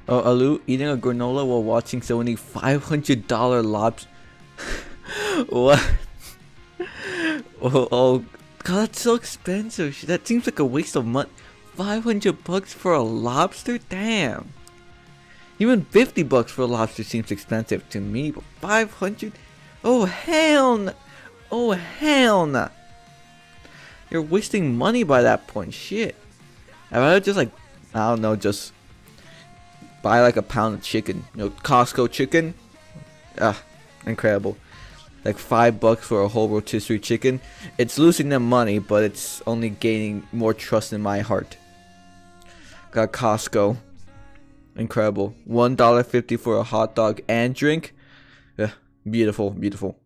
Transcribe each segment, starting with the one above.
Oh, Alu eating a granola while watching someone eat $500 lobster. What? Oh, God, that's so expensive. That seems like a waste of money. 500 bucks for a lobster? Damn. Even 50 bucks for a lobster seems expensive to me, but 500? Oh, hell no. Oh, hell no. You're wasting money by that point. Shit. I'd rather just like, I don't know, just buy like a pound of chicken. You know, Costco chicken. Ah, incredible. Like $5 for a whole rotisserie chicken. It's losing them money, but it's only gaining more trust in my heart. Got Costco. Incredible. $1.50 for a hot dog and drink. Yeah, beautiful, beautiful.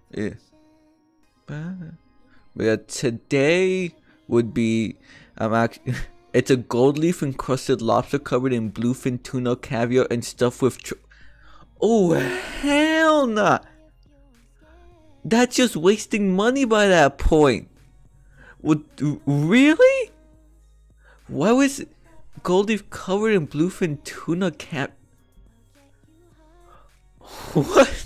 Yeah. But today would be actually it's a gold leaf encrusted lobster covered in bluefin tuna caviar and stuffed with oh hell nah. That's just wasting money by that point. Would really? Why was gold leaf covered in bluefin tuna what?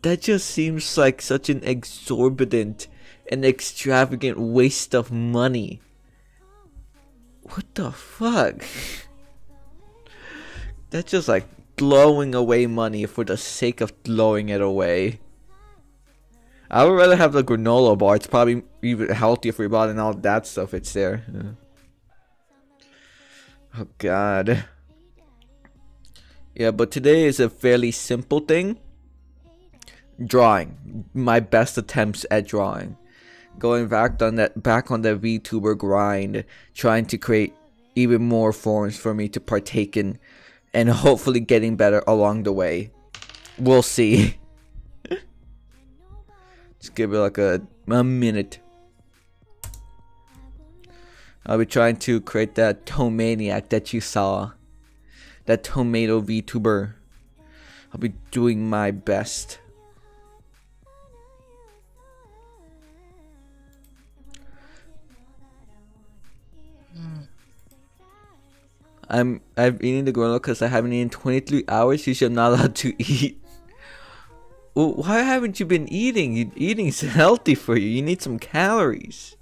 That just seems like such an exorbitant and extravagant waste of money. What the fuck? That's just like blowing away money for the sake of blowing it away. I would rather have the granola bar. It's probably even healthier for your body and all that stuff. It's there. Yeah. Oh god. Yeah, but today is a fairly simple thing. Drawing. My best attempts at drawing. Going back on that VTuber grind, trying to create even more forms for me to partake in, and hopefully getting better along the way. We'll see. Just give it like a minute. I'll be trying to create that toemaniac that you saw. That tomato VTuber. I'll be doing my best. I'm eating the granola because I haven't eaten 23 hours. Usually I'm not allowed to eat. Well, why haven't you been eating? Eating is healthy for you. You need some calories.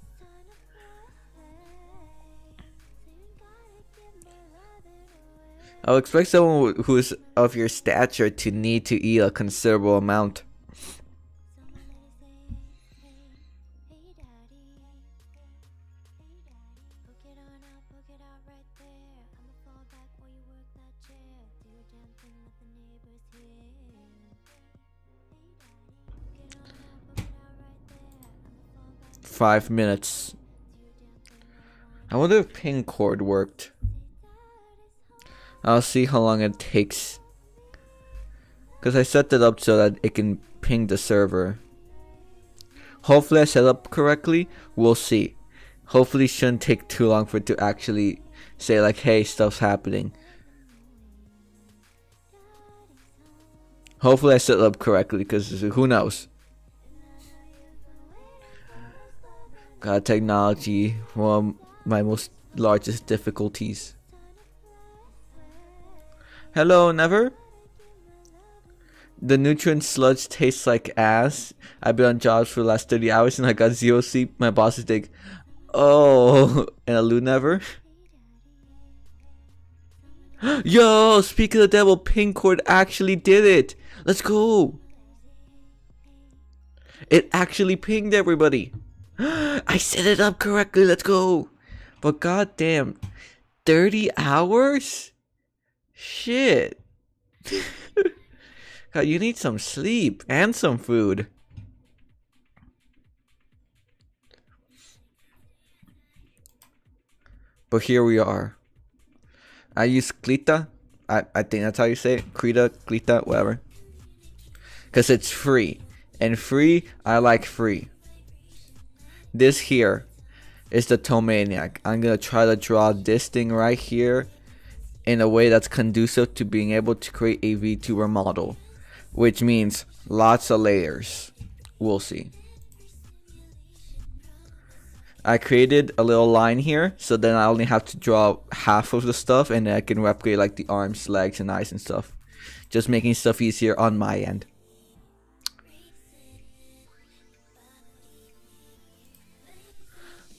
I'll expect someone who's of your stature to need to eat a considerable amount. Five minutes. I wonder if ping cord worked. I'll see how long it takes. Because I set that up so that it can ping the server. Hopefully I set up correctly. We'll see. Hopefully it shouldn't take too long for it to actually say like, hey, stuff's happening. Hopefully I set it up correctly because who knows. God, technology, one of my most largest difficulties. Hello, Never? The nutrient sludge tastes like ass. I've been on jobs for the last 30 hours and I got zero sleep. My boss is like, oh, and Alu Never? Yo, speak of the devil, ping cord actually did it. Let's go. It actually pinged everybody. I set it up correctly. Let's go. But goddamn, 30 hours? Shit. God, you need some sleep and some food. But here we are. I use Klita. I think that's how you say it. Klita, whatever. Because it's free. And free, I like free. This here is the toemaniac. I'm going to try to draw this thing right here in a way that's conducive to being able to create a VTuber model. which means lots of layers. We'll see. I created a little line here, so then I only have to draw half of the stuff, and then I can replicate like the arms, legs, and eyes and stuff. Just making stuff easier on my end.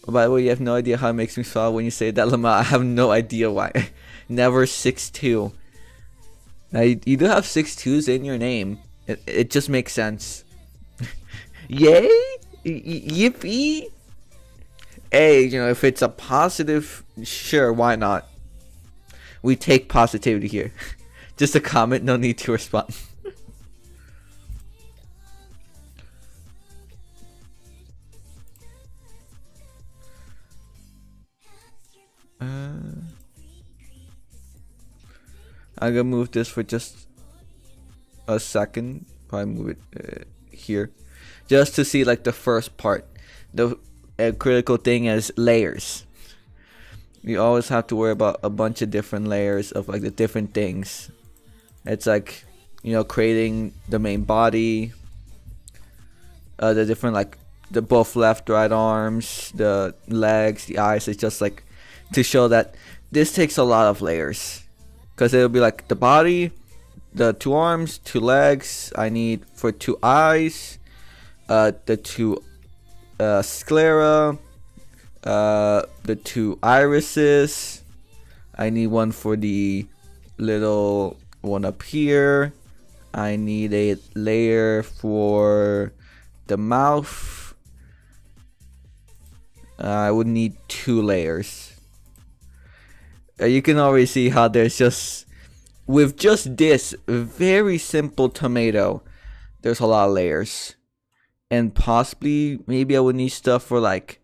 By the way, you have no idea how it makes me smile when you say that, Lama. I have no idea why. Never 6'2". Now, you do have 6'2s in your name. It just makes sense. Yay! Yippee! Hey, you know, if it's a positive, sure, why not? We take positivity here. Just a comment, no need to respond. I'm gonna move this for just a second. Probably move it here, just to see like the first part. The critical thing is layers. You always have to worry about a bunch of different layers of like the different things. It's like, you know, creating the main body, the different like the both left, right arms, the legs, the eyes. It's just like to show that this takes a lot of layers. Because it'll be like the body, the 2 arms, 2 legs. I need for 2 eyes, the 2 sclera, the 2 irises. I need one for the little one up here. I need a layer for the mouth. I would need 2 layers. You can already see how there's just, with just this very simple tomato, there's a lot of layers. And possibly, maybe I would need stuff for like,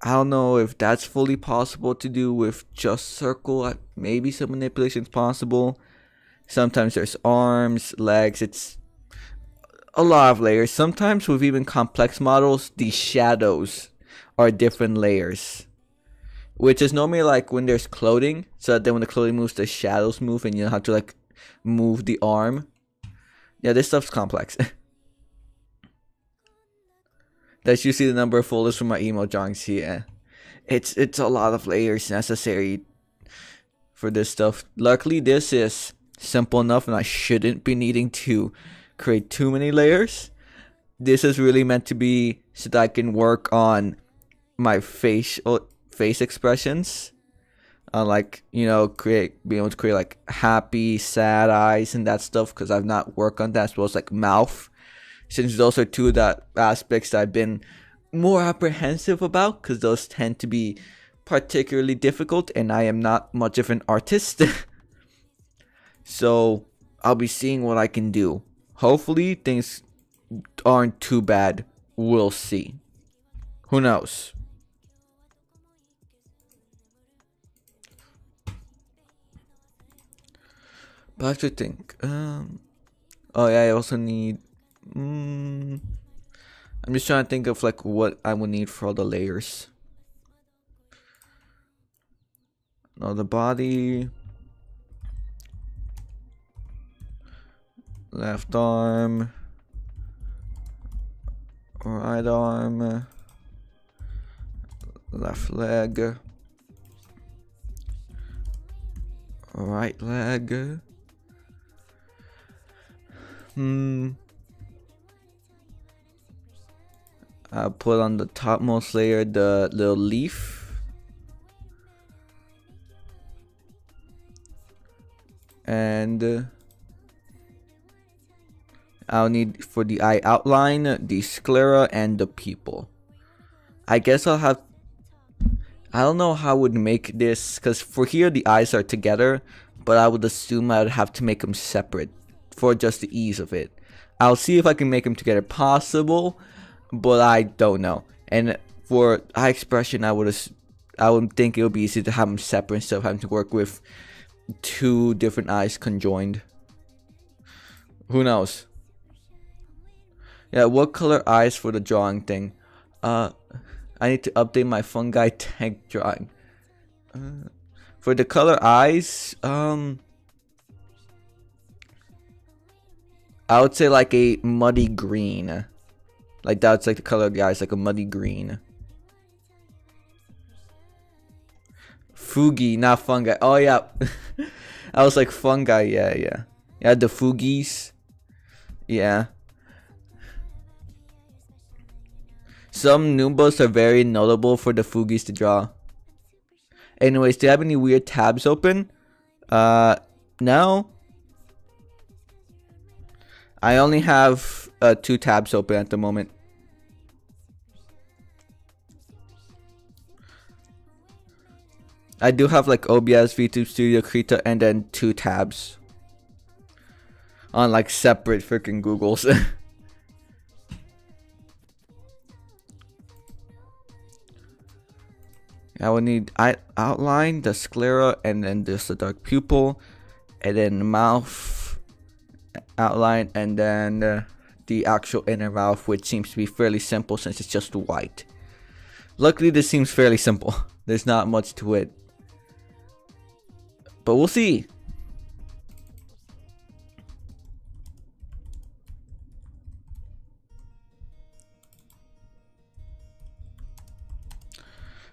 I don't know if that's fully possible to do with just circle. Maybe some manipulation is possible. Sometimes there's arms, legs, it's a lot of layers. Sometimes with even complex models, the shadows are different layers. Which is normally like when there's clothing, so that then when the clothing moves, the shadows move, and you don't have to like move the arm. Yeah, this stuff's complex. That's usually the number of folders from my email drawings here. It's a lot of layers necessary for this stuff. Luckily, this is simple enough, and I shouldn't be needing to create too many layers. This is really meant to be so that I can work on my face expressions, like, you know, being able to create like happy, sad eyes and that stuff, because I've not worked on that, as well as like mouth, since those are 2 of the aspects that I've been more apprehensive about, because those tend to be particularly difficult, and I am not much of an artist. So I'll be seeing what I can do. Hopefully things aren't too bad. We'll see. Who knows? But I have to think. Oh yeah, I also need. I'm just trying to think of like what I would need for all the layers. Now the body, left arm, right arm, left leg, right leg. I'll put on the topmost layer the little leaf. And I'll need for the eye outline, the sclera, and the pupil. I guess I'll have... I don't know how I would make this, because for here the eyes are together, but I would assume I would have to make them separate for just the ease of it. I'll see if I can make them together. Possible, but I don't know. And for eye expression, I would think it would be easy to have them separate instead of having to work with 2 different eyes conjoined. Who knows? Yeah, what color eyes for the drawing thing? I need to update my fungi tank drawing. For the color eyes, I would say like a muddy green. Like that's like the color of the eyes, like a muddy green. Fugi, not fungi. Oh yeah. I was like fungi, yeah. Yeah, the fugis. Yeah. Some Noombas are very notable for the fugis to draw. Anyways, do you have any weird tabs open? No. I only have 2 tabs open at the moment. I do have like OBS, VTube Studio, Krita, and then 2 tabs on like separate freaking Googles. I will need outline, the sclera, and then just the dark pupil, and then mouth outline, and then the actual inner mouth, which seems to be fairly simple since it's just white. Luckily, this seems fairly simple. There's not much to it. But we'll see.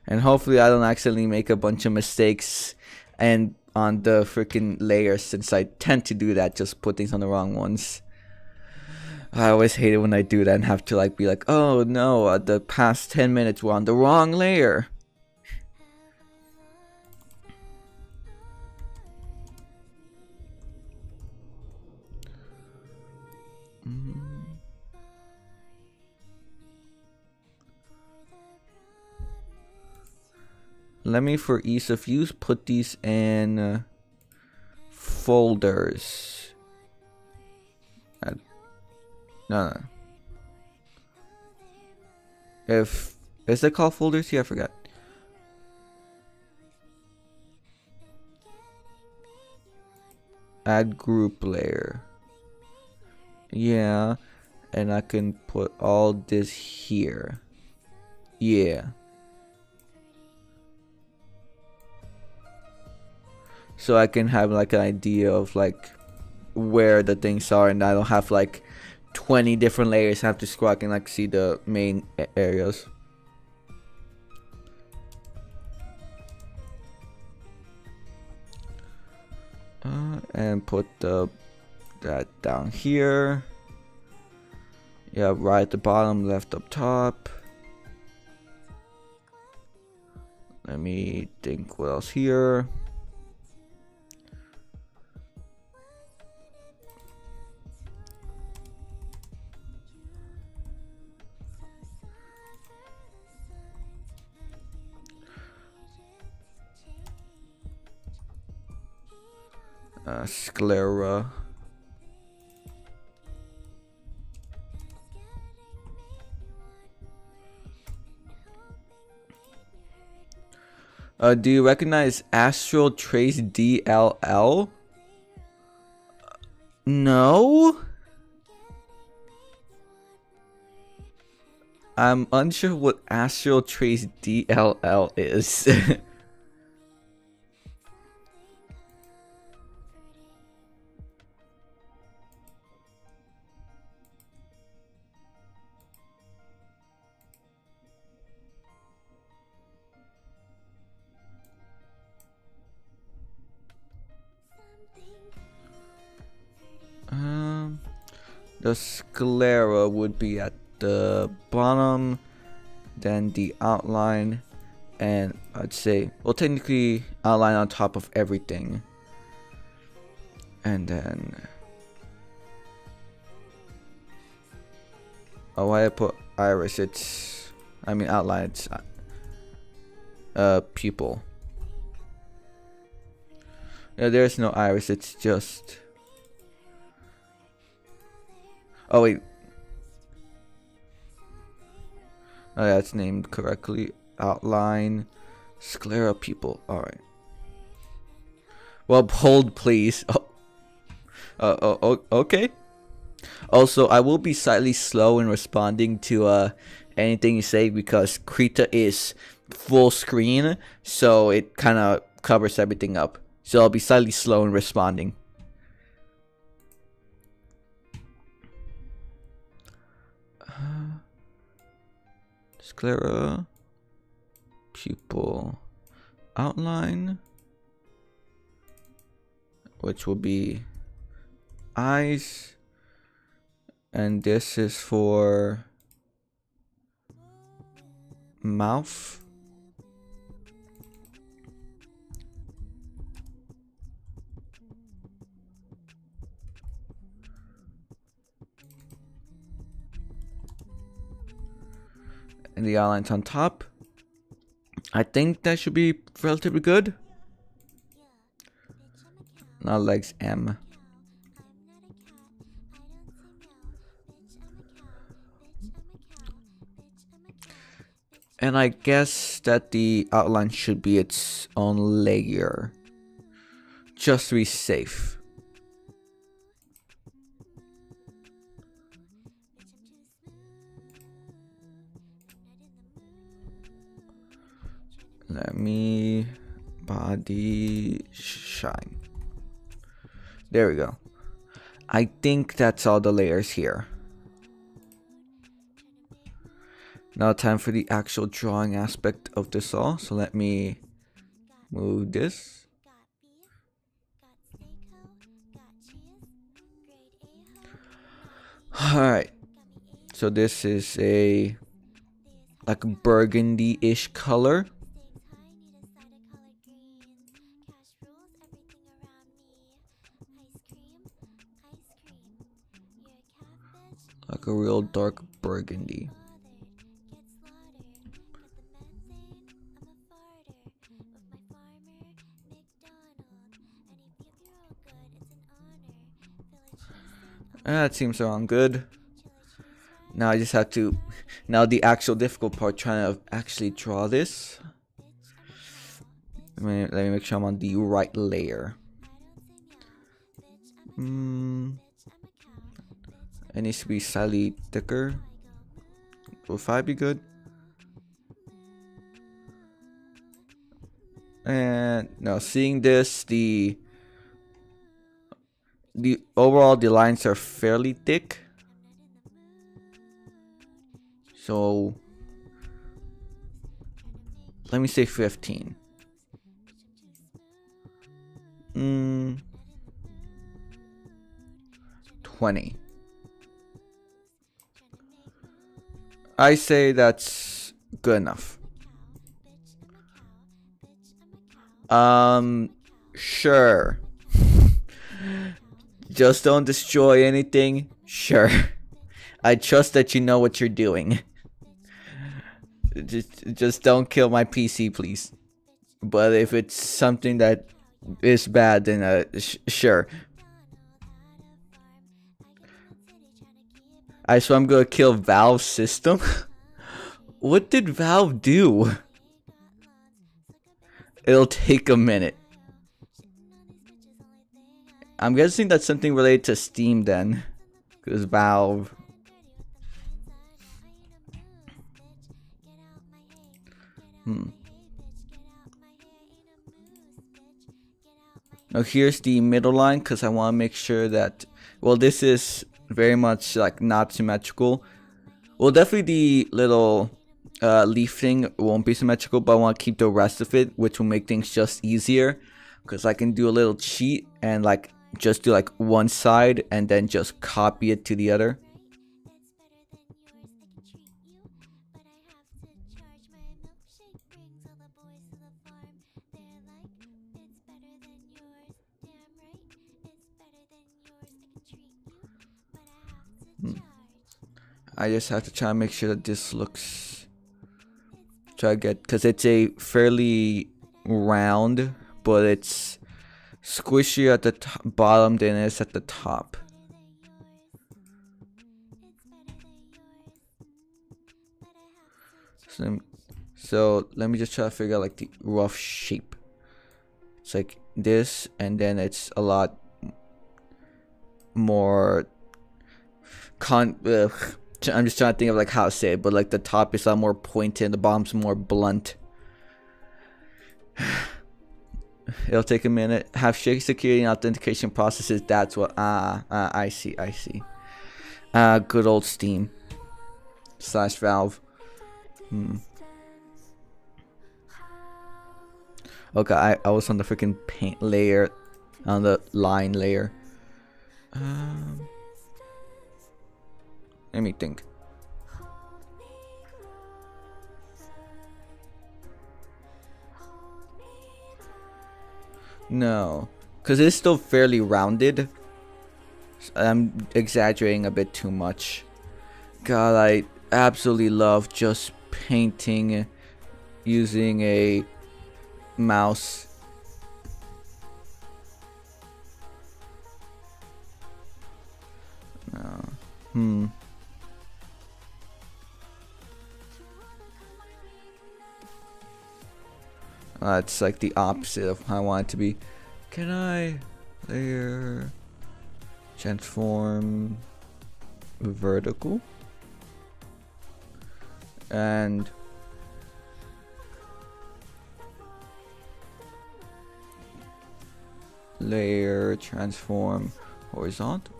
And hopefully I don't accidentally make a bunch of mistakes and on the freaking layers, since I tend to do that, just put things on the wrong ones. I always hate it when I do that and have to like be like, oh no, the past 10 minutes were on the wrong layer. Let me, for ease of use, put these in folders. No. Is it called folders? Yeah, I forgot. Add group layer. Yeah, and I can put all this here. Yeah. So I can have like an idea of like where the things are, and I don't have like 20 different layers I have to scroll. I can like see the main areas. And put that down here. Yeah, right at the bottom, left up top. Let me think what else here. Sclera. Do you recognize Astral Trace DLL? No? I'm unsure what Astral Trace DLL is. The sclera would be at the bottom, then the outline, and I'd say, well, technically outline on top of everything, and then why I put iris? Outline. It's pupil. Yeah, there's no iris. It's just. Oh wait. Oh, yeah, it's named correctly. Outline, sclera pupil. All right. Well, hold please. Okay. Also, I will be slightly slow in responding to anything you say because Krita is full screen, so it kind of covers everything up. So I'll be slightly slow in responding. Sclera. Pupil outline, which will be eyes, and this is for mouth. And the outlines on top. I think that should be relatively good. Now legs M. And I guess that the outline should be its own layer, just to be safe. Let me body shine. There we go. I think that's all the layers here. Now time for the actual drawing aspect of this all. So let me move this. Alright. So this is a like burgundy-ish color. Like a real dark burgundy. That seems around good. Now I just have to, now the actual difficult part, trying to actually draw this. Let me make sure I'm on the right layer. It needs to be slightly thicker. Will 5 be good? And now seeing this, the overall the lines are fairly thick. So let me say 15. 20. I say that's good enough. Sure. Just don't destroy anything. Sure. I trust that you know what you're doing. Just don't kill my PC, please. But if it's something that is bad, then sure. So I'm gonna kill Valve's system. What did Valve do? It'll take a minute. I'm guessing that's something related to Steam then. Because Valve. Now here's the middle line, because I want to make sure that, well, this is very much like not symmetrical. Well, definitely the little leaf thing won't be symmetrical, but I want to keep the rest of it, which will make things just easier, because I can do a little cheat and like just do like one side and then just copy it to the other. I just have to try and make sure that this looks, try to get, because it's a fairly round, but it's squishier at the bottom than it is at the top. So let me just try to figure out like the rough shape. It's like this, and then it's a lot more I'm just trying to think of like how to say it, but like the top is a lot more pointed and the bottom's more blunt. It'll take a minute. Have shaky security and authentication processes. That's what. I see. I see. Good old Steam / Valve. Okay, I was on the freaking paint layer, on the line layer. Let me think. No, because it's still fairly rounded. I'm exaggerating a bit too much. God, I absolutely love just painting using a mouse. It's like the opposite of how I want it to be. Can I layer transform vertical and layer transform horizontal?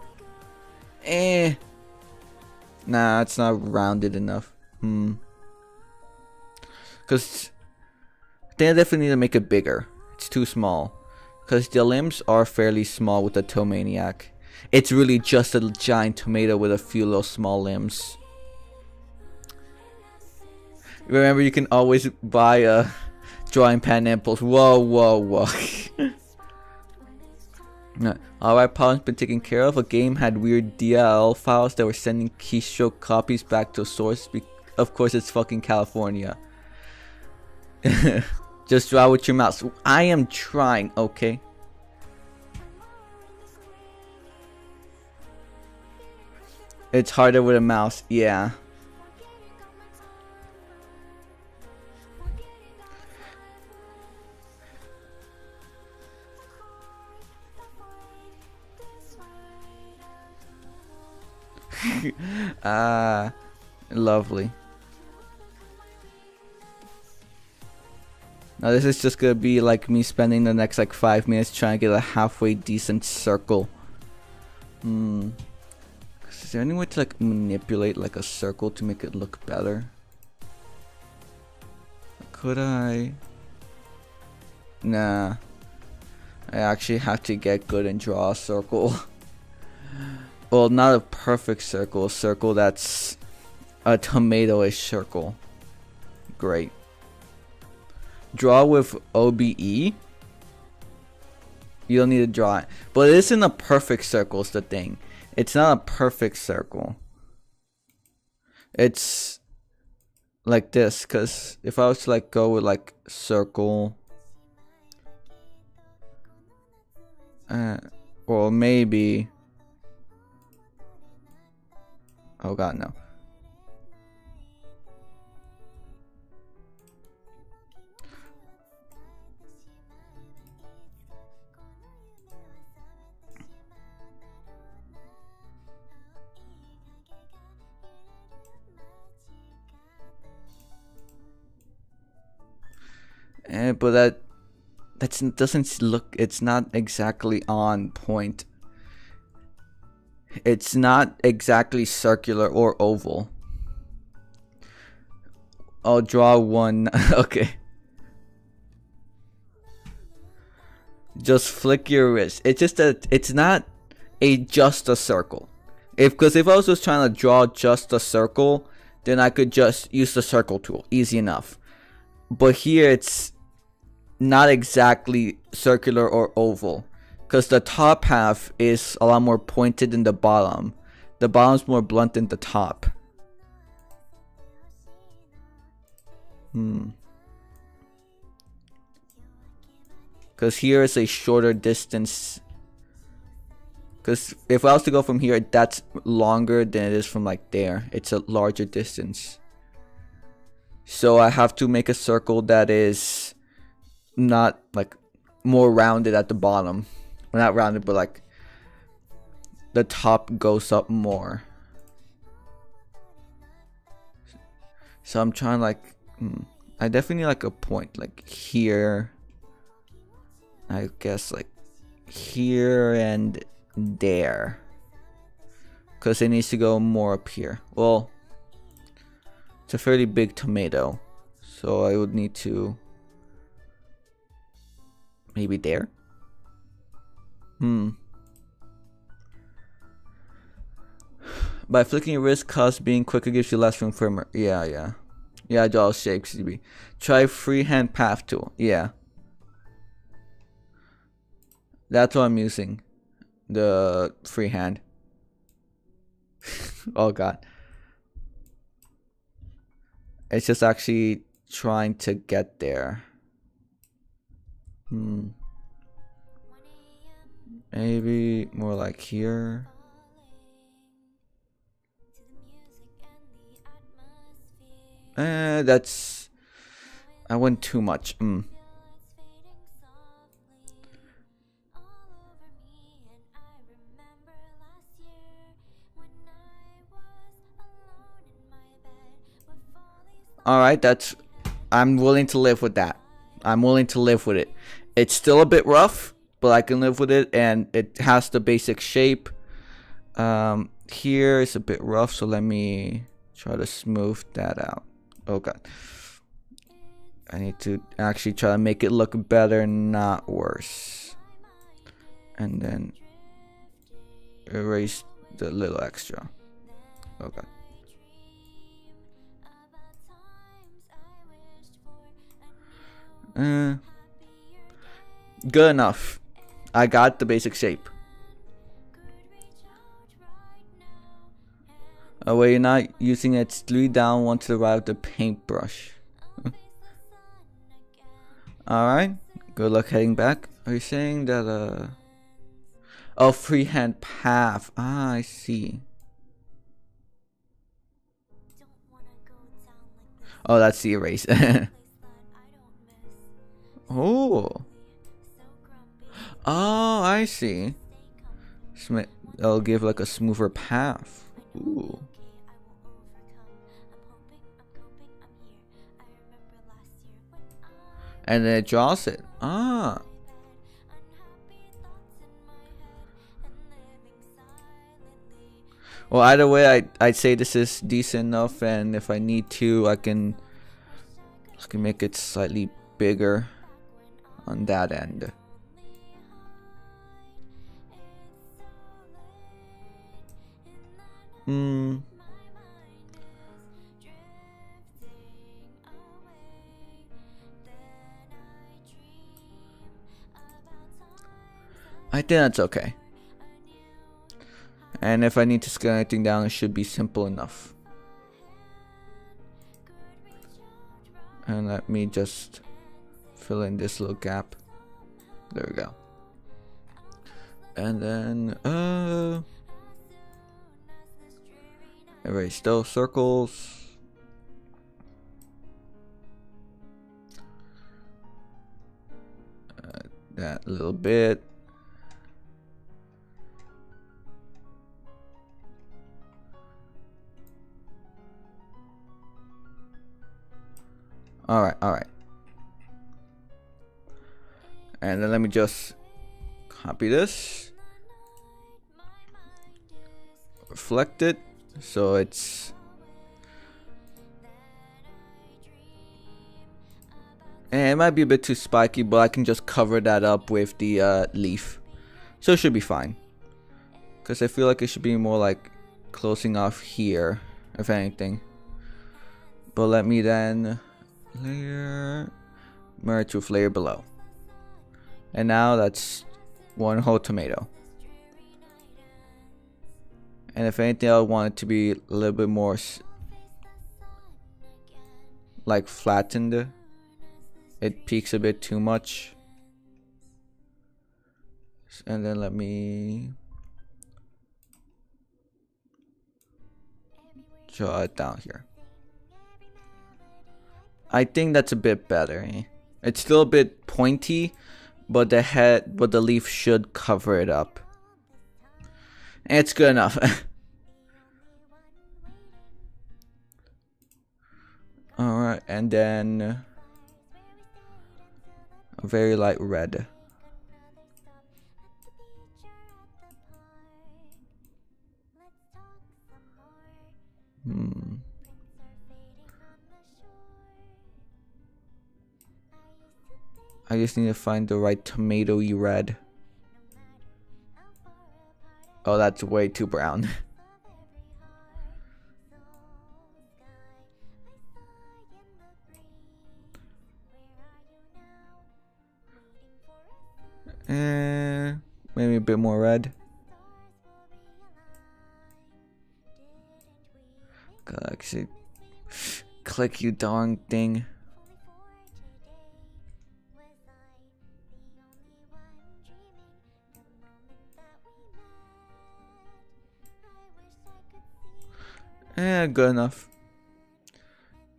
Nah, it's not rounded enough. Because they definitely need to make it bigger. It's too small. Because the limbs are fairly small with the toemaniac. It's really just a giant tomato with a few little small limbs. Remember, you can always buy a drawing pad impulse. Whoa, whoa, whoa. Alright, problem's been taken care of. A game had weird DLL files that were sending keystroke copies back to a source. Of course, it's fucking California. Just draw with your mouse. I am trying, okay? It's harder with a mouse, yeah. Lovely. Now this is just gonna be like me spending the next like 5 minutes trying to get a halfway decent circle. Is there any way to like manipulate like a circle to make it look better? Could I? Nah. I actually have to get good and draw a circle. Well, not a perfect circle, a circle that's a tomato-ish circle. Great. Draw with OBE. You don't need to draw it. But it isn't a perfect circle is the thing. It's not a perfect circle. It's like this, because if I was to like go with like circle, or maybe, oh god, no. But that doesn't look. It's not exactly on point. It's not exactly circular or oval. I'll draw one. Okay. Just flick your wrist. It's just that it's not just a circle. Because if I was just trying to draw just a circle, then I could just use the circle tool. Easy enough. But here it's not exactly circular or oval, because the top half is a lot more pointed than the bottom. The bottom's more blunt than the top. Because here is a shorter distance. Because if I was to go from here, that's longer than it is from like there. It's a larger distance. So I have to make a circle that is not like more rounded at the bottom. Well, not rounded, but like the top goes up more. So I'm trying like I definitely need like a point like here. I guess like here and there, because it needs to go more up here. Well, It's a fairly big tomato, so I would need to maybe there. By flicking your wrist, cause being quicker gives you less room for yeah, dual shapes. Try freehand path tool. Yeah, that's what I'm using. The freehand. Oh god, it's just actually trying to get there. Maybe more like here. That's... I went too much. Alright, that's... I'm willing to live with that. I'm willing to live with it. It's still a bit rough, but I can live with it, and it has the basic shape. Here is a bit rough, so let me try to smooth that out. Oh god. I need to actually try to make it look better, not worse. And then erase the little extra. Oh god. Good enough. I got the basic shape. Where you're not using it, it's 3 down, 1 to the right of the paintbrush. Alright, good luck heading back. Are you saying that, oh, freehand path. Ah, I see. Oh, that's the erase. Oh. Oh, I see. I'll give like a smoother path. Ooh. And then it draws it. Ah. Well, either way, I'd say this is decent enough, and if I need to, I can make it slightly bigger on that end. I think that's okay. And if I need to scale anything down, it should be simple enough. And let me just fill in this little gap. There we go. And then erase those circles. That little bit. Alright. And then let me just copy this. Reflect it so it's... And it might be a bit too spiky, but I can just cover that up with the leaf. So it should be fine. Because I feel like it should be more like closing off here, if anything. But let me then layer, merge with layer below. And now that's one whole tomato. And if anything, I want it to be a little bit more like flattened. It peaks a bit too much. And then let me draw it down here. I think that's a bit better. It's still a bit pointy, but the leaf should cover it up. It's good enough. Alright, and then a very light red. I just need to find the right tomatoey red. Oh, that's way too brown. Maybe a bit more red. Galaxy. Click, you darn thing. Good enough.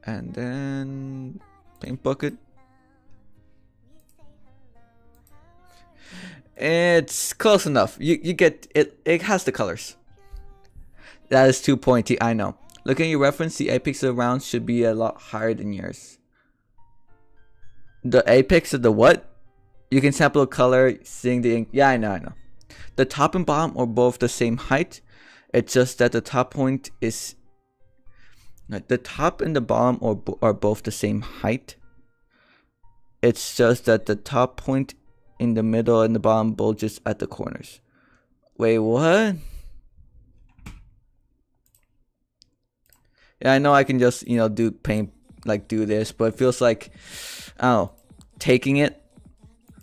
And then paint bucket. It's close enough. You get it. It has the colors. That is too pointy, I know. Looking at your reference, the apex of the round should be a lot higher than yours. The apex of the what? You can sample a color, seeing the ink. Yeah, I know. The top and bottom are both the same height. It's just that the top point is... The top and the bottom are both the same height. It's just that the top point in the middle and the bottom bulges at the corners. Wait, what? Yeah, I know I can just, do paint, do this, but it feels like, I don't know, taking it.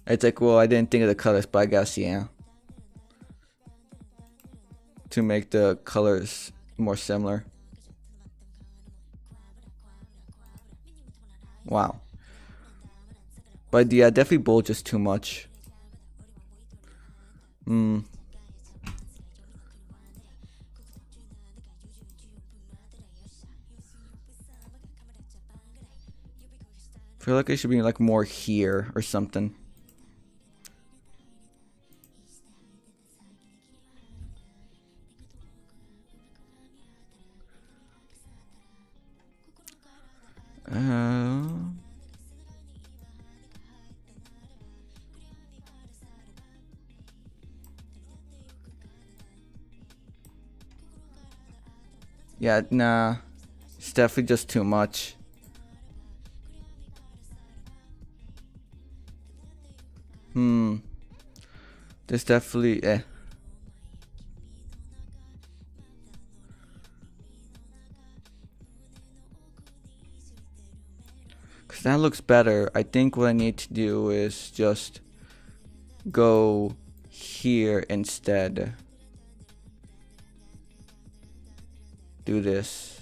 It's like, well, I didn't think of the colors, but I guess, yeah. To make the colors more similar. Wow. But yeah, definitely bulges too much. I feel like it should be more here or something. Yeah, nah. It's definitely just too much. There's definitely Cause that looks better. I think what I need to do is just go here instead. Do this.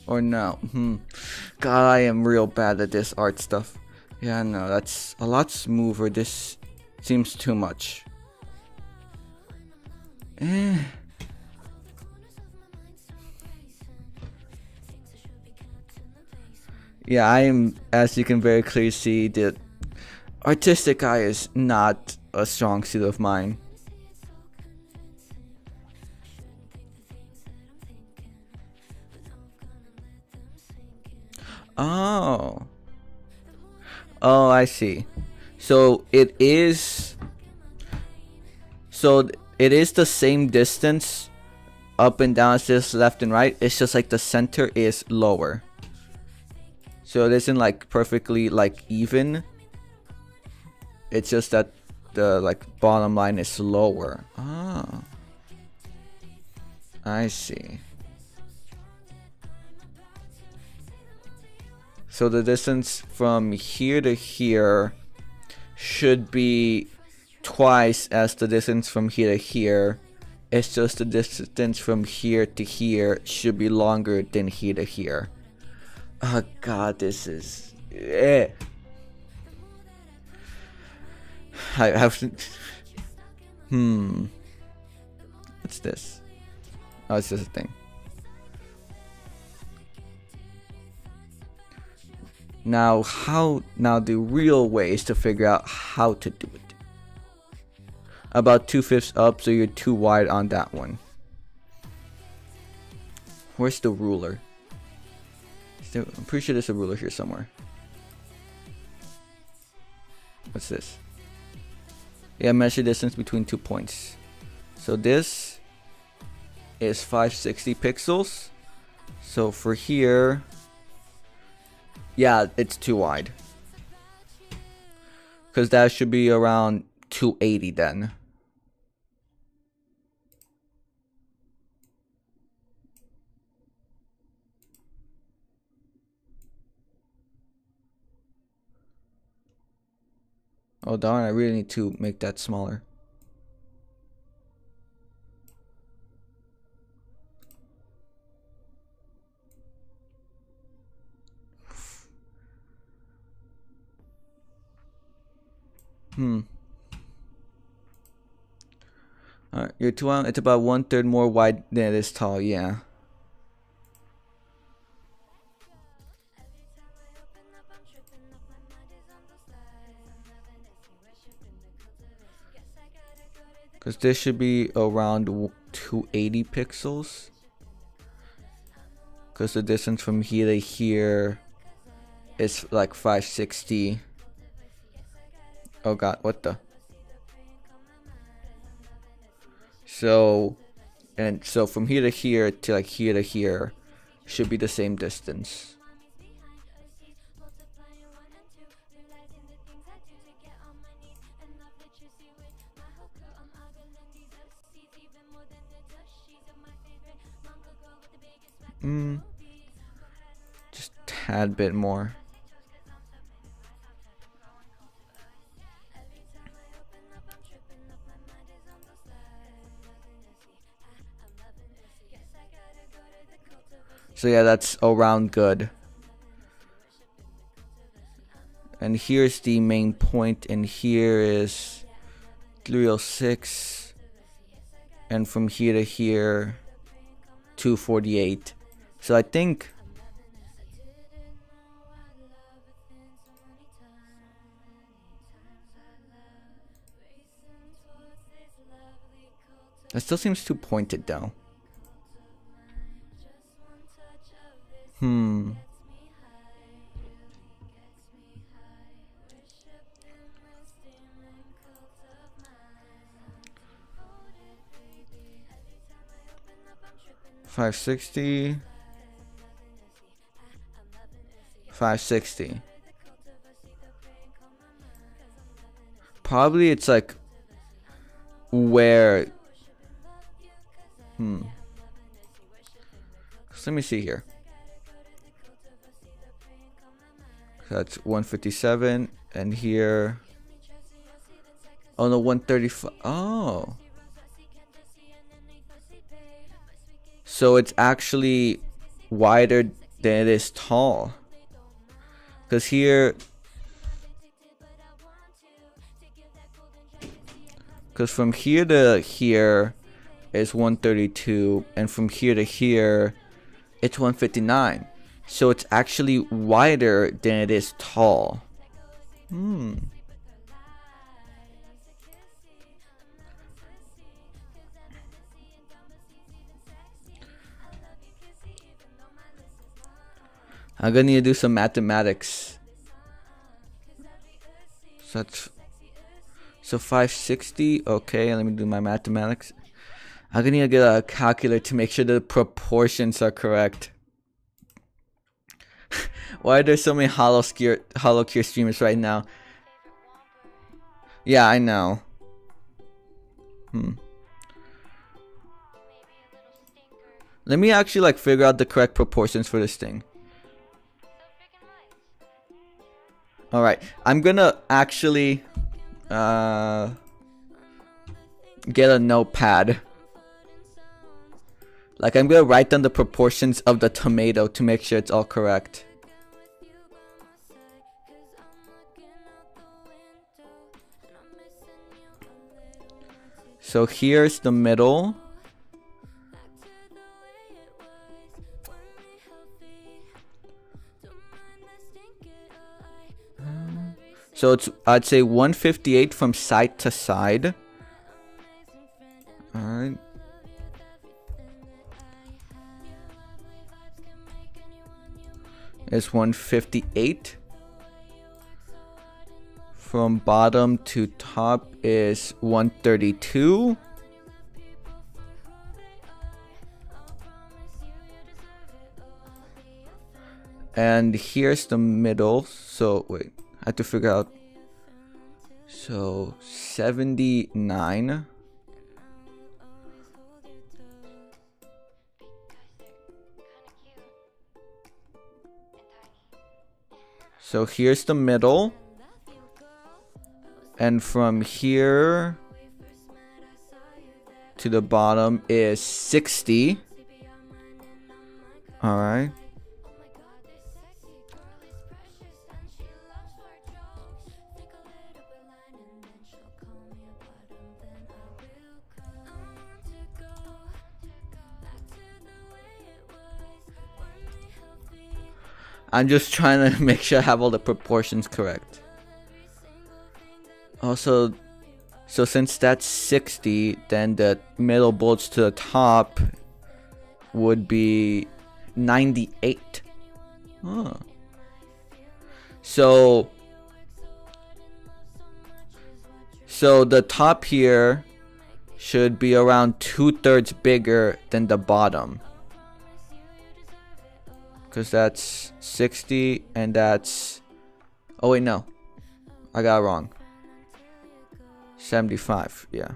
Or no. God, I am real bad at this art stuff. Yeah, no, that's a lot smoother. This seems too much. Yeah, I am, as you can very clearly see, the artistic eye is not a strong suit of mine. Oh. Oh, I see. So it is the same distance up and down as this left and right. It's just the center is lower. So it isn't perfectly even. It's just that the bottom line is lower. Ah. I see. So the distance from here to here should be twice as the distance from here to here. It's just the distance from here to here should be longer than here to here. Oh god, this is... I have to... What's this? Oh, it's just a thing. Now the real way is to figure out how to do it. About 2/5 up, so you're too wide on that one. Where's the ruler? I'm pretty sure there's a ruler here somewhere. What's this? Yeah, measure distance between 2 points. So this is 560 pixels. So for here, Yeah, it's too wide. Because that should be around 280 then. Oh darn, I really need to make that smaller. Alright, your tool, it's about 1/3 more wide than it is tall, yeah. Because this should be around 280 pixels. Because the distance from here to here is like 560. Oh god, what the? So, and so from here to here to like here to here should be the same distance. Just a tad bit more. So yeah, that's around good. And here's the main point, and here is 306. And from here to here, 248. So I think that still seems too pointed though. 560. 560. Probably it's like where let me see here. That's 157, and here, oh no, 135. Oh, so it's actually wider than it is tall. Because here, because from here to here is 132, and from here to here it's 159. So it's actually wider than it is tall. I'm gonna need to do some mathematics. So that's 560. Okay, let me do my mathematics. I'm gonna need to get a calculator to make sure the proportions are correct. Why are there so many hollow cure streamers right now? Yeah, I know. Let me actually like figure out the correct proportions for this thing. Alright, I'm gonna actually get a notepad. Like I'm gonna write down the proportions of the tomato to make sure it's all correct. So here's the middle. So it's, I'd say 158 from side to side. Alright. It's 158. From bottom to top is 132. And here's the middle. So wait, I have to figure out. So 79. So here's the middle. And from here to the bottom is 60. Alright. I'm just trying to make sure I have all the proportions correct. Also, so since that's 60, then the middle bulge to the top would be 98. Huh. So the top here should be around 2/3 bigger than the bottom. Because that's 60 and that's... Oh wait, no. I got it wrong. 75, yeah.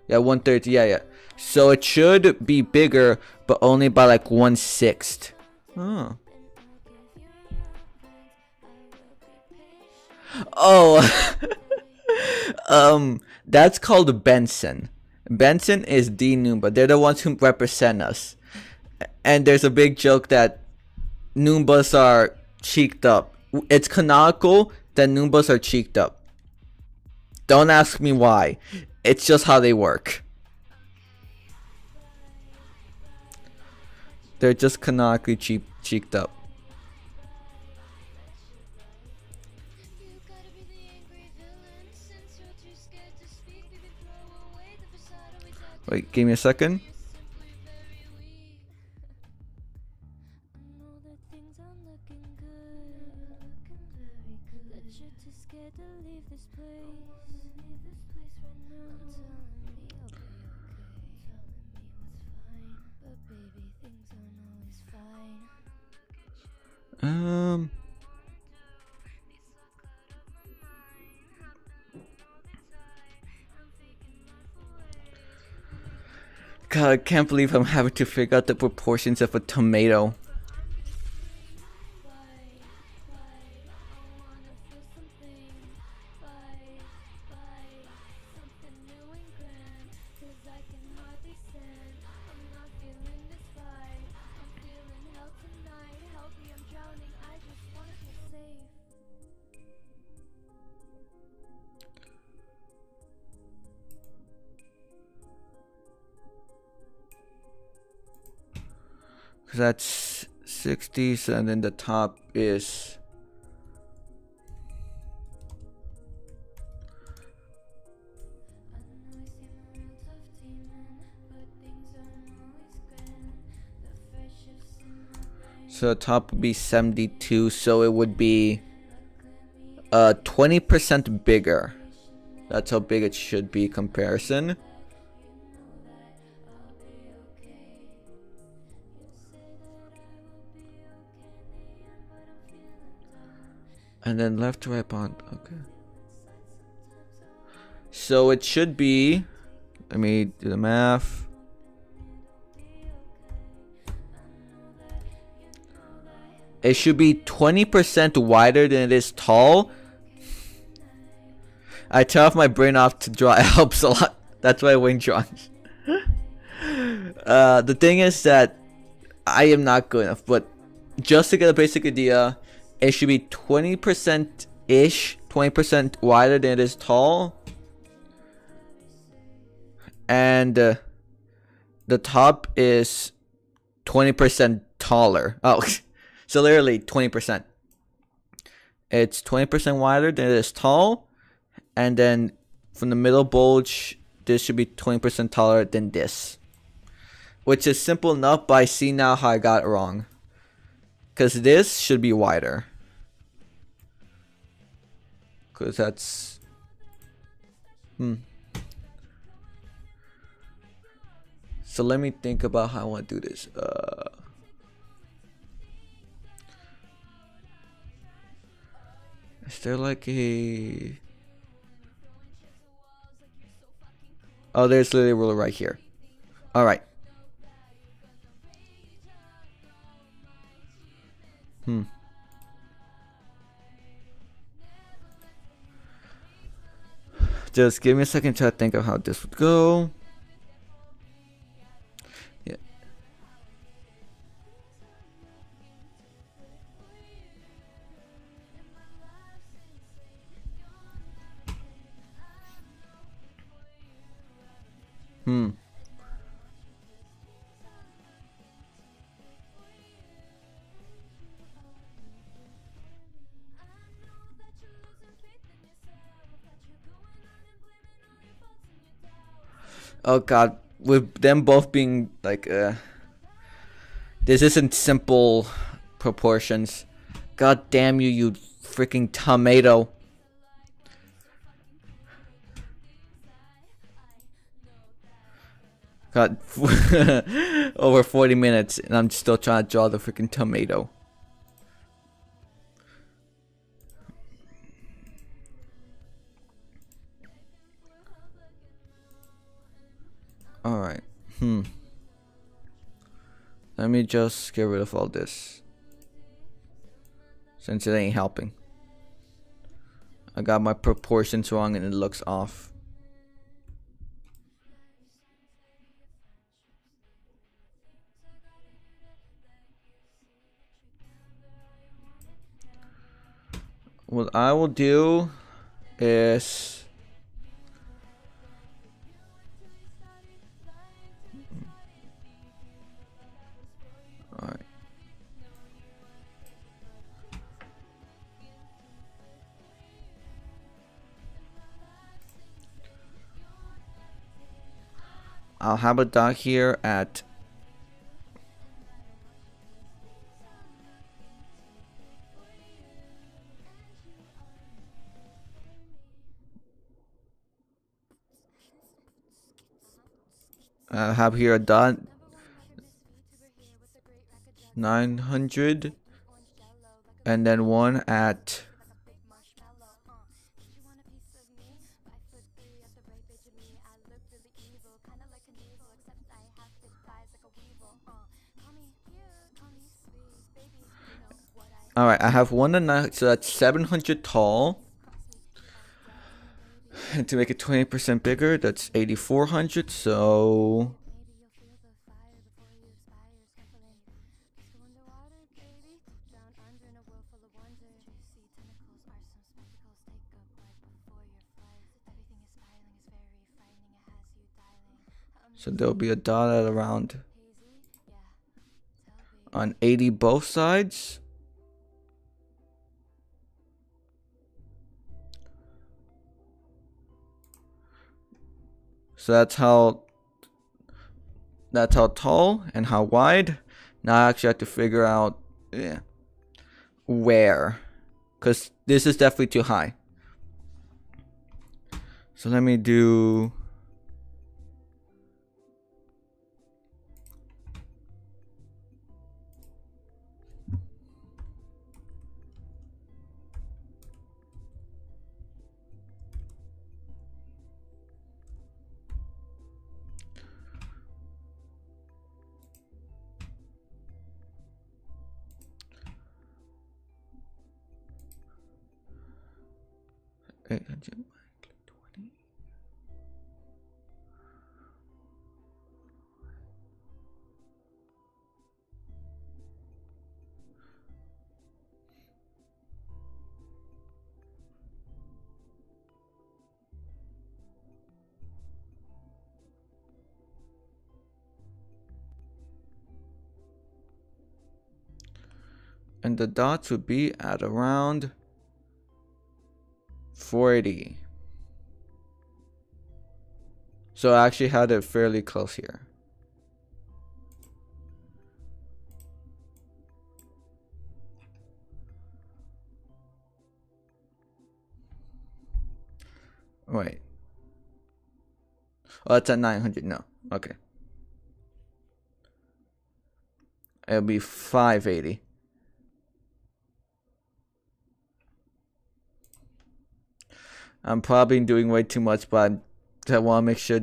Yeah, 1/3, yeah. So it should be bigger, but only by like 1/6. Oh. Oh. That's called Benson. Benson is the Noomba. They're the ones who represent us. And there's a big joke that Noombas are cheeked up. It's canonical that Noombas are cheeked up. Don't ask me why. It's just how they work. They're just canonically cheeked up. Wait, give me a second. God, I can't believe I'm having to figure out the proportions of a tomato. That's 60, and then the top is so the top would be 72, so it would be 20% bigger. That's how big it should be comparison. And then left to right bond. Okay. So it should be, let me do the math. It should be 20% wider than it is tall. I turn off my brain off to draw. It helps a lot. That's why I wing drawings. The thing is that I am not good enough, but just to get a basic idea, it should be 20%-ish, 20% wider than it is tall. And the top is 20% taller. Oh, so literally 20%. It's 20% wider than it is tall. And then from the middle bulge, this should be 20% taller than this. Which is simple enough, but I see now how I got it wrong. Because this should be wider. Because that's... So let me think about how I want to do this. there like a... Oh, there's literally a ruler right here. Alright. Just give me a second to think of how this would go. Yeah. Oh god, with them both being like this isn't simple proportions. God damn you, you freaking tomato. God, over 40 minutes and I'm still trying to draw the freaking tomato. Alright, let me just get rid of all this, since it ain't helping. I got my proportions wrong and it looks off. What I will do is... Alright. I'll have a dot here at have here a dot 900 and then one at Alright, I have one and nine, so that's 700 tall. And to make it 20% bigger, that's 8400, so... So there'll be a dot at around on 80 both sides. So that's how tall and how wide. Now I actually have to figure out where, because this is definitely too high. So let me do... And the dots would be at around 480. So I actually had it fairly close here. Wait. Oh, it's at 900. No. Okay. It'll be 580. I'm probably doing way too much, but I want to make sure,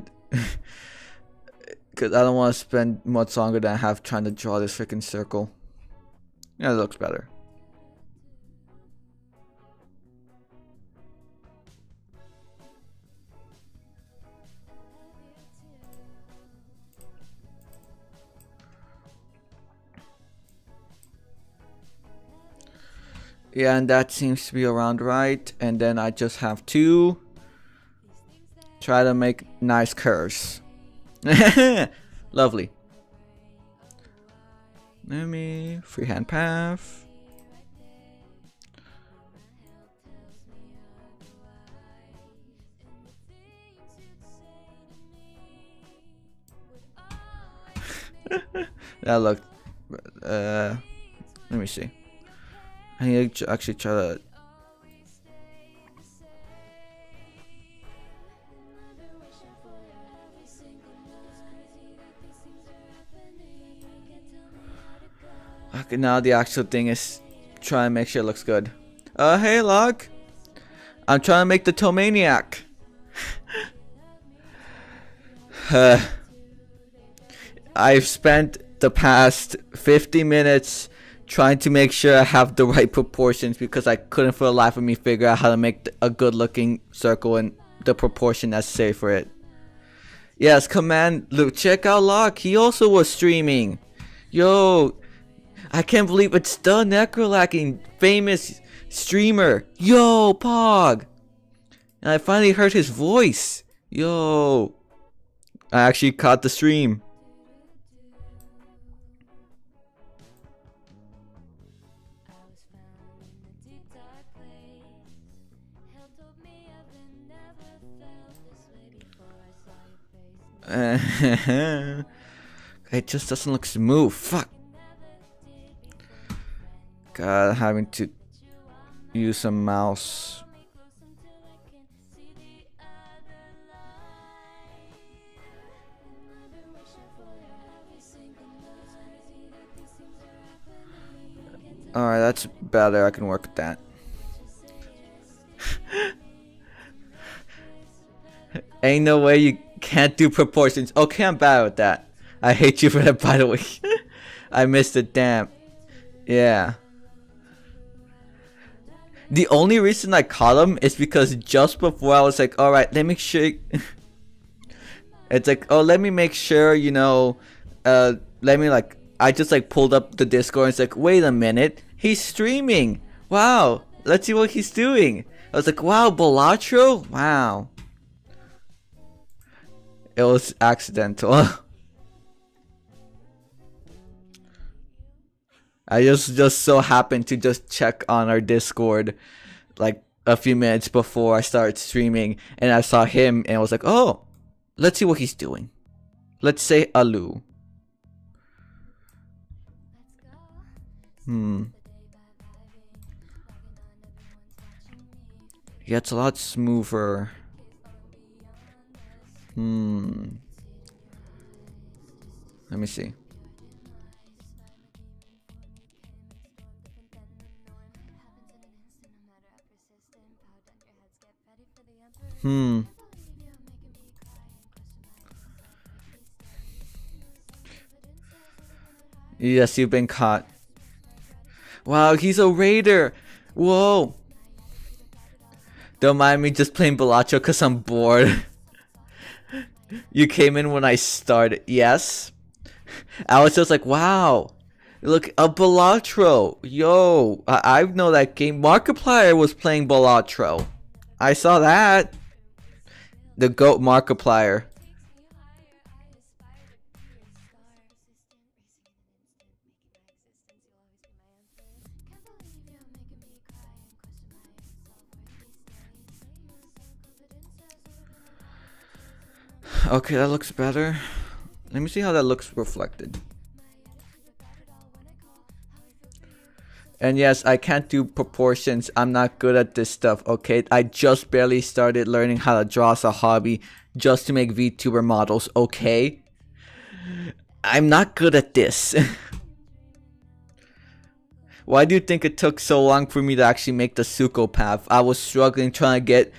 because I don't want to spend much longer than I have trying to draw this freaking circle. Yeah, it looks better. Yeah, and that seems to be around right. And then I just have to try to make nice curves. Lovely. Let me freehand path. That looked. Let me see. I need to actually try to. Okay, now the actual thing is trying to make sure it looks good. Hey, Log. I'm trying to make the toemaniac. I've spent the past 50 minutes trying to make sure I have the right proportions because I couldn't for the life of me figure out how to make a good looking circle and the proportion necessary for it. Yes, command Luke, check out Locke. He also was streaming. Yo, I can't believe it's the Necrolacking famous streamer. Yo, Pog. And I finally heard his voice. Yo. I actually caught the stream. It just doesn't look smooth. Fuck. God, having to use a mouse. Alright, that's better. I can work with that. Ain't no way you can't do proportions. Okay, I'm bad with that. I hate you for that, by the way. I missed it, damn. Yeah. The only reason I caught him is because just before I was like, alright, let me sure. It's like, oh, let me make sure, you know, let me like, I just like pulled up the Discord and it's like, wait a minute, he's streaming. Wow, let's see what he's doing. I was like, wow, Balatro? Wow. It was accidental. I just so happened to just check on our Discord like a few minutes before I started streaming and I saw him and I was like, oh, let's see what he's doing. Let's say Alu. Yeah, it's a lot smoother. Let me see. Yes, you've been caught. Wow, he's a raider. Whoa. Don't mind me just playing Balatro because I'm bored. You came in when I started. Yes. I was just like, wow. Look, a Balatro. Yo, I know that game. Markiplier was playing Balatro. I saw that. The GOAT Markiplier. Okay, that looks better. Let me see how that looks reflected. And yes, I can't do proportions. I'm not good at this stuff, okay? I just barely started learning how to draw as a hobby just to make VTuber models, okay? I'm not good at this. Why do you think it took so long for me to actually make the Suko path? I was struggling trying to get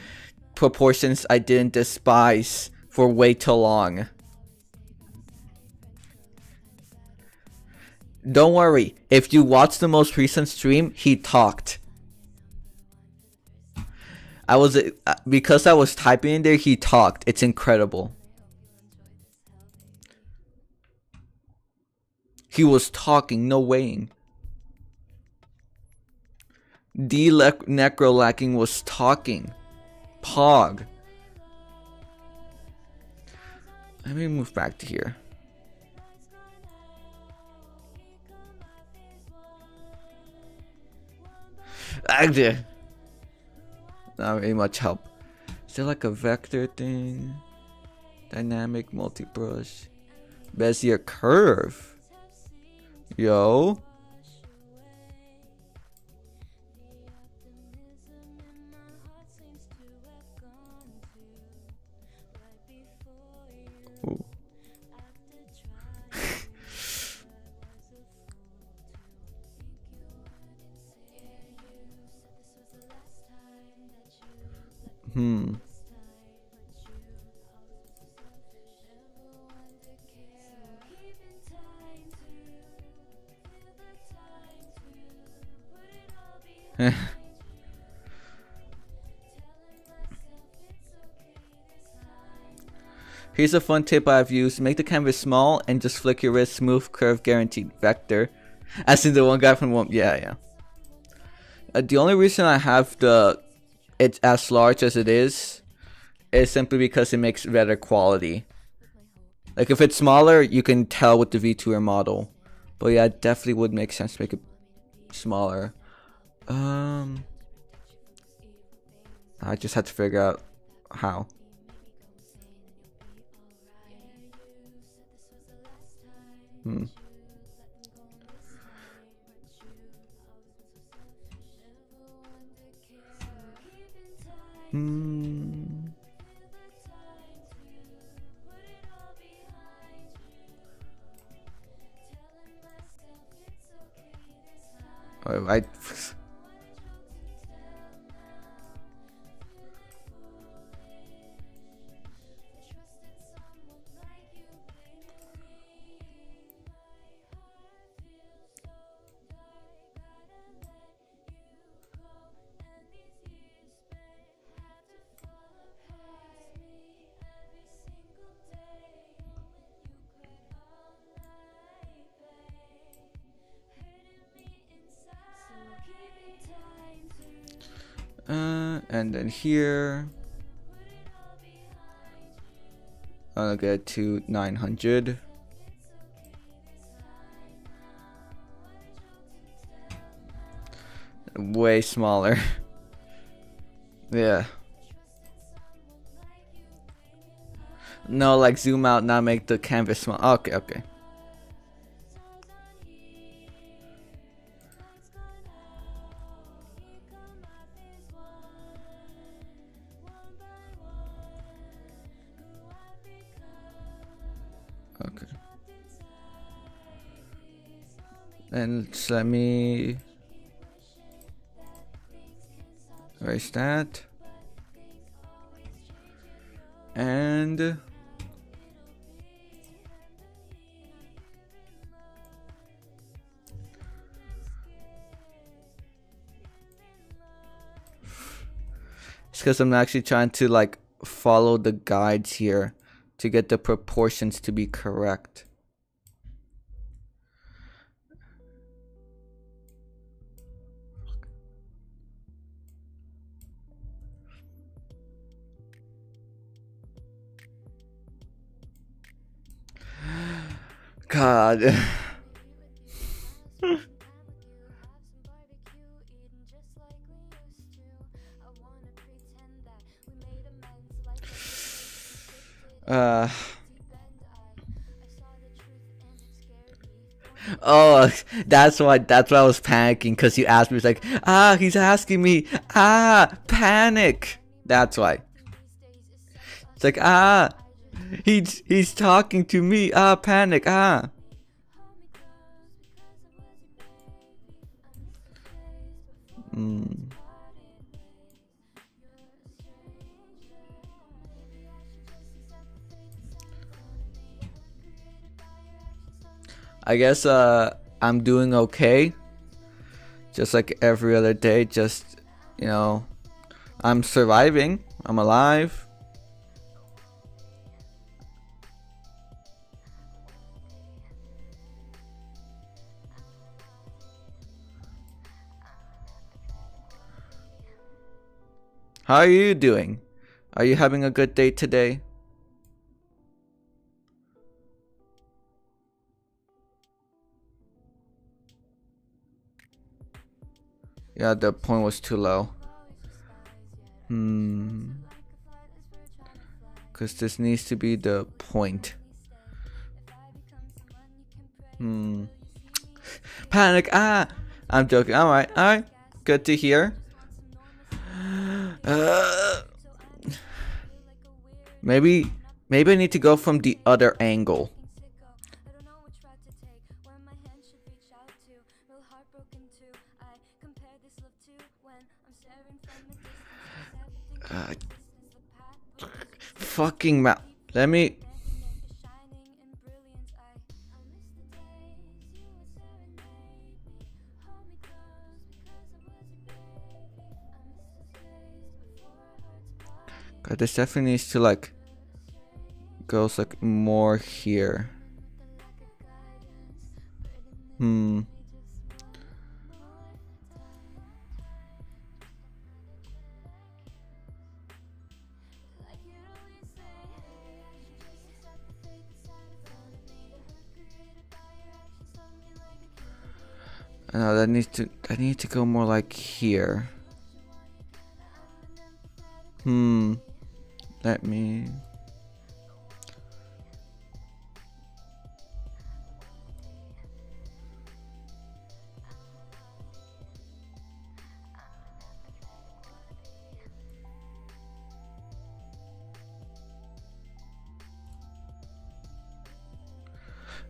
proportions I didn't despise for way too long. Don't worry, if you watch the most recent stream, he talked. Because I was typing in there, he talked. It's incredible. He was talking, no weighing. Necrolacking was talking. Pog. Let me move back to here. Actually, not very much help. Is there like a vector thing? Dynamic multi-brush. Bezier curve. Yo. Ooh. Here's a fun tip I've used. Make the canvas small and just flick your wrist. Smooth curve guaranteed. Vector. As in the one guy from one. Yeah. The only reason I have it's as large as it is simply because it makes better quality. Like if it's smaller, you can tell with the Vtuber model. But yeah, it definitely would make sense to make it smaller. I just had to figure out how. I and then here I'll get to 900. Way smaller. Yeah. No, like zoom out, not make the canvas small. Okay. Okay. And let me erase that. And it's because I'm actually trying to like follow the guides here to get the proportions to be correct. God. Oh, that's why I was panicking, because you asked me. It's like, he's asking me. Panic. That's why. It's like, he's talking to me. Panic. I guess I'm doing okay. Just like every other day, just, you know, I'm surviving. I'm alive. How are you doing? Are you having a good day today? Yeah, the point was too low. Because this needs to be the point. Panic, ah! I'm joking. Alright, alright. Good to hear. Maybe I need to go from the other angle. Fucking mouth. Let me. God, this definitely needs to like goes like more here. No, that needs to go more like here. Let me.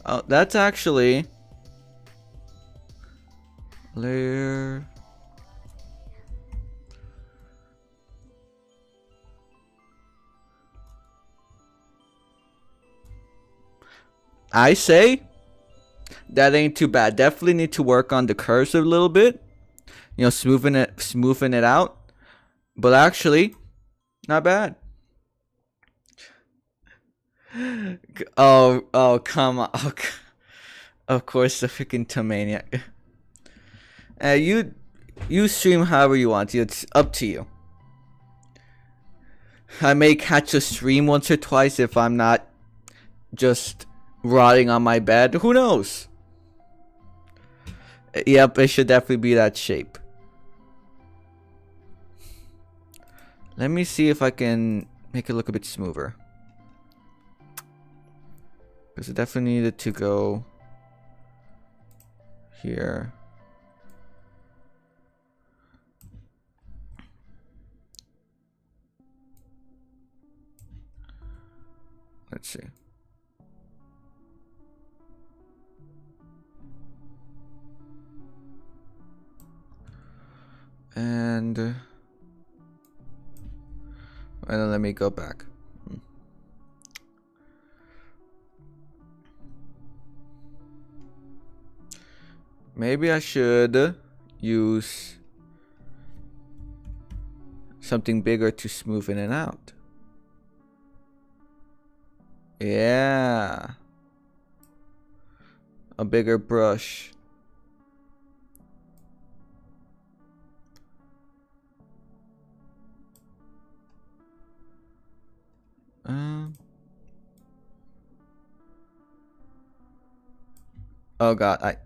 Oh, that's actually layer. I say that ain't too bad. Definitely need to work on the curves a little bit. You know, smoothing it out. But actually, not bad. Oh, come on. Oh, of course, the freaking toemaniac. You stream however you want. It's up to you. I may catch a stream once or twice if I'm not just rotting on my bed. Who knows? Yep, it should definitely be that shape. Let me see if I can make it look a bit smoother. Because it definitely needed to go here. Let's see. And then let me go back. Maybe I should use something bigger to smoothen it out. Yeah. A bigger brush. Oh god, I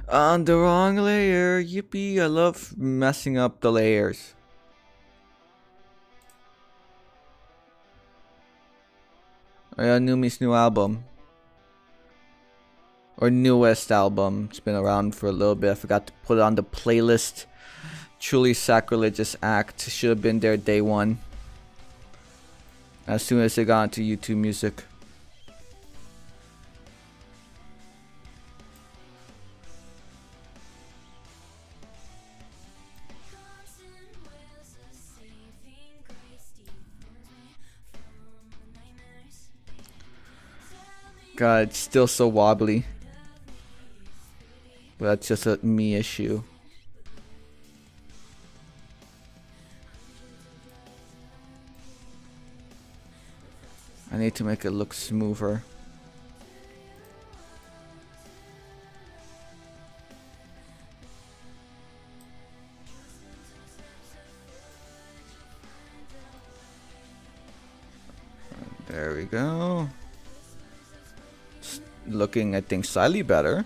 on the wrong layer. Yippee, I love messing up the layers. Oh yeah, Numi's new album. Or newest album. It's been around for a little bit. I forgot to put it on the playlist. Truly sacrilegious act. Should have been there day one. As soon as it got into YouTube Music. God, it's still so wobbly. That's just a me issue. I need to make it look smoother. There we go. It's looking, I think, slightly better.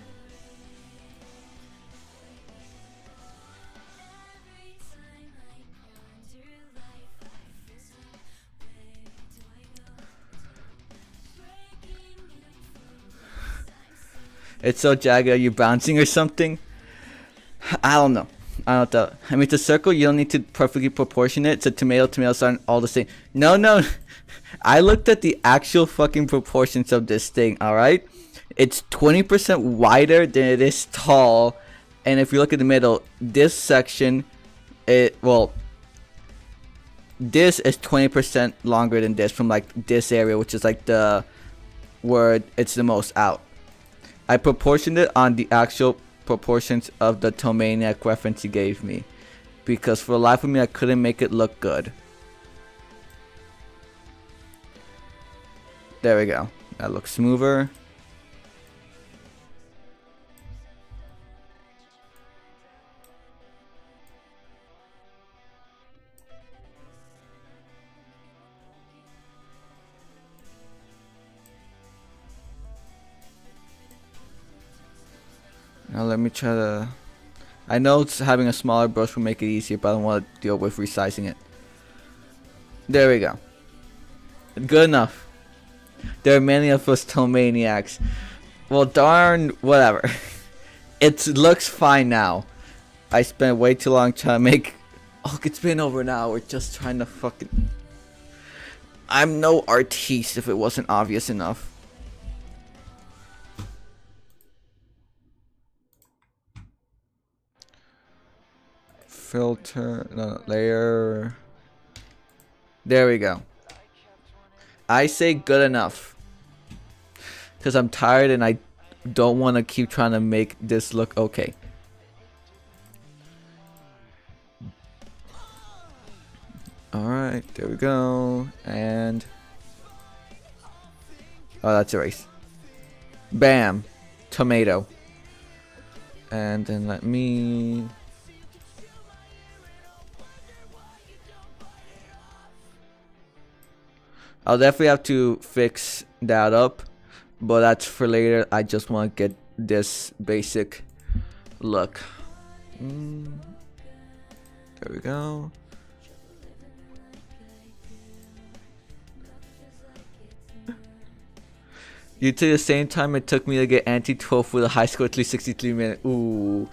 It's so jagged. Are you bouncing or something? I don't know. I don't know. I mean, it's a circle. You don't need to perfectly proportion it. It's a tomato. Tomatoes aren't all the same. No, no. I looked at the actual fucking proportions of this thing, alright? It's 20% wider than it is tall. And if you look at the middle, this section, this is 20% longer than this from like this area, which is like the where it's the most out. I proportioned it on the actual proportions of the toemaniac reference he gave me, because for the life of me I couldn't make it look good. There we go. That looks smoother. Now let me try to... I know having a smaller brush will make it easier, but I don't want to deal with resizing it. There we go. Good enough. There are many of us toemaniacs. Well, darn, whatever. It looks fine now. I spent way too long trying to make... Oh, it's been over an hour just trying to fucking... I'm no artiste if it wasn't obvious enough. Filter, no, layer. There we go. I say good enough, because I'm tired and I don't want to keep trying to make this look okay. Alright, there we go. And oh, that's erased. Bam. Tomato. And then let me... I'll definitely have to fix that up, but that's for later. I just want to get this basic look. There we go. You took the same time it took me to get anti-12 with a high score 363 minutes. Ooh.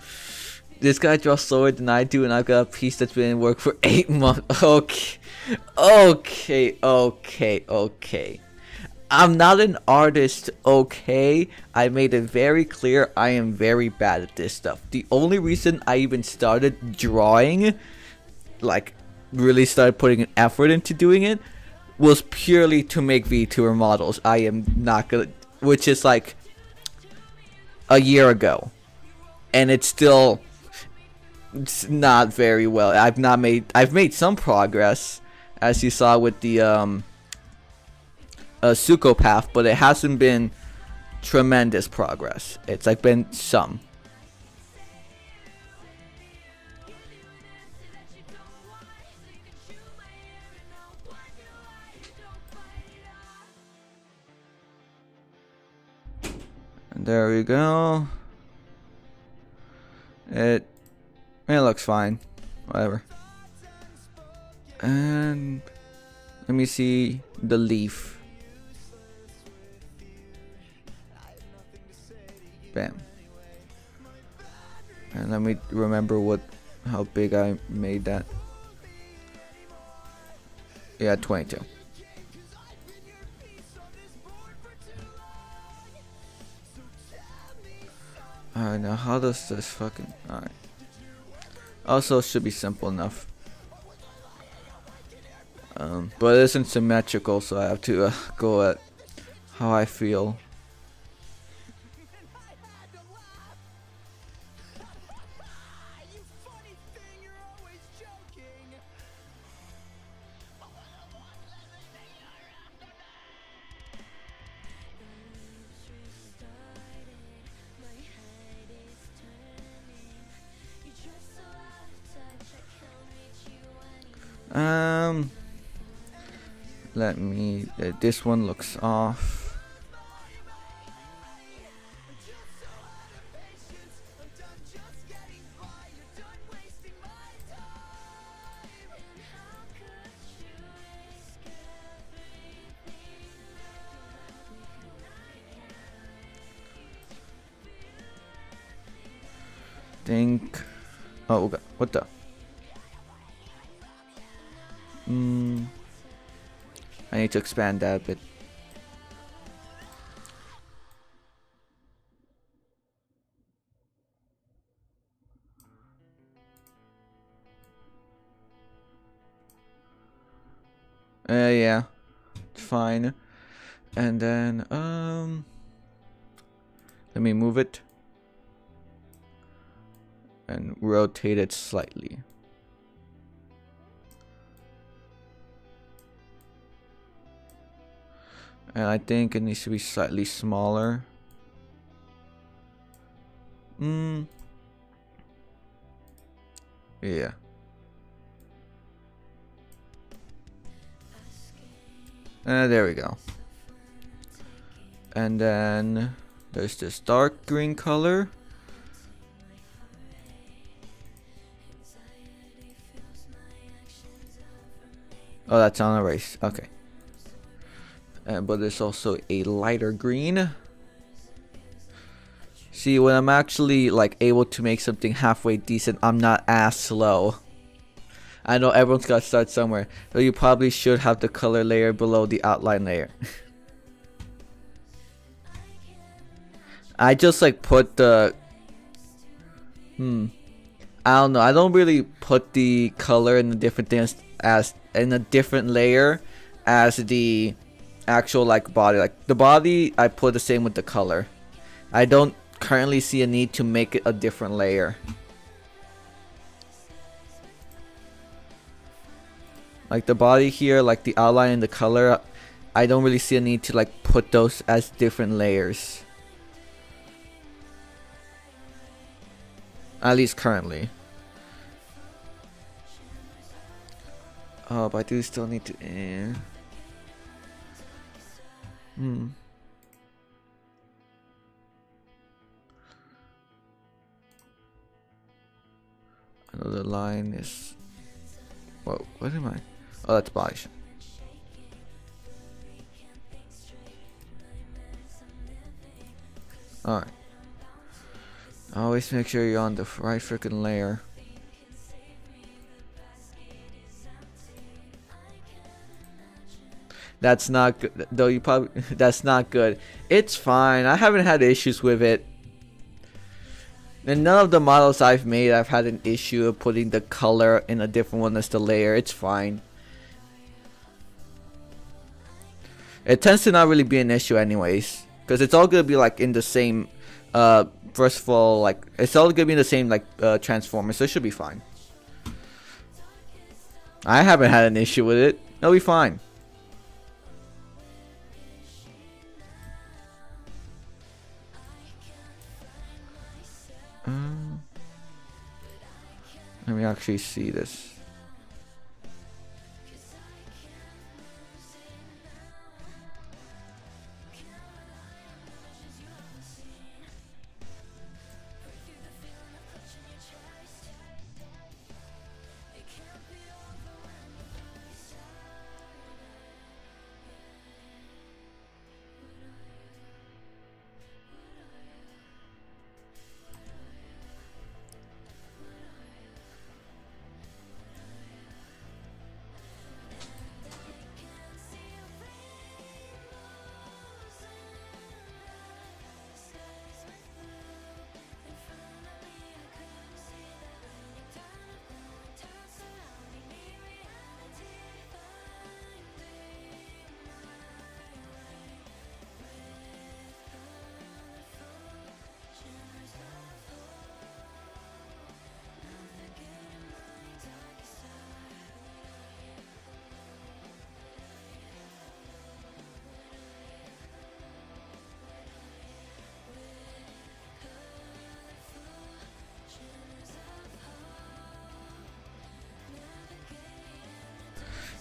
This guy draws slower than I do, and I've got a piece that's been in work for 8 months. Okay. Okay. I'm not an artist, okay? I made it very clear I am very bad at this stuff. The only reason I even started drawing, like really started putting an effort into doing it, was purely to make Vtuber models. I am not gonna, which is like a year ago, and it's still not very well. I've made some progress, as you saw with the Suko path, but it hasn't been tremendous progress. It's like been some. And there we go. It looks fine. Whatever. And let me see the leaf. Bam. And let me remember how big I made that. Yeah, 22. Alright, now how does this fucking... Alright. Also, it should be simple enough. But it isn't symmetrical, so I have to go at how I feel. Let me. This one looks off. Think. Oh, God. What the? I need to expand that a bit. Yeah, fine. And then let me move it and rotate it slightly. And I think it needs to be slightly smaller. Yeah. There we go. And then there's this dark green color. Oh, that's on erase. Okay. But there's also a lighter green. See, when I'm actually like able to make something halfway decent, I'm not as slow. I know everyone's got to start somewhere, so you probably should have the color layer below the outline layer. I just like put the I don't know. I don't really put the color in the different things as in a different layer as the actual like body. Like the body, I put the same with the color. I don't currently see a need to make it a different layer. Like the body here, like the outline and the color, I don't really see a need to like put those as different layers. At least currently. Oh, but I do still need to Another line is. Whoa, what am I? Oh, that's body shape. Alright. Always make sure you're on the right freaking layer. That's not good. Though you probably. That's not good. It's fine. I haven't had issues with it. And none of the models I've made, I've had an issue of putting the color in a different one as the layer. It's fine. It tends to not really be an issue anyways. Because it's all gonna be like in the same, first of all, like, it's all gonna be in the same, like, transformer. So it should be fine. I haven't had an issue with it. It'll be fine. Let me actually see this.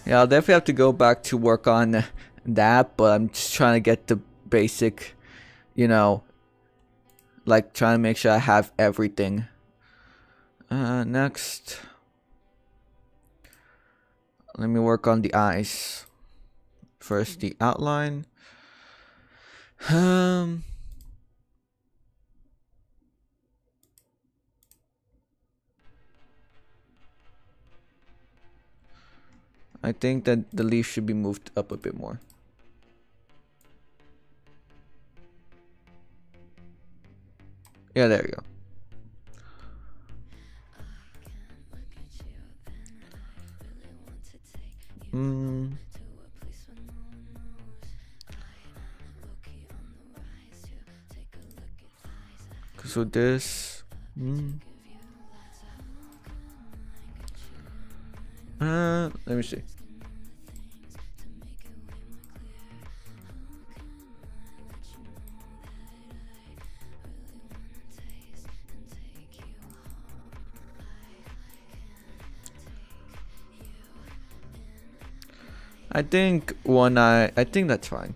Yeah, I'll definitely have to go back to work on that, but I'm just trying to get the basic, you know, like trying to make sure I have everything. Next, let me work on the eyes. First, the outline. I think that the leaf should be moved up a bit more. Yeah, there you go. So this. Let me see. I think I think that's fine.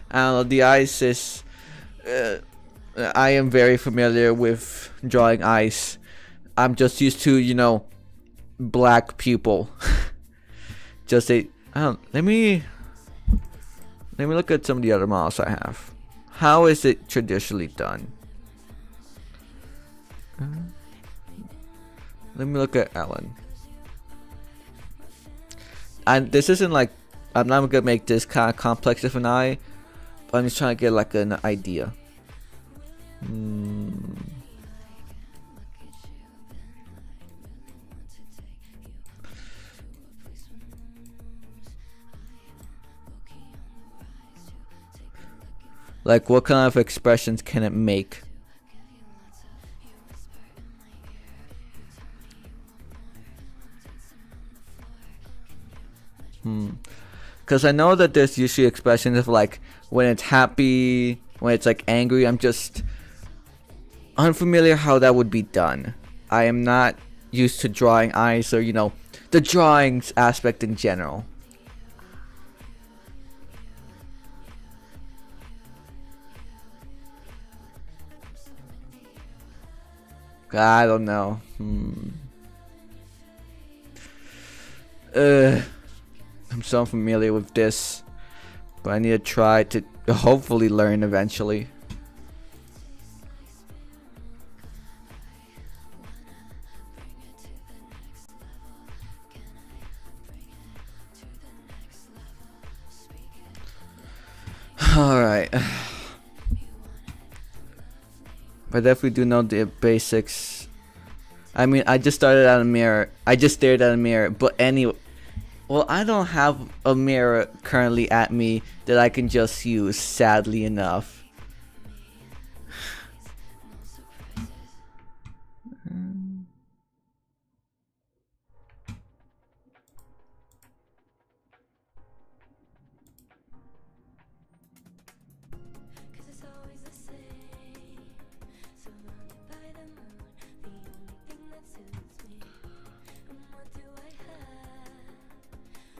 The eyes is. I am very familiar with drawing eyes. I'm just used to, you know, black pupil. Just a. Let me look at some of the other models I have. How is it traditionally done? Let me look at Ellen. And this isn't like, I'm not gonna make this kind of complex of an eye, but I'm just trying to get like an idea. Like, what kind of expressions can it make? Because I know that there's usually expressions of like when it's happy, when it's like angry. I'm just unfamiliar how that would be done. I am not used to drawing eyes or, you know, the drawings aspect in general. I don't know. I'm so unfamiliar with this, but I need to try to hopefully learn eventually. Alright. I definitely do know the basics. I mean, I just started at a mirror. I just stared at a mirror, but anyway. Well, I don't have a mirror currently at me that I can just use, sadly enough.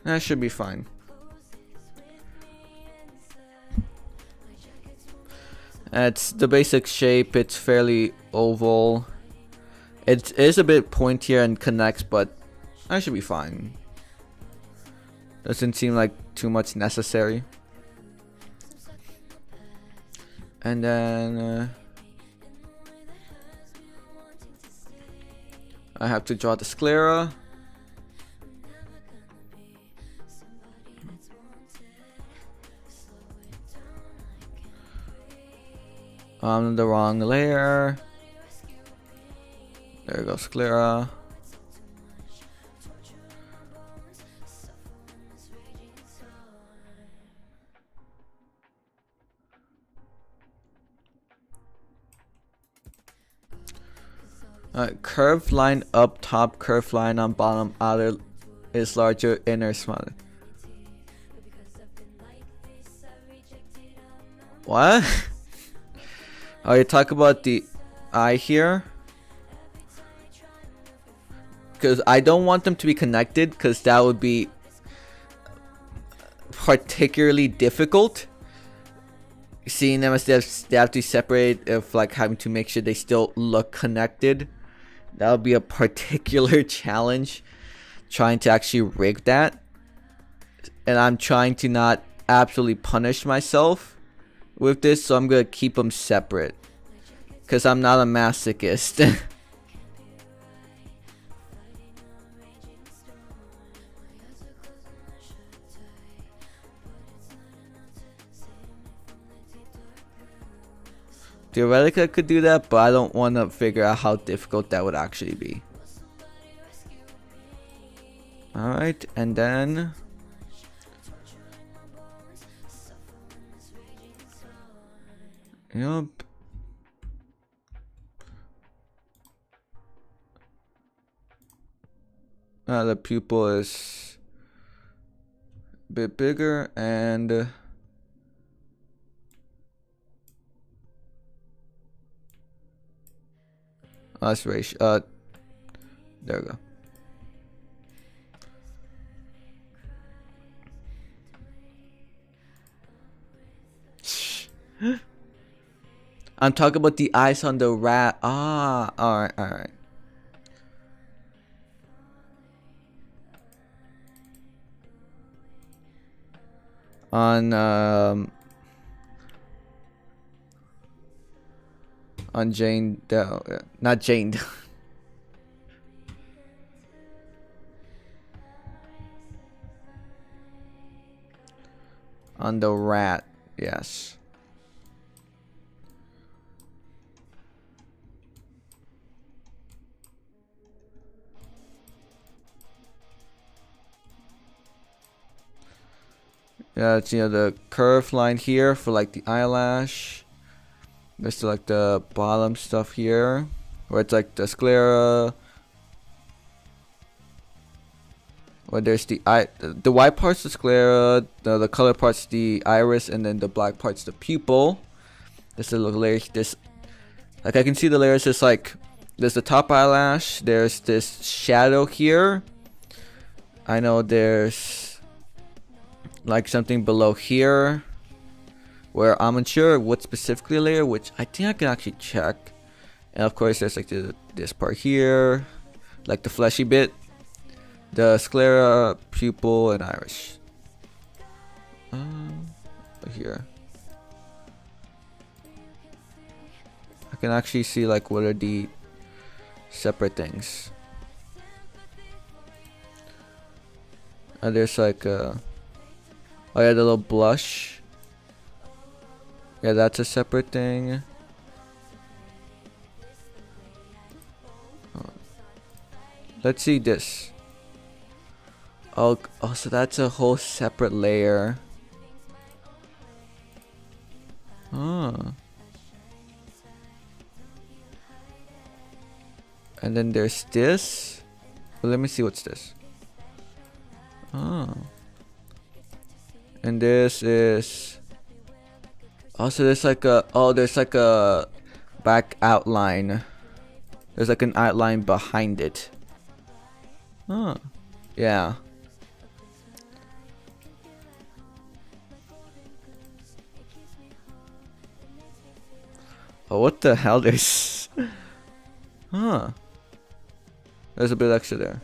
That should be fine. It's the basic shape. It's fairly oval. It is a bit pointier and connects, but that should be fine. Doesn't seem like too much necessary. And then I have to draw the sclera. On the wrong layer. There goes sclera. Curved line up top, curved line on bottom, outer is larger, inner smaller. What? Oh, you talk about the eye here? because I don't want them to be connected, because that would be particularly difficult. Seeing them as they have to separate, if like having to make sure they still look connected, that would be a particular challenge. Trying to actually rig that, and I'm trying to not absolutely punish myself with this, so I'm gonna keep them separate, because I'm not a masochist. Theoretically I could do that, but I don't want to figure out how difficult that would actually be. Alright, and then yup. The pupil is a bit bigger, and that's ratio. There we go. I'm talking about the eyes on the rat. Ah, alright, alright. On Jane Doe, not Jane Doe. On the rat, yes. Yeah, it's, you know, the curved line here for like the eyelash. There's like the bottom stuff here, where it's like the sclera. Where there's the white part's the sclera, the color part's the iris, and then the black part's the pupil. There's the little layers. This, like I can see the layers. Just like there's the top eyelash. There's this shadow here. I know there's like something below here, where I'm unsure what specifically layer, which I think I can actually check. And of course there's like this part here, like the fleshy bit, the sclera, pupil, and iris. Here I can actually see like what are the separate things. And there's like oh yeah, the little blush. Yeah, that's a separate thing. Let's see this. Oh, so that's a whole separate layer. Oh. And then there's this. Well, let me see what's this. Oh. And this is also there's like a there's like a back outline. There's like an outline behind it. Oh, yeah. Oh, what the hell? There's huh. There's a bit extra there.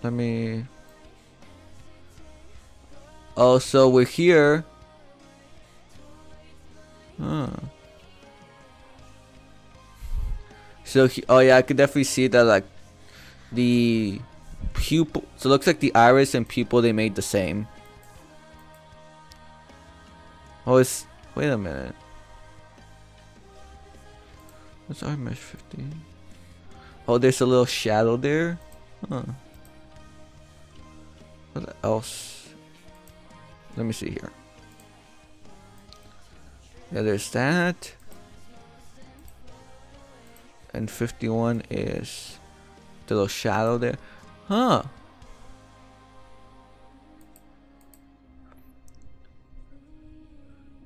Let me. Oh, so we're here. So oh yeah, I could definitely see that like the pupil. So it looks like the iris and pupil they made the same. Oh, it's wait a minute. What's our mesh 15? Oh, there's a little shadow there. Huh. What else? Let me see here. Yeah, there's that. And 51 is the little shadow there. Huh.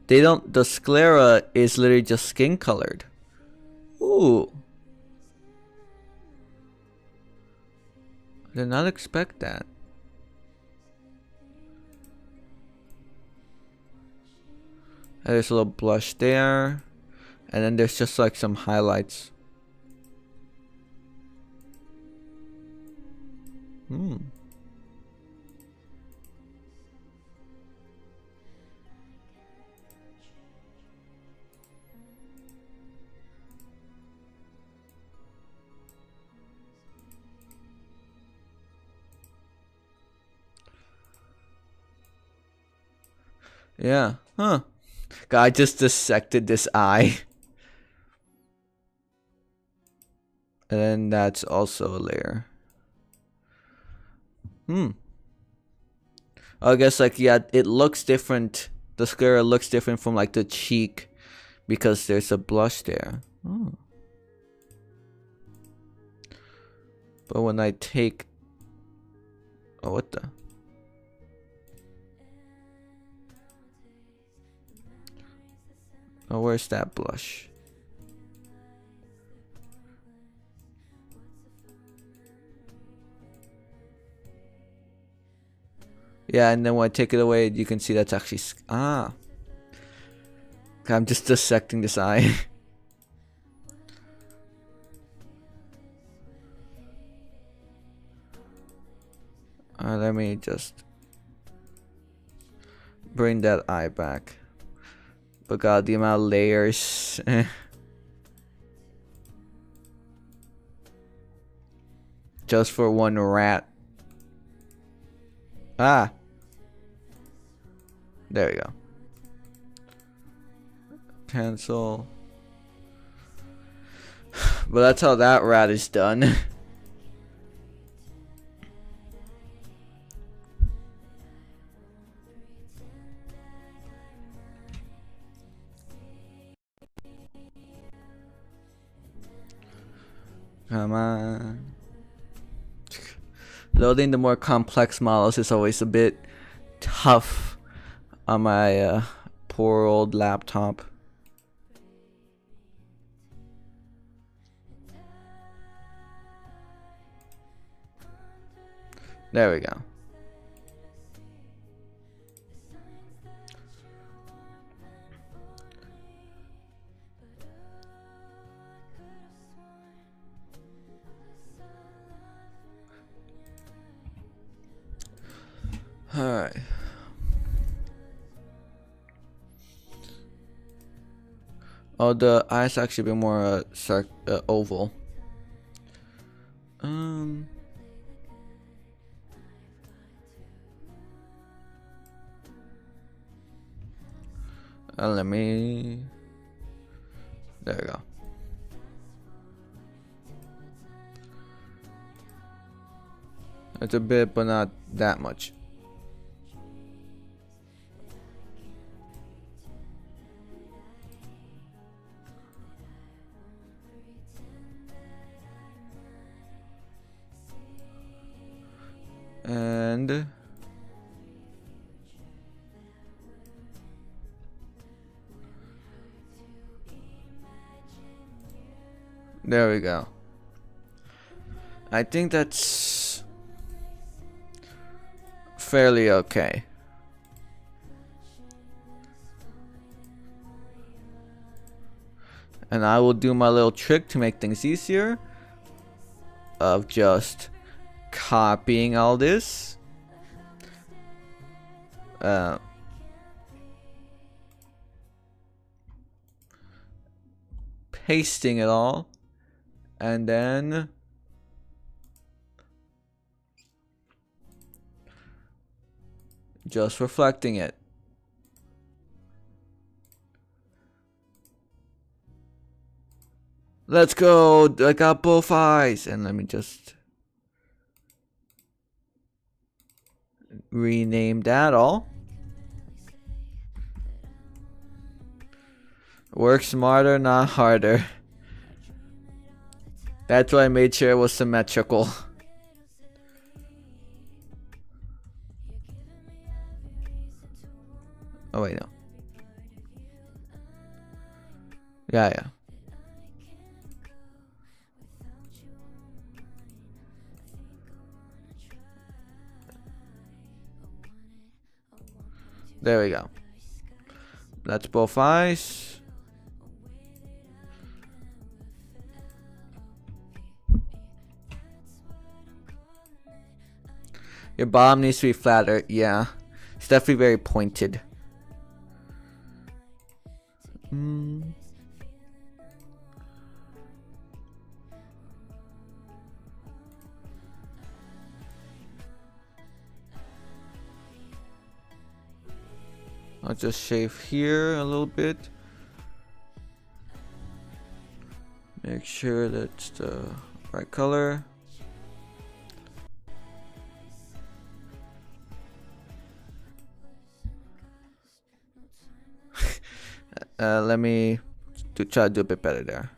They don't. The sclera is literally just skin colored. Ooh. I did not expect that. There's a little blush there. And then there's just like some highlights. Yeah. Huh. God, I just dissected this eye. And then that's also a layer. I guess like, yeah, it looks different. The sclera looks different from like the cheek because there's a blush there. But when I take... Oh, what the... Oh, where's that blush? Yeah, and then when I take it away, you can see that's actually... Ah. I'm just dissecting this eye. Let me just... bring that eye back. But god, the amount of layers. Just for one rat. Ah. There we go. Cancel. But that's how that rat is done. Come on. Loading the more complex models is always a bit tough on my poor old laptop. There we go. Alright. Oh, the eyes actually be more oval. Let me... There we go. It's a bit, but not that much. And there we go. I think that's fairly okay. And I will do my little trick to make things easier of just copying all this, pasting it all, and then just reflecting it. Let's go! I got both eyes! And let me just rename that all. Work smarter, not harder. That's why I made sure it was symmetrical. Oh wait, no. Yeah, yeah. There we go. That's both eyes. Your bottom needs to be flatter. Yeah. It's definitely very pointed. I'll just shave here a little bit. Make sure that's the right color. Let me try to do a bit better there.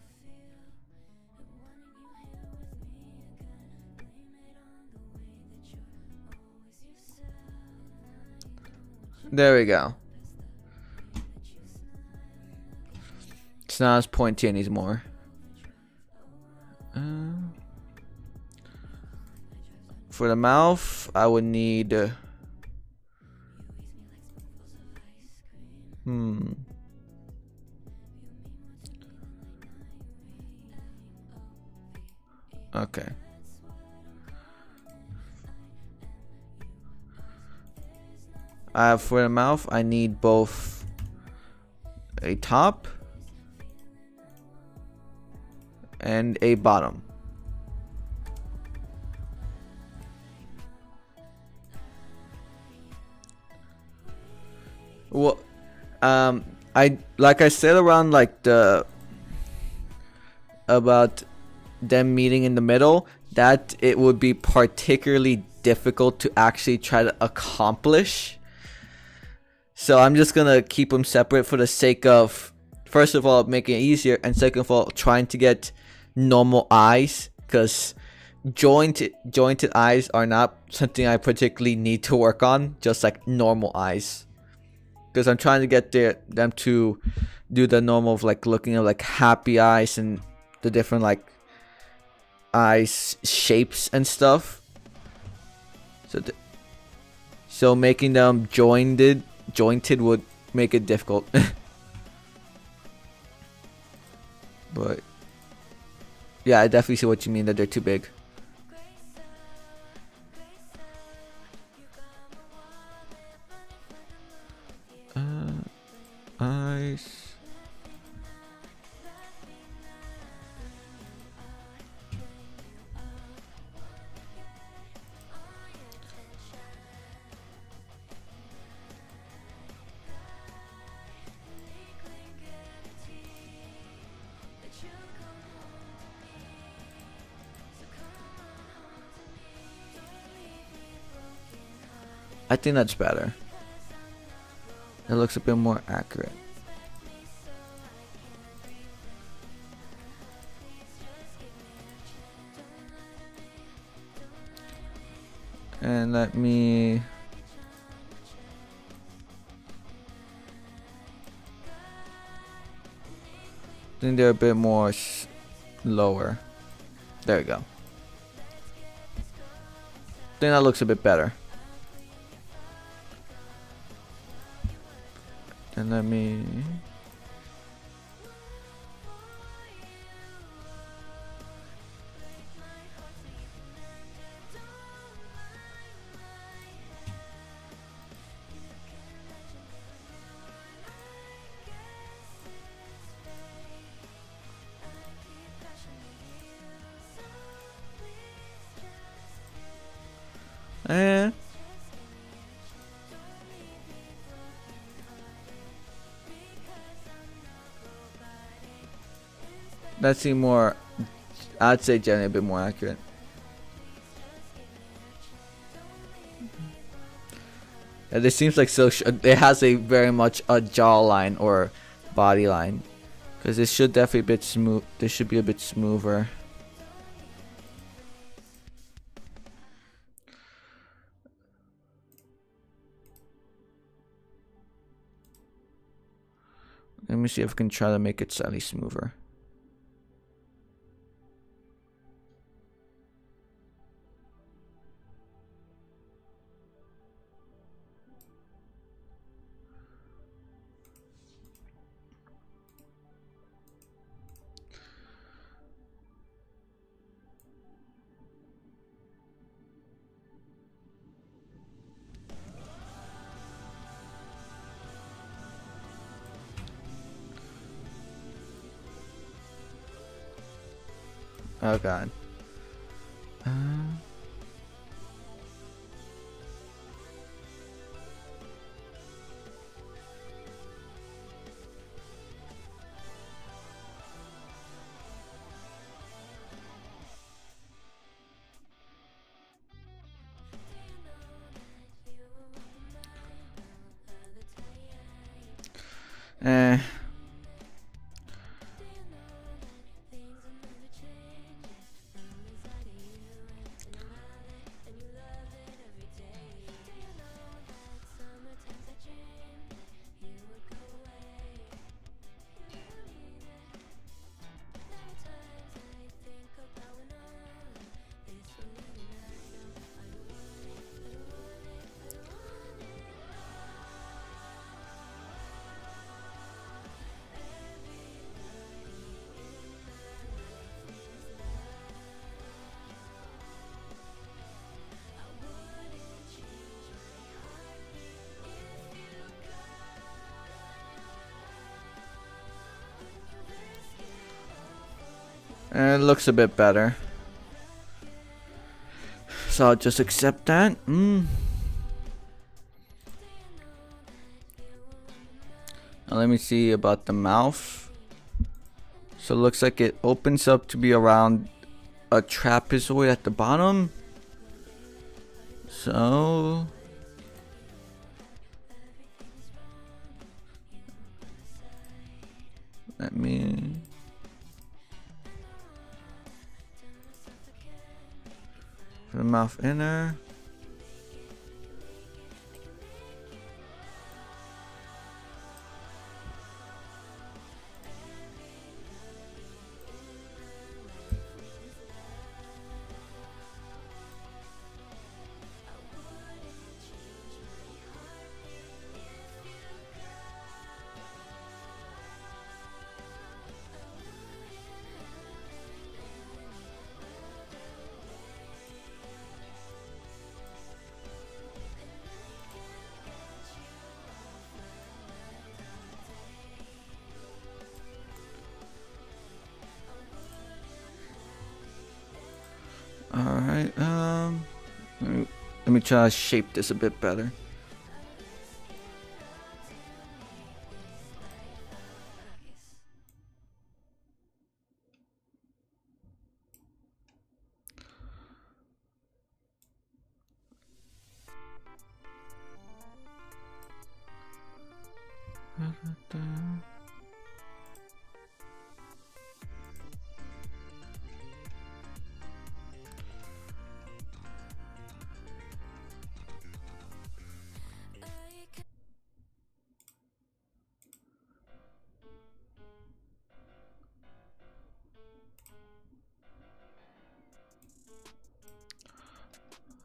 There we go. It's not as pointy anymore. For the mouth, I would need. Okay. For the mouth, I need both a top and a bottom. Well, like I said around like about them meeting in the middle, that it would be particularly difficult to actually try to accomplish. So I'm just gonna keep them separate for the sake of, first of all, making it easier, and second of all, trying to get normal eyes, because jointed eyes are not something I particularly need to work on, just like normal eyes. Because I'm trying to get them to do the normal of like looking at like happy eyes and the different like eyes shapes and stuff. So making them jointed would make it difficult. But yeah, I definitely see what you mean, that they're too big. Eyes. I think that's better. It looks a bit more accurate. And let me... I think they're a bit more lower. There we go. I think that looks a bit better. And let me... That seems more, I'd say generally a bit more accurate. Yeah, this seems like so. It has a very much a jawline or body line, because this should definitely be a bit smooth. This should be a bit smoother. Let Let me see if I can try to make it slightly smoother. Oh god. Eh. It looks a bit better. So I'll just accept that. Now let me see about the mouth. So it looks like it opens up to be around a trapezoid at the bottom. So let me put the mouth in there. Alright, let me try to shape this a bit better.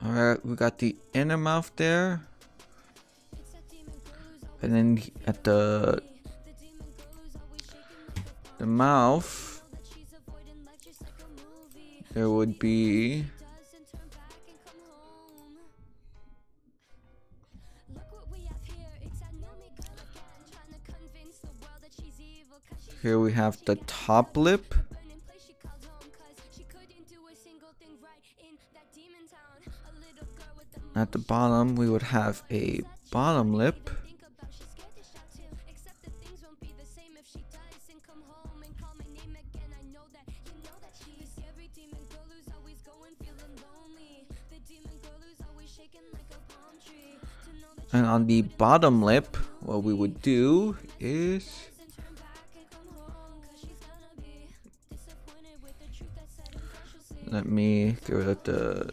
Alright, we got the inner mouth there. And then at the mouth, there would be here we have the top lip. At the bottom, we would have a bottom lip. And on the bottom lip, what we would do is let me get rid of the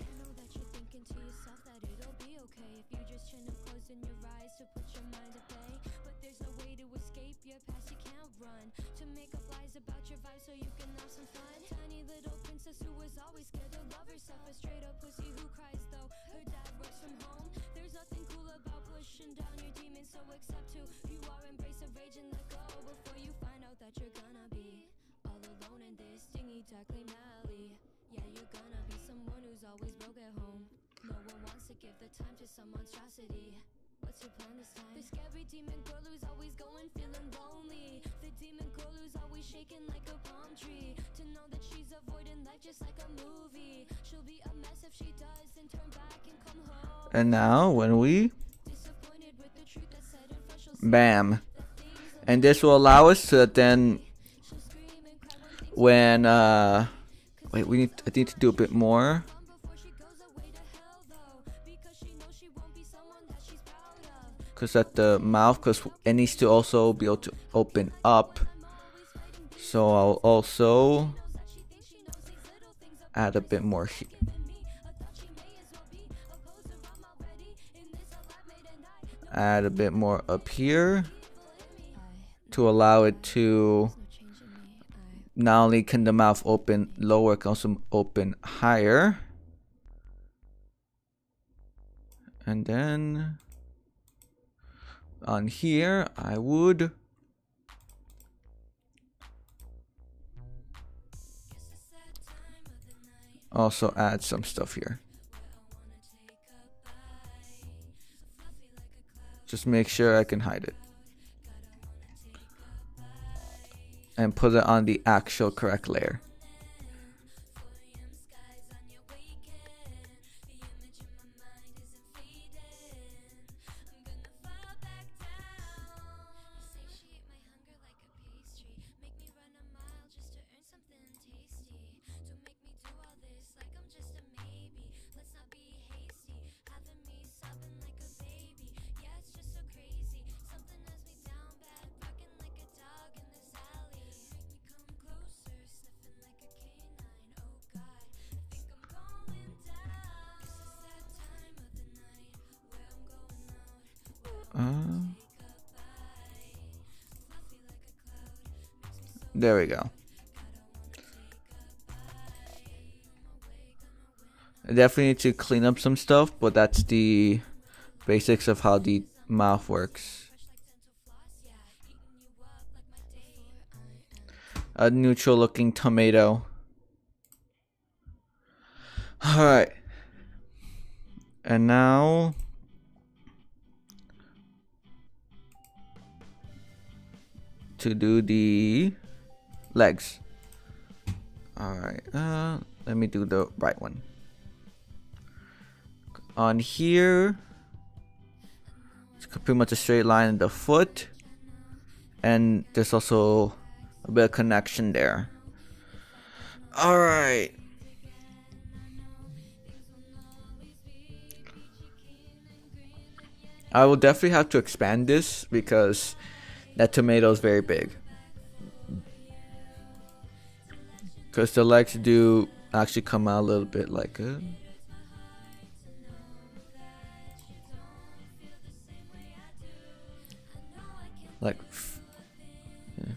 And now when we bam, and this will allow us to then when wait, I need to do a bit more. Because at the mouth, because it needs to also be able to open up. So I'll also add a bit more here. Add a bit more up here to allow it to not only can the mouth open lower, it can also open higher. And then on here I would also add some stuff here. Just make sure I can hide it. And put it on the actual correct layer. There we go. I definitely need to clean up some stuff, but that's the basics of how the mouth works. A neutral looking tomato. Alright. And now to do the legs. Alright, let me do the right one. On here, it's pretty much a straight line in the foot, and there's also a bit of connection there. Alright. I will definitely have to expand this because that tomato is very big. Because the legs do actually come out a little bit like a... like... yeah.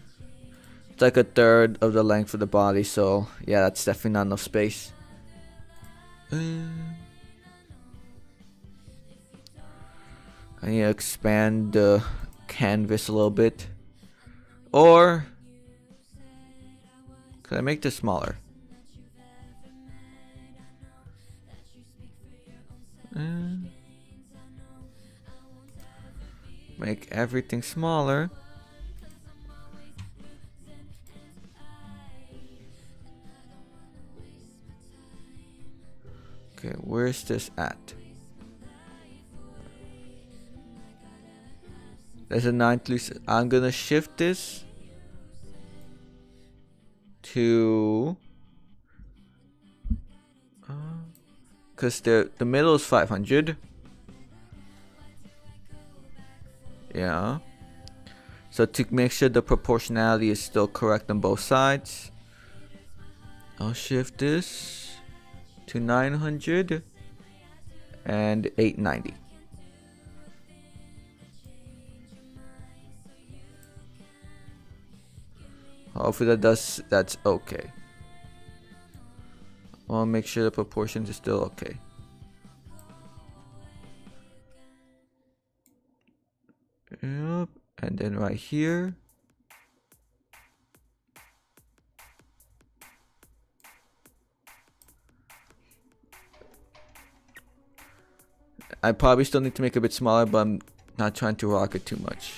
It's like a third of the length of the body, so yeah, that's definitely not enough space. I need to expand the canvas a little bit. Or could I make this smaller? Make everything smaller. Okay, where's this at? There's a 9th loose. I'm gonna shift this to because the middle is 500. Yeah. So to make sure the proportionality is still correct on both sides, I'll shift this to 900 and 890. Hopefully that's okay. I'll make sure the proportions are still okay. Yep, and then right here. I probably still need to make it a bit smaller, but I'm not trying to rock it too much.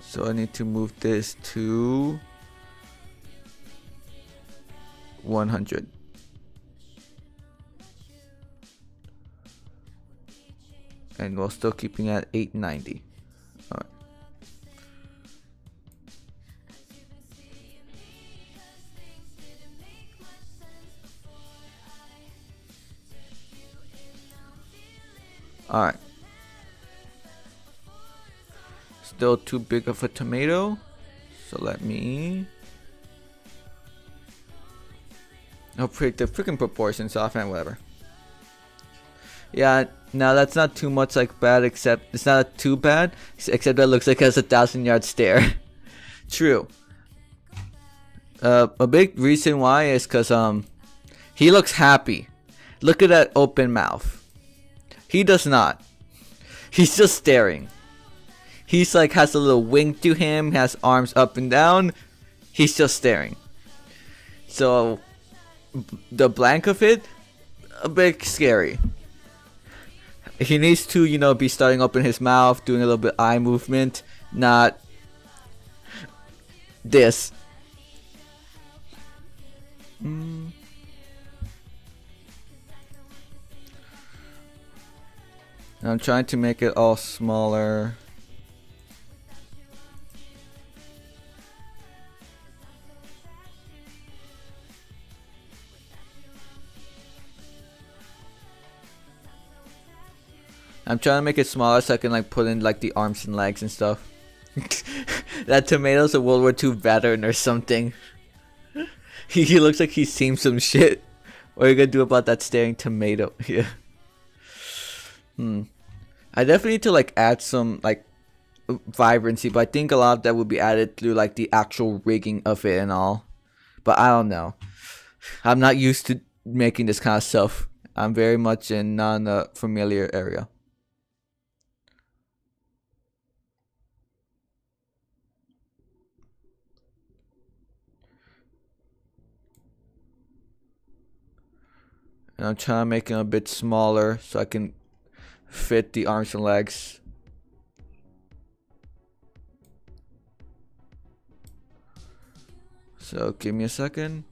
So I need to move this to 100. And we're still keeping at 890. All right. All right. Still too big of a tomato, so let me. I'll break the freaking proportions off and whatever. Yeah, no, that's not too much like bad, except it's not too bad, except that it looks like it has a 1,000-yard stare. True. A big reason why is because he looks happy. Look at that open mouth. He does not. He's just staring. He's like has a little wink to him, has arms up and down. He's just staring. So the blank of it, a bit scary. He needs to, you know, be starting open his mouth, doing a little bit eye movement, not this. I'm trying to make it all smaller. I'm trying to make it smaller so I can like put in like the arms and legs and stuff. That tomato's a World War II veteran or something. He looks like he's seen some shit. What are you gonna do about that staring tomato? Yeah. I definitely need to like add some like vibrancy, but I think a lot of that would be added through like the actual rigging of it and all. But I don't know. I'm not used to making this kind of stuff. I'm very much in non-familiar area. And I'm trying to make it a bit smaller so I can fit the arms and legs. So give me a second.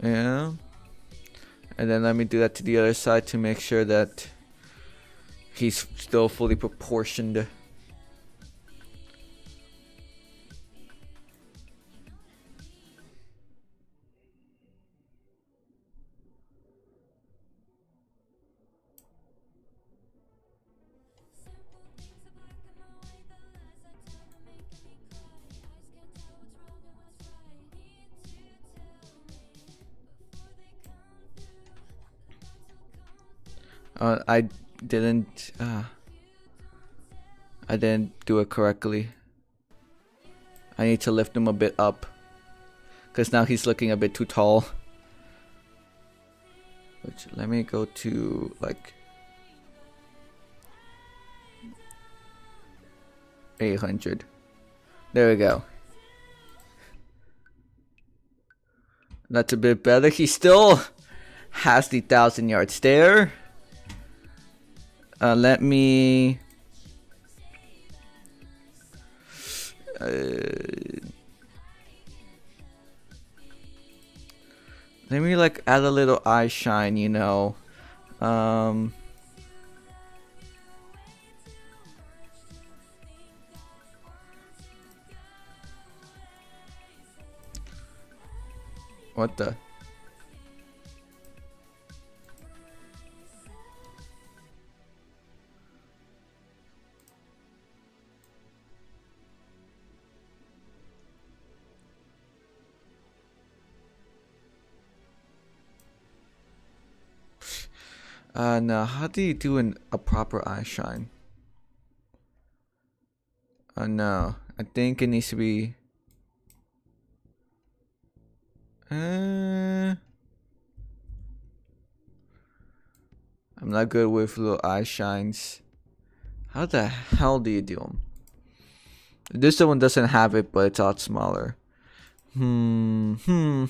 Yeah. And then let me do that to the other side to make sure that he's still fully proportioned. I didn't do it correctly. I need to lift him a bit up, because now he's looking a bit too tall. Which, let me go to like 800. There we go. That's a bit better. He still has the 1,000-yard stare. Let me like add a little eye shine, you know. What the? No, how do you do a proper eye shine? No, I think it needs to be. I'm not good with little eye shines. How the hell do you do them? This one doesn't have it, but it's a lot smaller. Maybe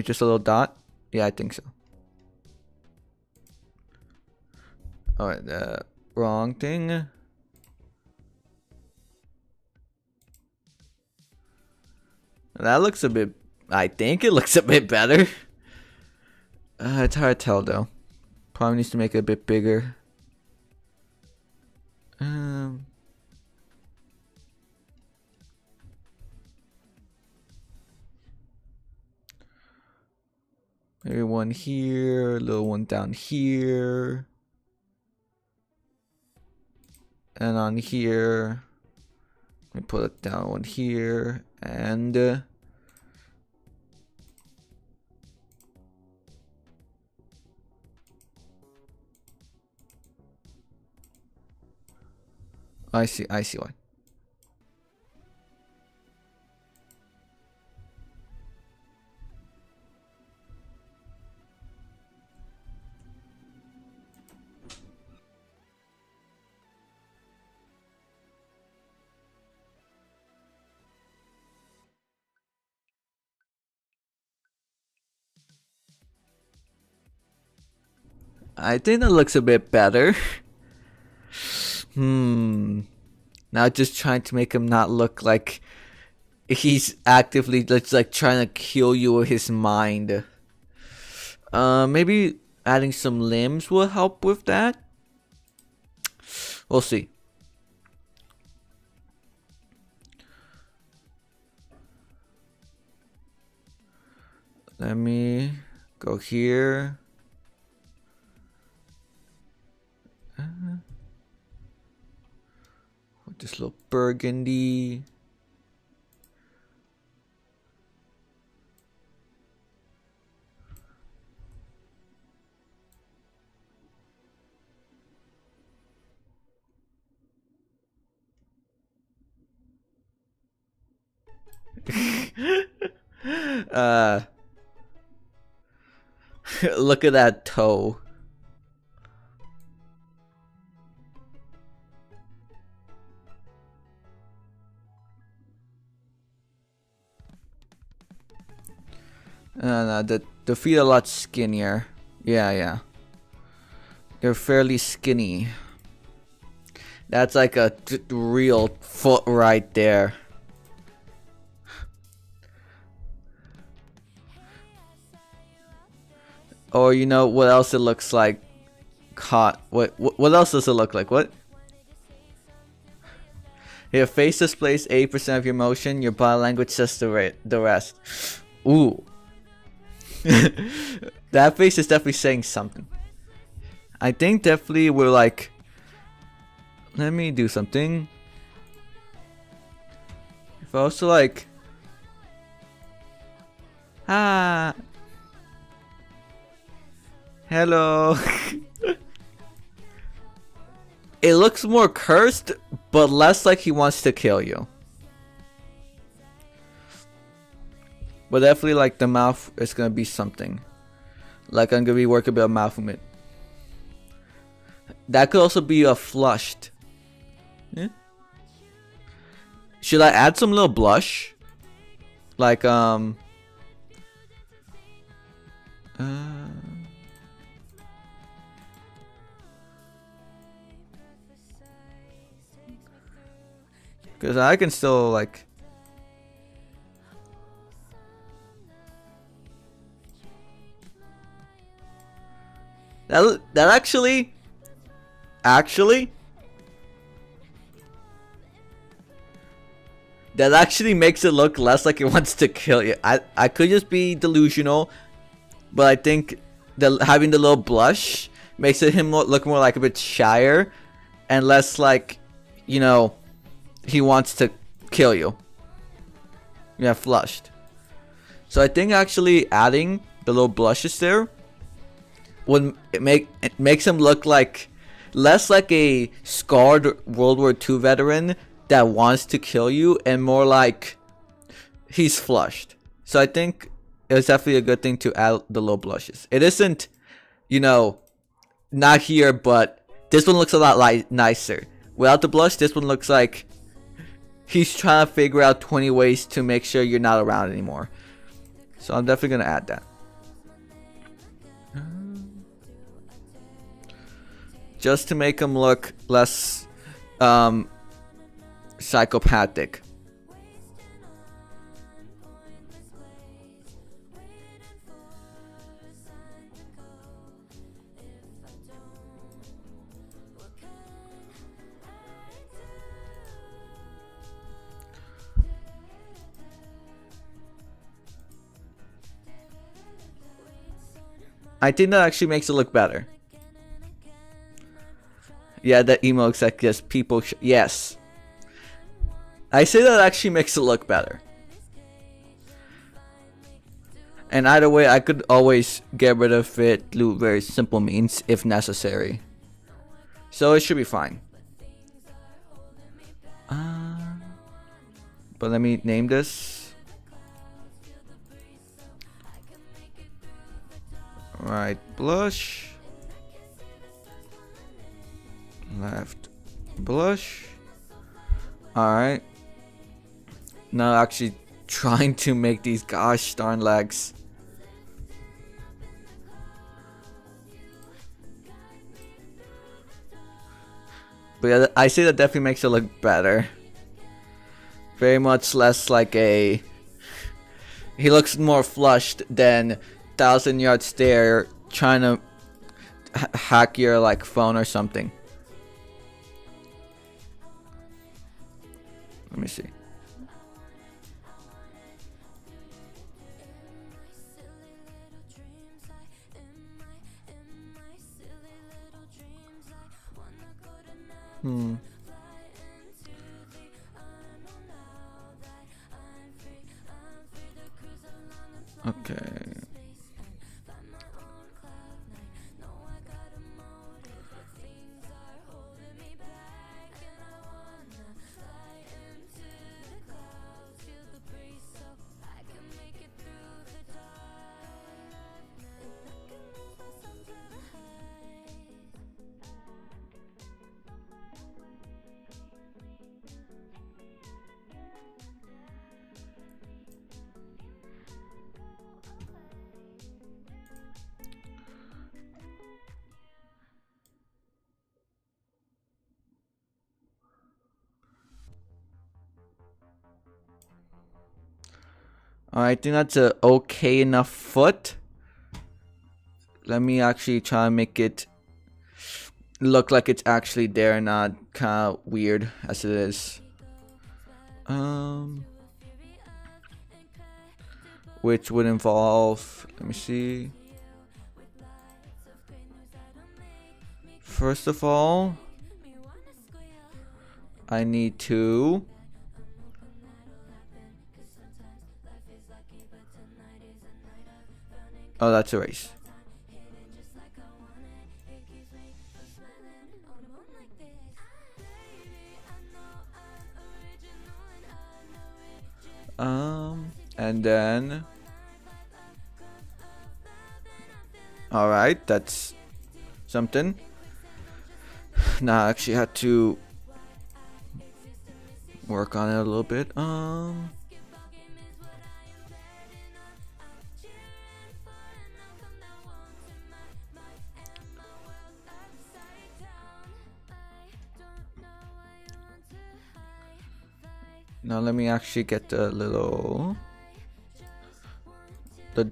just a little dot? Yeah, I think so. Alright, the wrong thing. That looks a bit... I think it looks a bit better. It's hard to tell though. Probably needs to make it a bit bigger. Maybe one here, a little one down here. And on here, let me put it down one here, and I see why. I think that looks a bit better. Now just trying to make him not look like he's actively just like trying to kill you with his mind. Maybe adding some limbs will help with that. We'll see. Let me go here. With this little burgundy. Look at that toe. No, the feet are a lot skinnier. Yeah. They're fairly skinny. That's like a real foot right there. Or you know what else it looks like? What else does it look like? What? Your face displays 80% of your emotion. Your body language says the rest. Ooh. That face is definitely saying something. I think definitely we're like... Let me do something. If I also like... Ah... Hello. It looks more cursed, but less like he wants to kill you. But definitely like the mouth is gonna be something. Like I'm gonna be working a bit of mouth movement. That could also be a flushed. Yeah. Should I add some little blush? Like because I can still like that actually that actually makes it look less like it wants to kill you. I could just be delusional, but I think having the little blush makes it him look more like a bit shyer and less like, you know, he wants to kill you. Yeah, flushed. So I think actually adding the little blushes there would it makes him look like less like a scarred World War II veteran that wants to kill you, and more like he's flushed. So I think it's definitely a good thing to add the little blushes. It isn't, you know, not here, but this one looks a lot nicer. Without the blush, this one looks like he's trying to figure out 20 ways to make sure you're not around anymore. So I'm definitely going to add that. Just to make him look less psychopathic. I think that actually makes it look better. Yeah, that emo looks like yes, people. Yes, I say that actually makes it look better. And either way, I could always get rid of it through very simple means if necessary. So it should be fine. But let me name this. Right blush. Left blush. Alright. Now actually trying to make these gosh darn legs. But yeah, I say that definitely makes it look better. Very much less like a... He looks more flushed than 1,000-yard stare trying to hack your like phone or something. Let me see. Okay. I think that's a okay enough foot. Let me actually try and make it look like it's actually there, not kind of weird as it is. Which would involve, let me see. First of all, I need to oh, that's erase. And then all right, that's something. Now I actually had to work on it a little bit. Now let me actually get the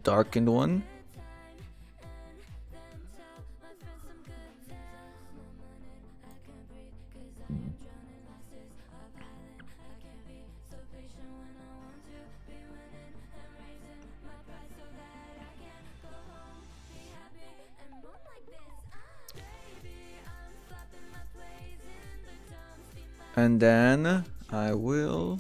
darkened one. And then I will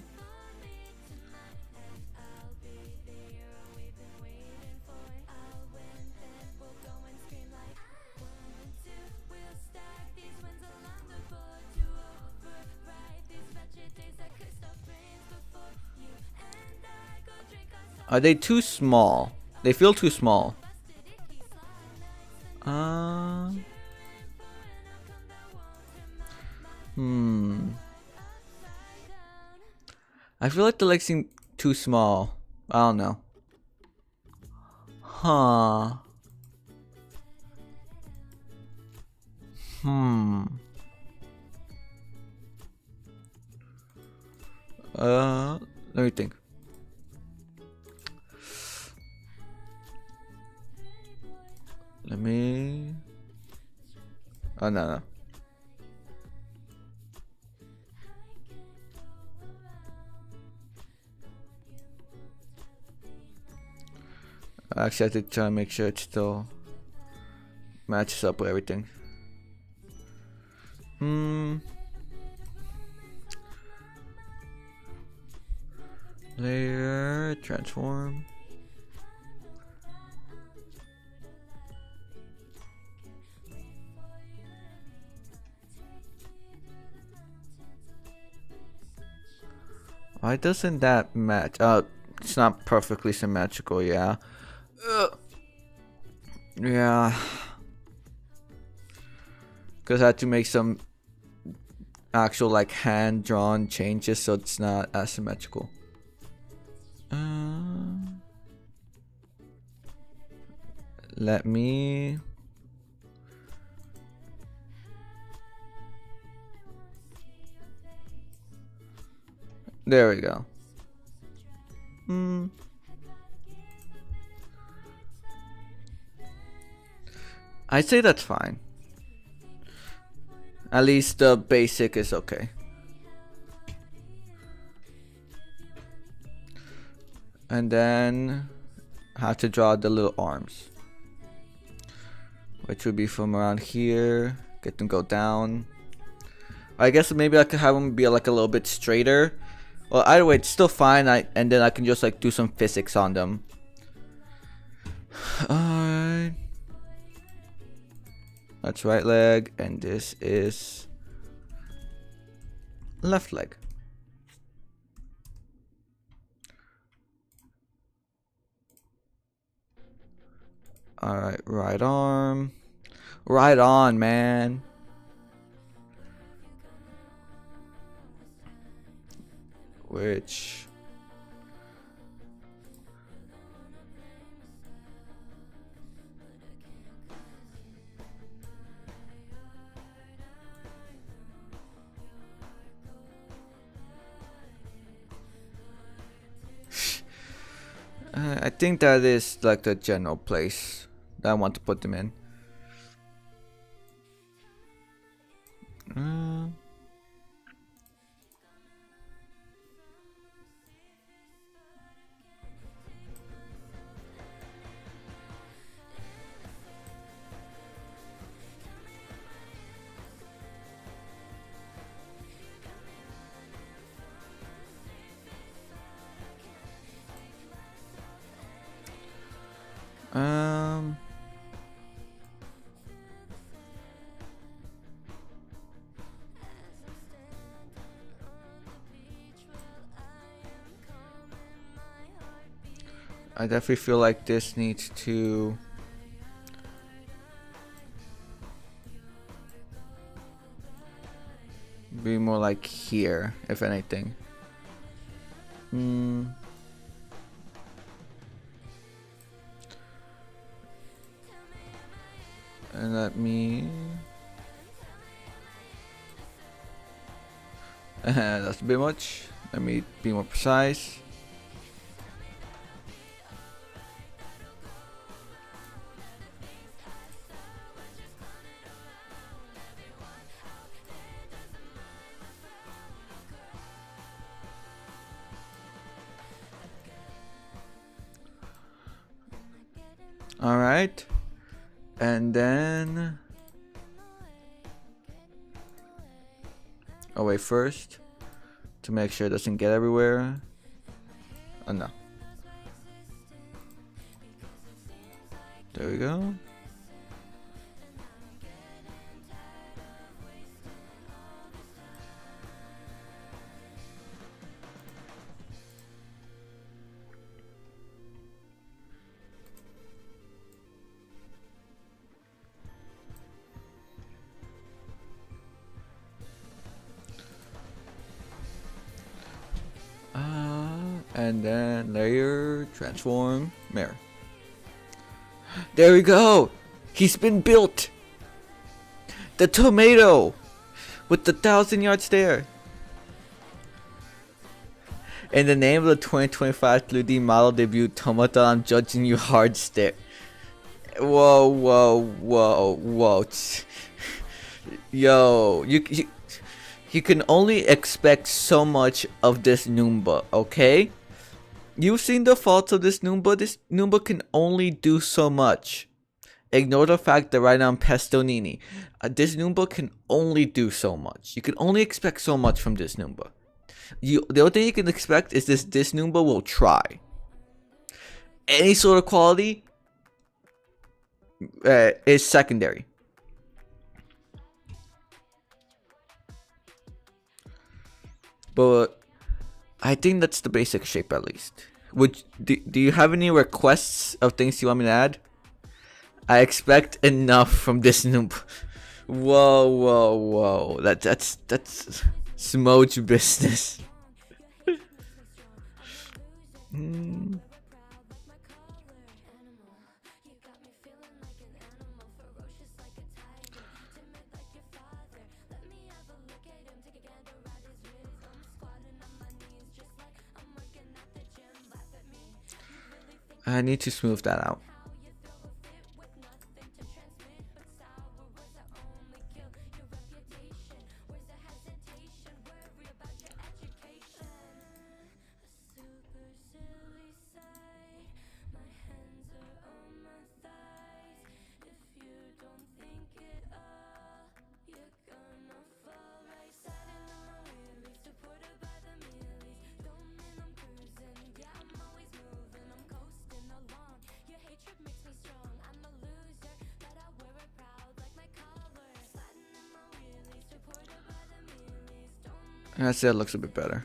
Are they too small? They feel too small. I feel like the legs seem too small. I don't know. Huh. Let me think. Let me... Oh, no. Actually, I have to try to make sure it still matches up with everything. Layer, transform. Why doesn't that match? It's not perfectly symmetrical, yeah. Yeah. Because I had to make some actual like hand-drawn changes so it's not as symmetrical. Let me... There we go. I'd say that's fine. At least the basic is okay. And then I have to draw the little arms, which would be from around here. Get them go down. I guess maybe I could have them be like a little bit straighter. Well, either way, it's still fine. And then I can just like do some physics on them. Alright. That's right leg, and this is left leg. Alright, right arm. Right on, man. Which... I think that is like the general place that I want to put them in. I definitely feel like this needs to be more like here, if anything. And let me... That's a bit much. Let me be more precise. Alright. And then... away first. To make sure it doesn't get everywhere. Oh no. There we go. And then layer, transform, mirror. There we go! He's been built! The tomato! With the 1,000-yard stare! In the name of the 2025 3D model debut, Tomato, I'm judging you hard stare. Whoa, whoa, whoa, whoa. Yo, you can only expect so much of this Noomba, okay? You've seen the faults of this Noomba. This Noomba can only do so much. Ignore the fact that right now I'm Pestonini. This Noomba can only do so much. You can only expect so much from this Noomba. The only thing you can expect is this Noomba will try. Any sort of quality is secondary. But I think that's the basic shape at least. Do you have any requests of things you want me to add? I expect enough from this Noomba. Whoa, whoa, whoa. That's Smoge business. I need to smooth that out. I say it looks a bit better.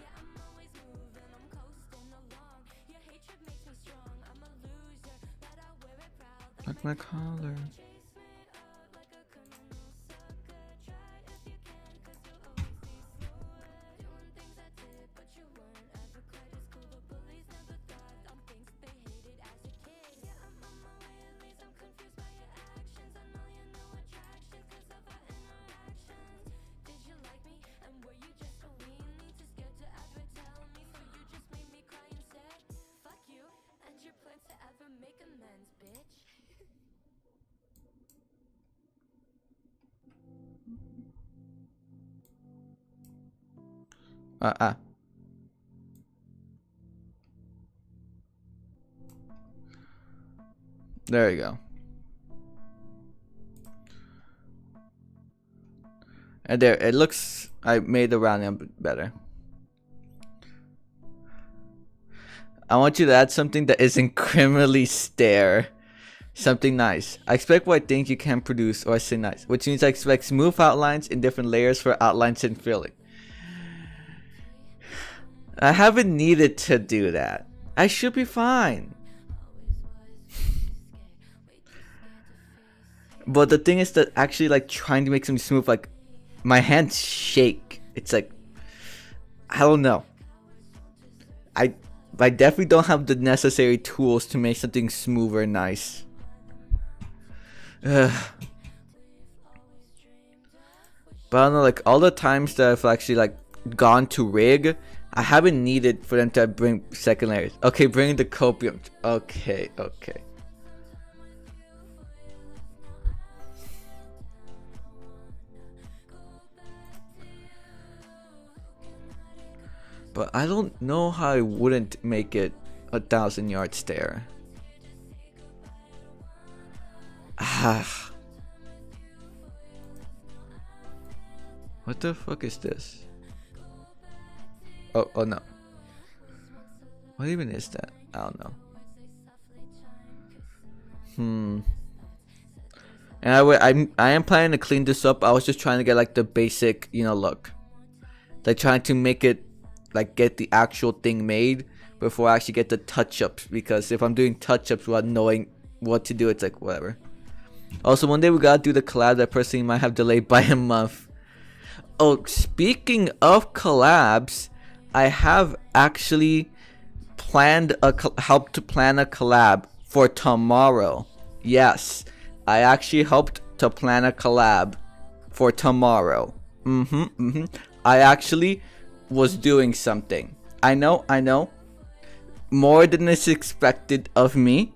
Like my collar. There you go. And there, it looks, I made the rounding a bit better. I want you to add something that isn't criminally stare. Something nice. I expect what I think you can produce, or I say nice. Which means I expect smooth outlines in different layers for outlines and filling. I haven't needed to do that. I should be fine. But the thing is that actually like trying to make something smooth, like my hands shake. It's like, I don't know. I definitely don't have the necessary tools to make something smooth or nice. But I don't know, like all the times that I've actually like gone to rig, I haven't needed for them to bring second layers. Okay, bring the copium. Okay. But I don't know how I wouldn't make it 1,000-yard stare. What the fuck is this? Oh no. What even is that? I don't know. And I am planning to clean this up. I was just trying to get like the basic, look. Like trying to make it like get the actual thing made before I actually get the touch-ups, because if I'm doing touch-ups without knowing what to do, it's like whatever. Also, one day we gotta do the collab that personally might have delayed by a month. Oh, speaking of collabs, I have actually helped to plan a collab for tomorrow. Yes, I actually helped to plan a collab for tomorrow. I actually was doing something. I know. More than is expected of me.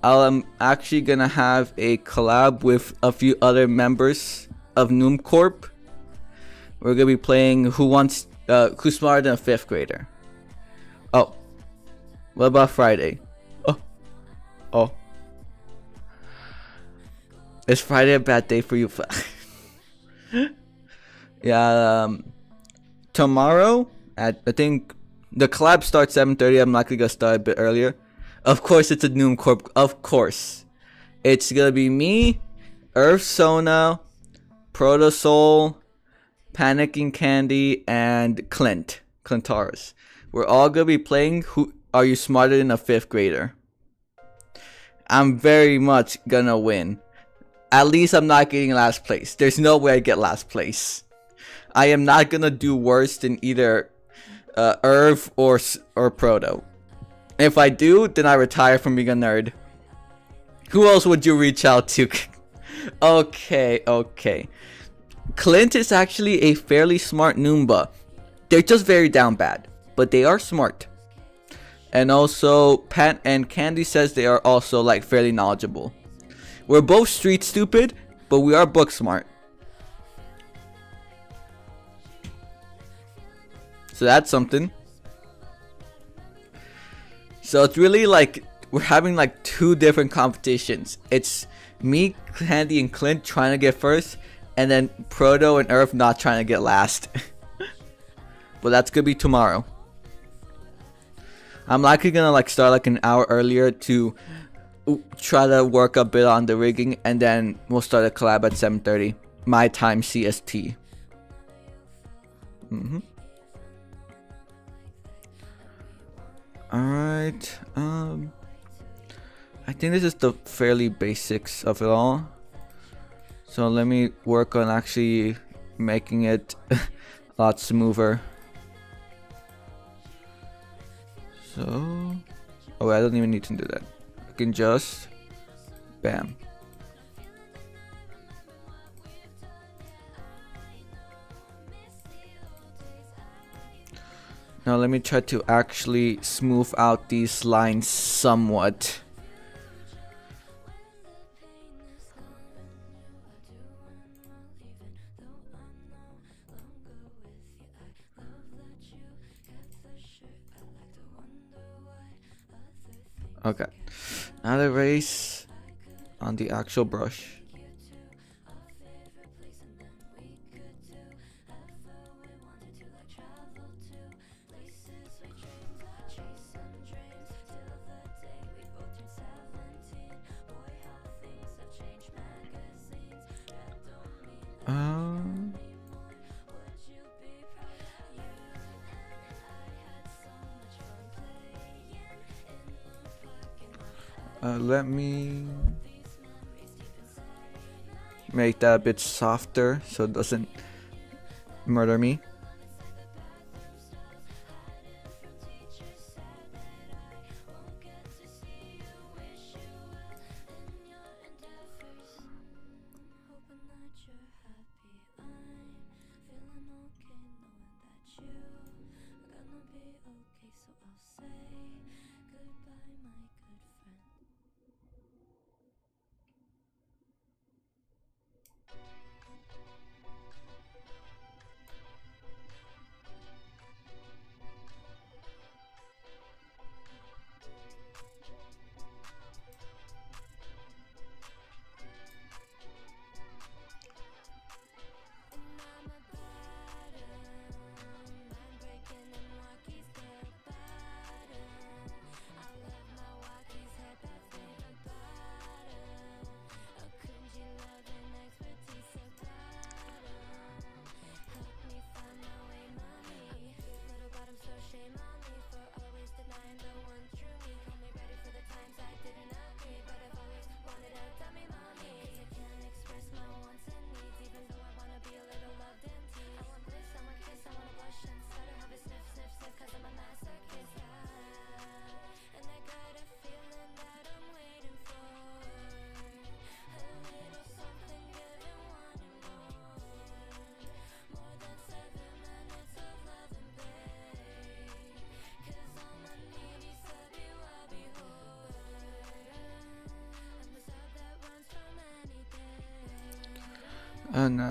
I'm actually gonna have a collab with a few other members of Noom Corp. We're gonna be playing Who's Smarter Than a Fifth Grader. Oh, what about Friday? Oh, is Friday a bad day for you? Yeah. Tomorrow I think the collab starts 7:30. I'm likely gonna start a bit earlier. Of course, it's a Noom Corp. Of course, it's gonna be me, Earth Sona, Protosoul, Panicking Candy, and Clintaris. We're all gonna be playing Who Are You Smarter Than a Fifth Grader? I'm very much gonna win. At least I'm not getting last place. There's no way I get last place. I am not gonna do worse than either Irv or Proto. If I do, then I retire from being a nerd. Who else would you reach out to? Okay. Clint is actually a fairly smart Noomba. They're just very down bad, but they are smart. And also, Pat and Candy says they are also like fairly knowledgeable. We're both street stupid, but we are book smart. So that's something. So it's really like we're having like two different competitions. It's me, Candy, and Clint trying to get first, and then Proto and Earth not trying to get last. But that's gonna be tomorrow. I'm likely gonna like start like an hour earlier to try to work a bit on the rigging, and then we'll start a collab at 7:30 my time CST. Alright, I think this is the fairly basics of it all. So let me work on actually making it a lot smoother. So, oh, I don't even need to do that. I can just, bam. Now let me try to actually smooth out these lines somewhat. Okay, now the erase on the actual brush. Let me make that a bit softer so it doesn't murder me. And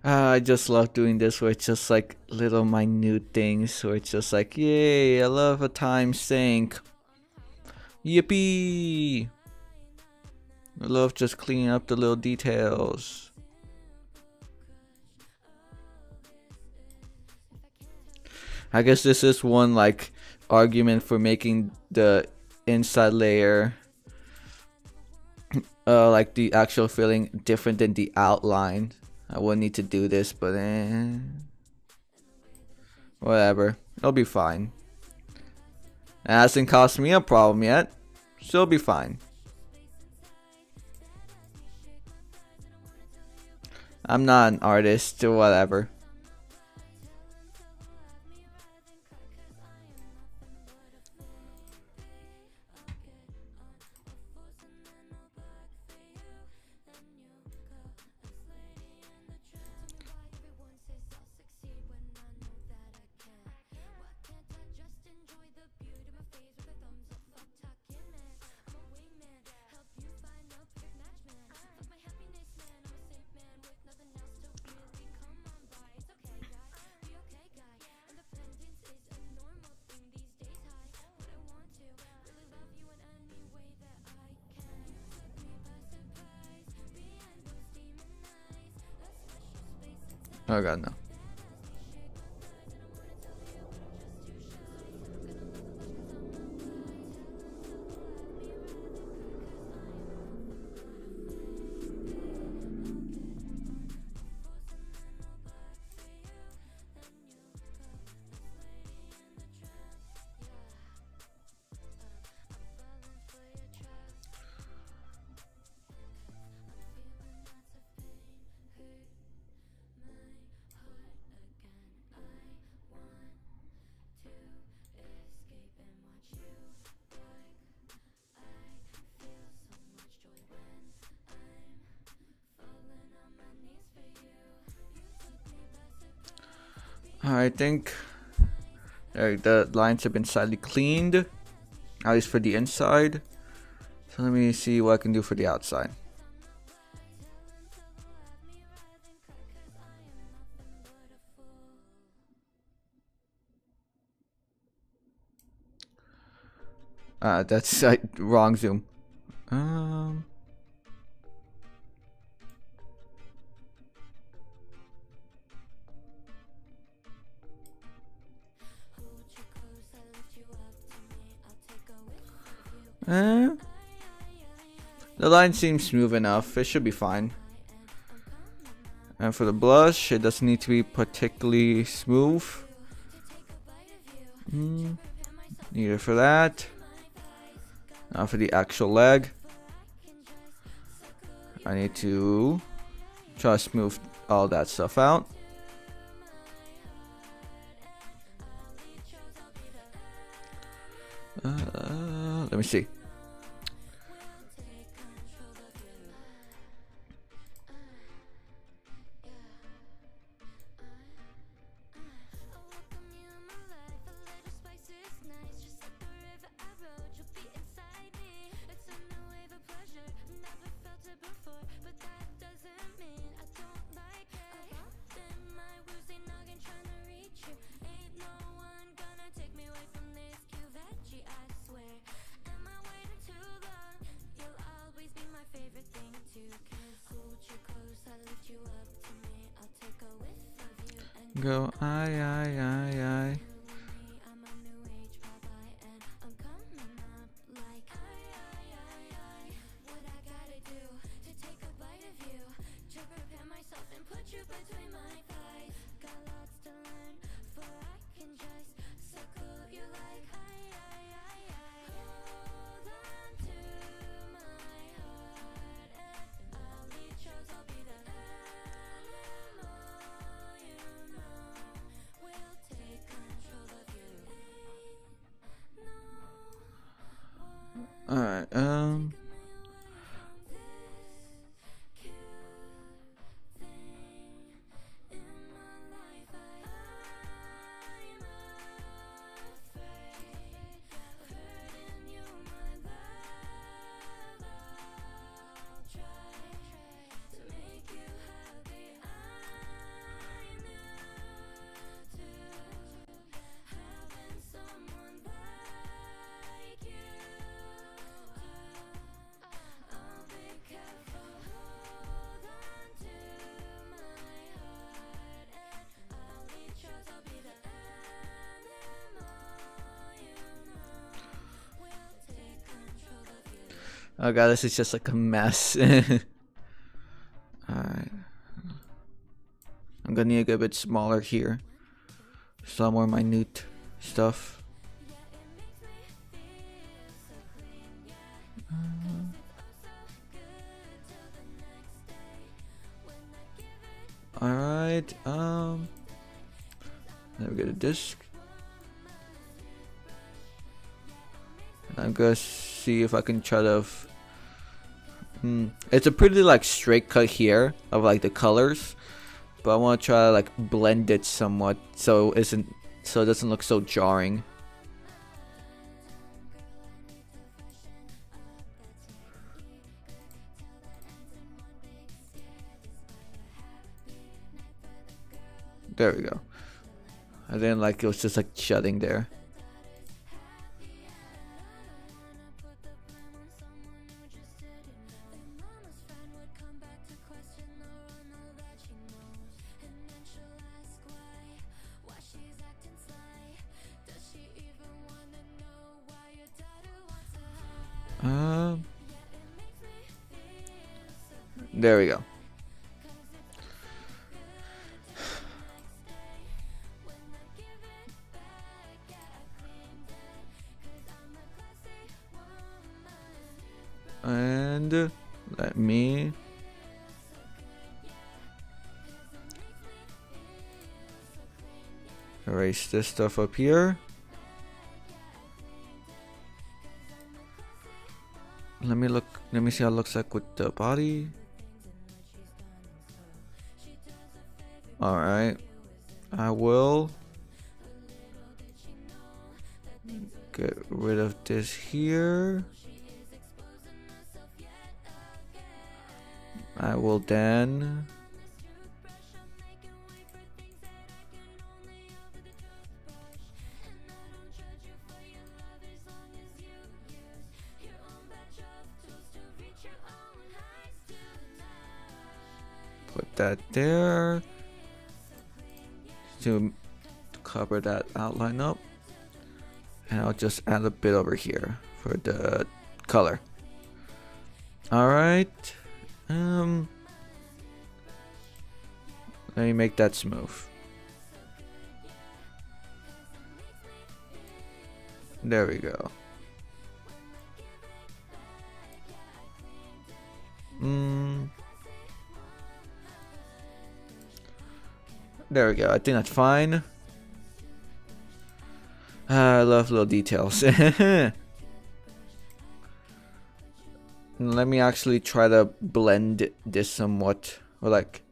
I just love doing this where it's just like little minute things where it's just like, yay, I love a time sink. Yippee! I love just cleaning up the little details. I guess this is one like argument for making the inside layer like the actual filling different than the outline. I wouldn't need to do this, but whatever. It'll be fine. It hasn't cost me a problem yet, so it'll be fine. I'm not an artist or whatever. Oh god, no. I think the lines have been slightly cleaned, at least for the inside. So let me see what I can do for the outside. That's wrong zoom. The line seems smooth enough. It should be fine. And for the blush, it doesn't need to be particularly smooth. Neither for that. Now for the actual leg, I need to try to smooth all that stuff out. Let me see. Go, I. Alright, oh god, this is just like a mess. Alright. I'm gonna need to get a bit smaller here. Some more minute stuff. Alright, then we get a disc. And I'm gonna see if I can try to it's a pretty like straight cut here of like the colors, but I want to try to like blend it somewhat so it doesn't look so jarring. There we go. I didn't like it was just like shutting there. There we go. And let me erase this stuff up here. Let me see how it looks like with the body. Alright. I will get rid of this here. I will then put that there to cover that outline up, and I'll just add a bit over here for the color. Alright, let me make that smooth. There we go. There we go. I think that's fine. I love little details. Let me actually try to blend this somewhat, or like.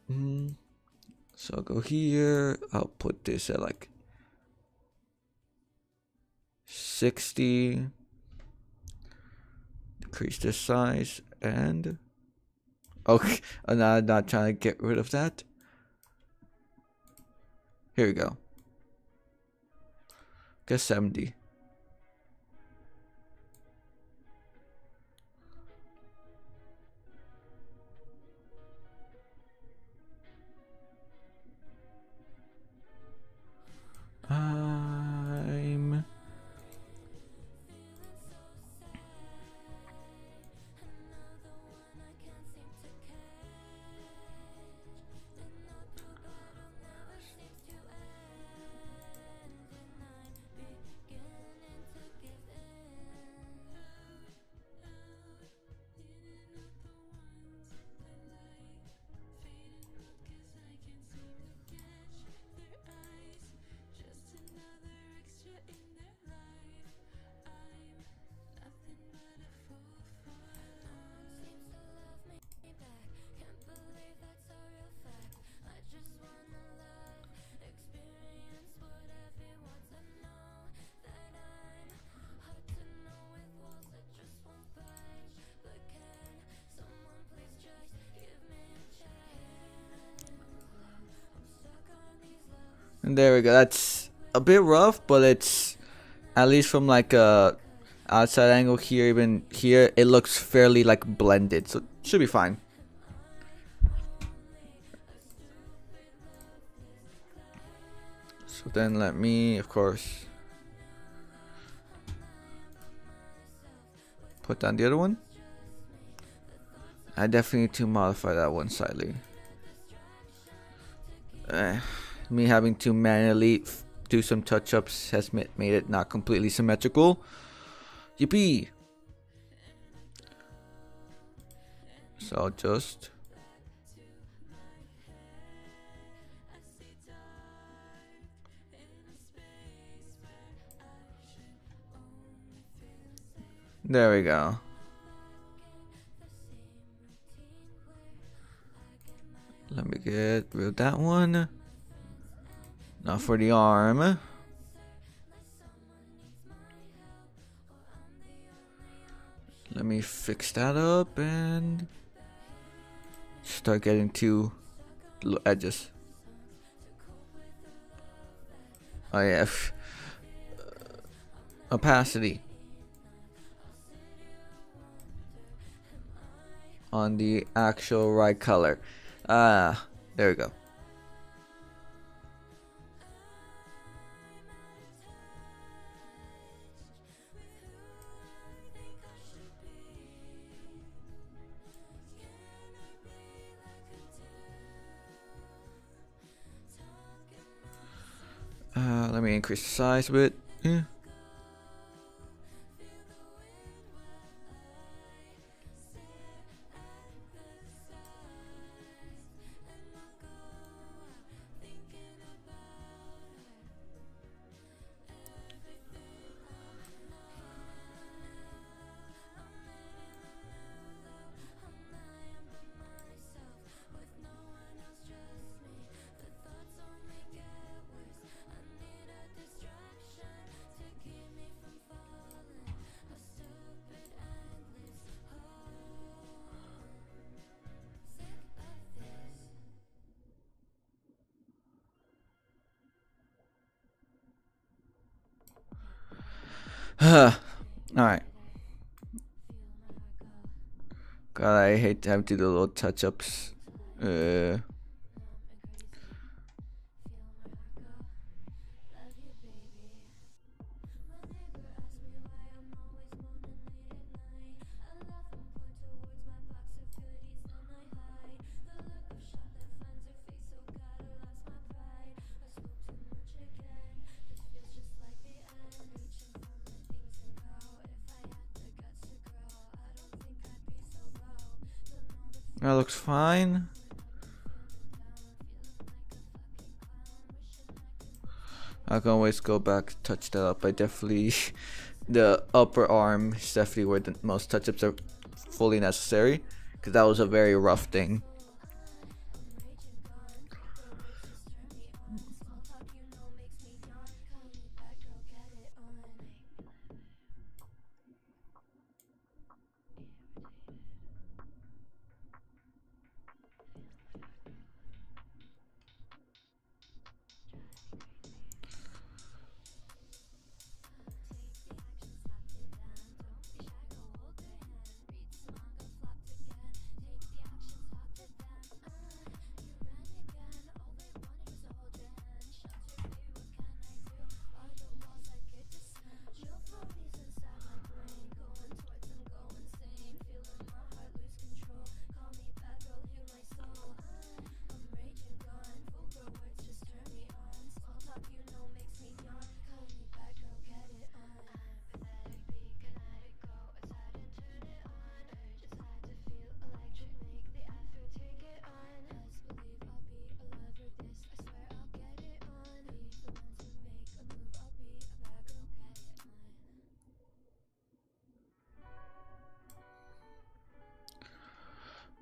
So I'll go here. I'll put this at like 60. Decrease this size and. Okay, I'm not trying to get rid of that. Here we go. Guess 70. And there we go. That's a bit rough, but it's at least from like a outside angle here, even here, it looks fairly like blended, so it should be fine. So then let me, of course, put down the other one. I definitely need to modify that one slightly. Me having to manually do some touch-ups has made it not completely symmetrical. Yippee! So I'll just there we go. Let me get rid of that one. Now for the arm. Let me fix that up and start getting to the edges. Oh yeah, opacity on the actual right color. There we go. Let me increase the size a bit. Yeah. Alright. God, I hate to have to do the little touch-ups. That looks fine. I can always go back, touch that up. I definitely, the upper arm is definitely where the most touch-ups are fully necessary, because that was a very rough thing.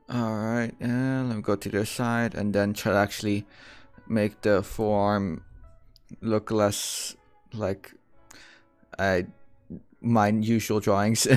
Alright, and let me go to the side and then try to actually make the forearm look less like my usual drawings.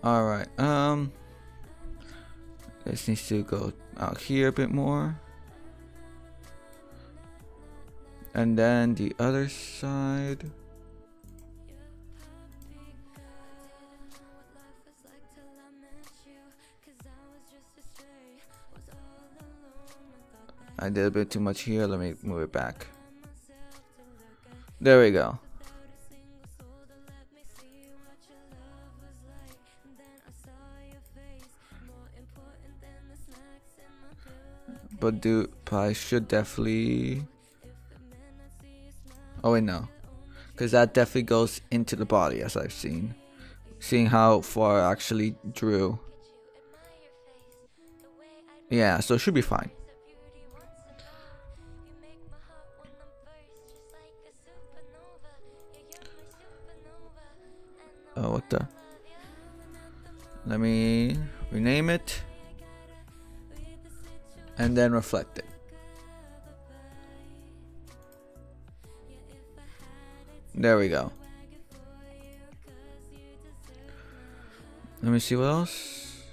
Alright, this needs to go out here a bit more. And then the other side. I did a bit too much here. Let me move it back. There we go. But I should definitely. Oh wait, no, because that definitely goes into the body, as I've seen. Seeing how far I actually drew. Yeah, so it should be fine. Oh, what the? Let me rename it. And then reflect it. There we go. Let me see what else.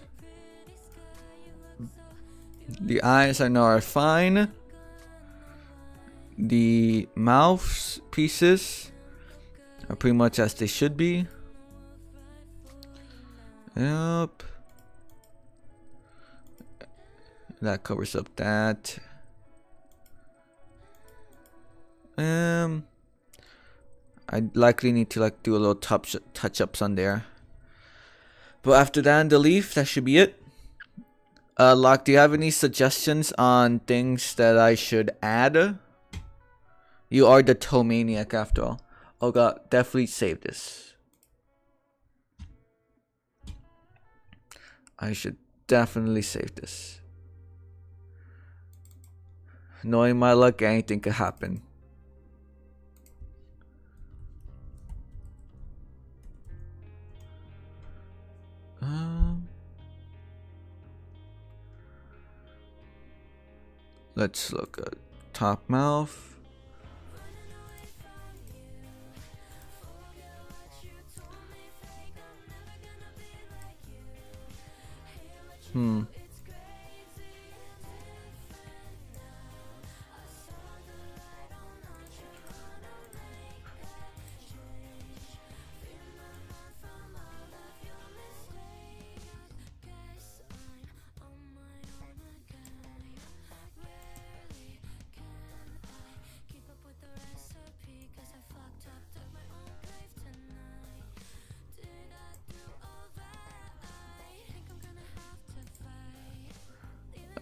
The eyes I know are fine. The mouth pieces are pretty much as they should be. Yep. That covers up that. I likely need to like do a little touch-ups on there. But after that and the leaf, that should be it. Locke, do you have any suggestions on things that I should add? You are the toemaniac after all. Oh god, definitely save this. I should definitely save this. Knowing my luck, anything could happen. Let's look at top mouth.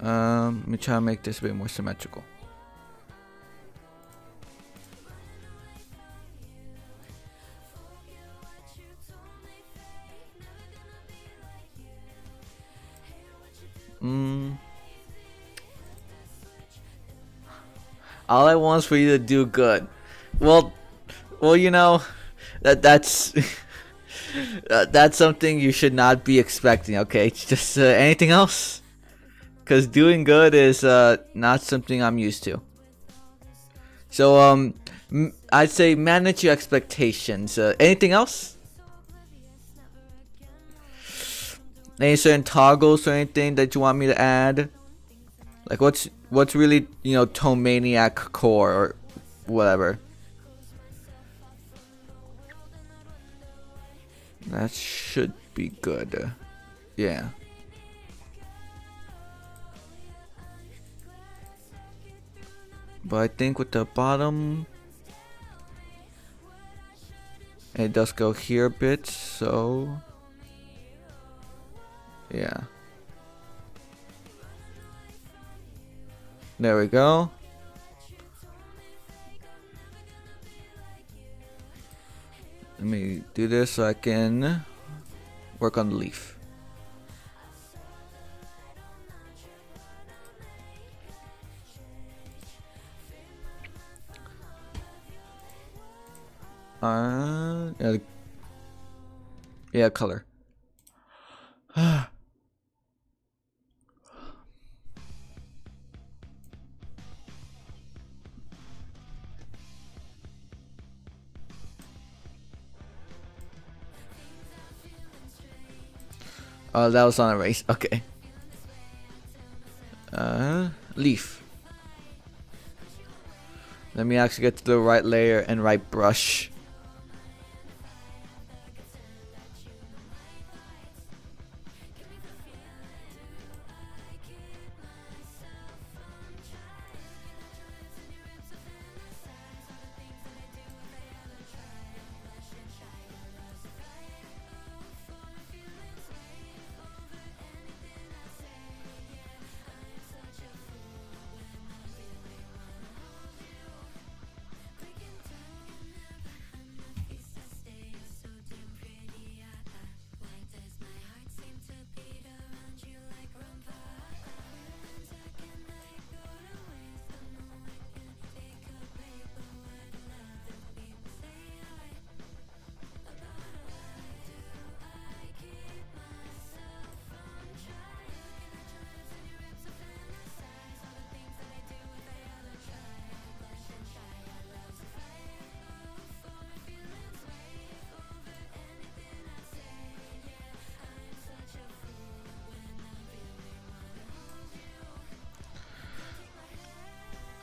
Let me try to make this a bit more symmetrical. All I want is for you to do good. Well, you know, that's that's something you should not be expecting. Okay, it's just anything else. Because doing good is not something I'm used to. So I'd say manage your expectations. Anything else? Any certain toggles or anything that you want me to add? Like what's really, you know, toemaniac core or whatever. That should be good. Yeah. But I think with the bottom, it does go here a bit, so yeah. There we go. Let me do this so I can work on the leaf. Yeah, color. Oh, that was on a race. Okay. Leaf. Let me actually get to the right layer and right brush.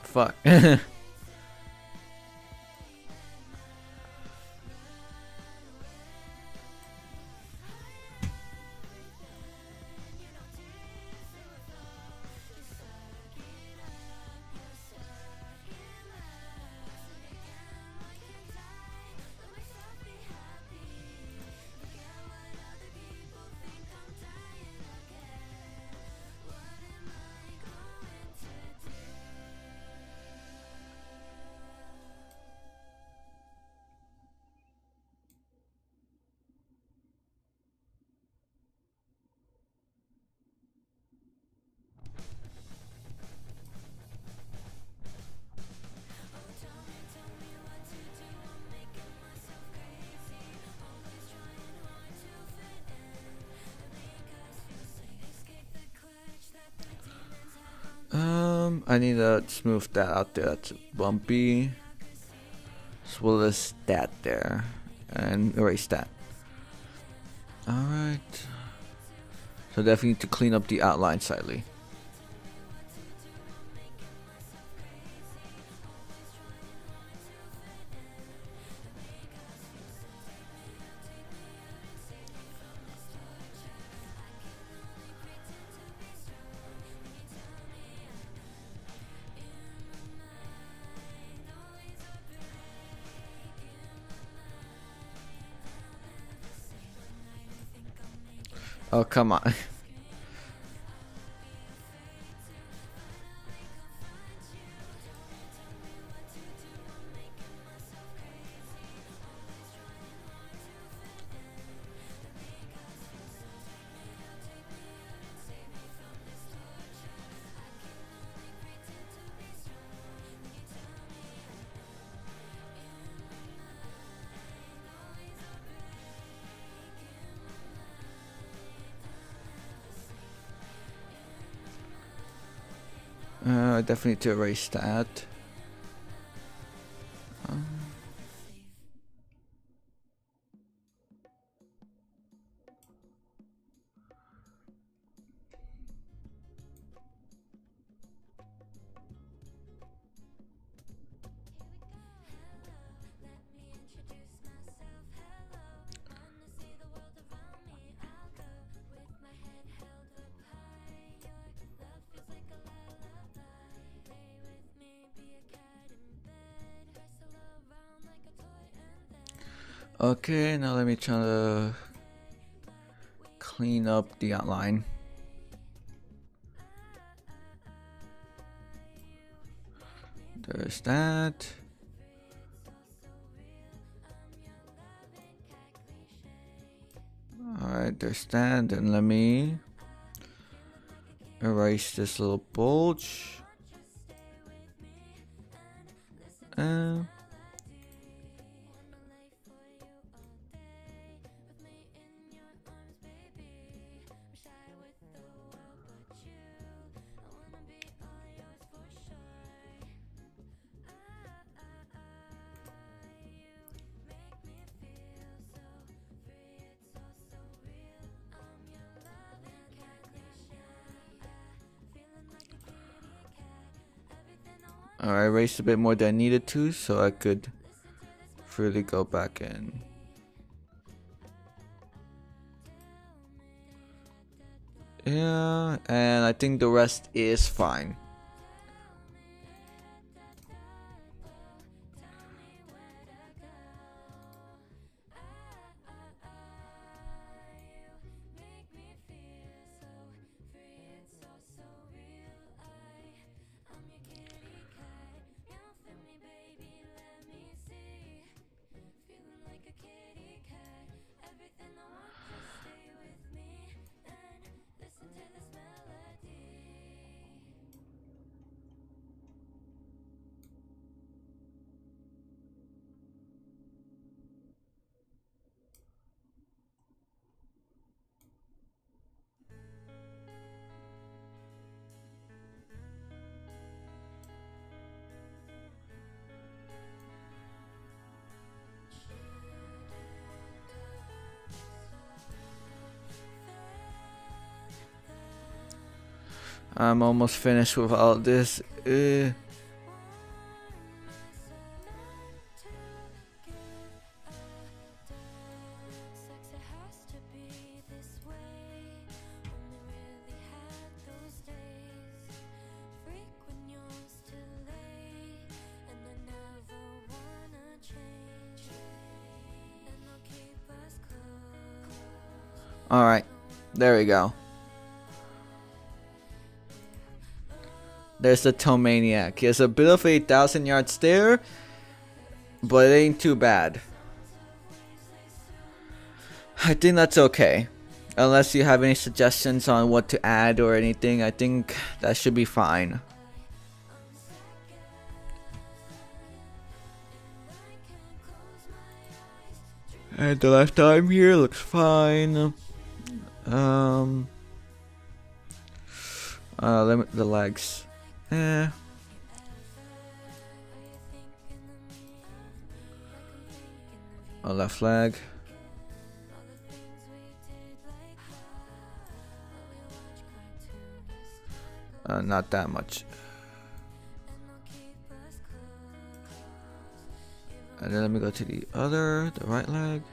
Fuck. I need to smooth that out there. That's bumpy. As well as that there. And erase that. Alright. So definitely need to clean up the outline slightly. Oh, come on. I definitely need to erase that. Okay, now let me try to clean up the outline. There's that. Alright, there's that. Then let me erase this little bulge. I erased a bit more than I needed to, so I could freely go back in. Yeah, and I think the rest is fine. I'm almost finished with all this. Alright, there we go. There's the toemaniac. He has a bit of a 1,000-yard stare, but it ain't too bad. I think that's okay. Unless you have any suggestions on what to add or anything, I think that should be fine. And the lifetime here looks fine. Limit the legs. A left leg. Not that much. And then let me go to the right leg.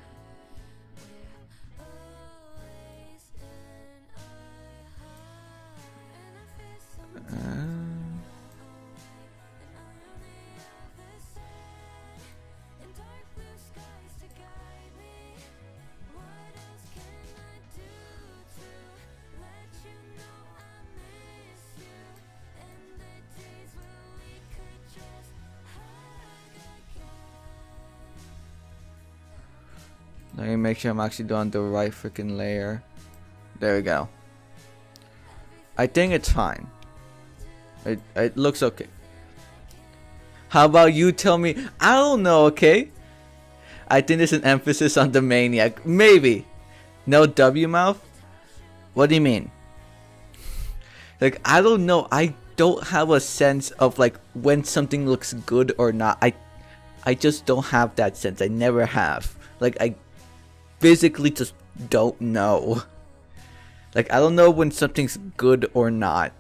Let me make sure I'm actually doing the right freaking layer. There we go. I think it's fine. It looks okay. How about you tell me? I don't know, okay? I think there's an emphasis on the maniac. Maybe. No W mouth? What do you mean? Like, I don't know. I don't have a sense of like when something looks good or not. I just don't have that sense. I never have. Like, I physically just don't know. Like, I don't know when something's good or not.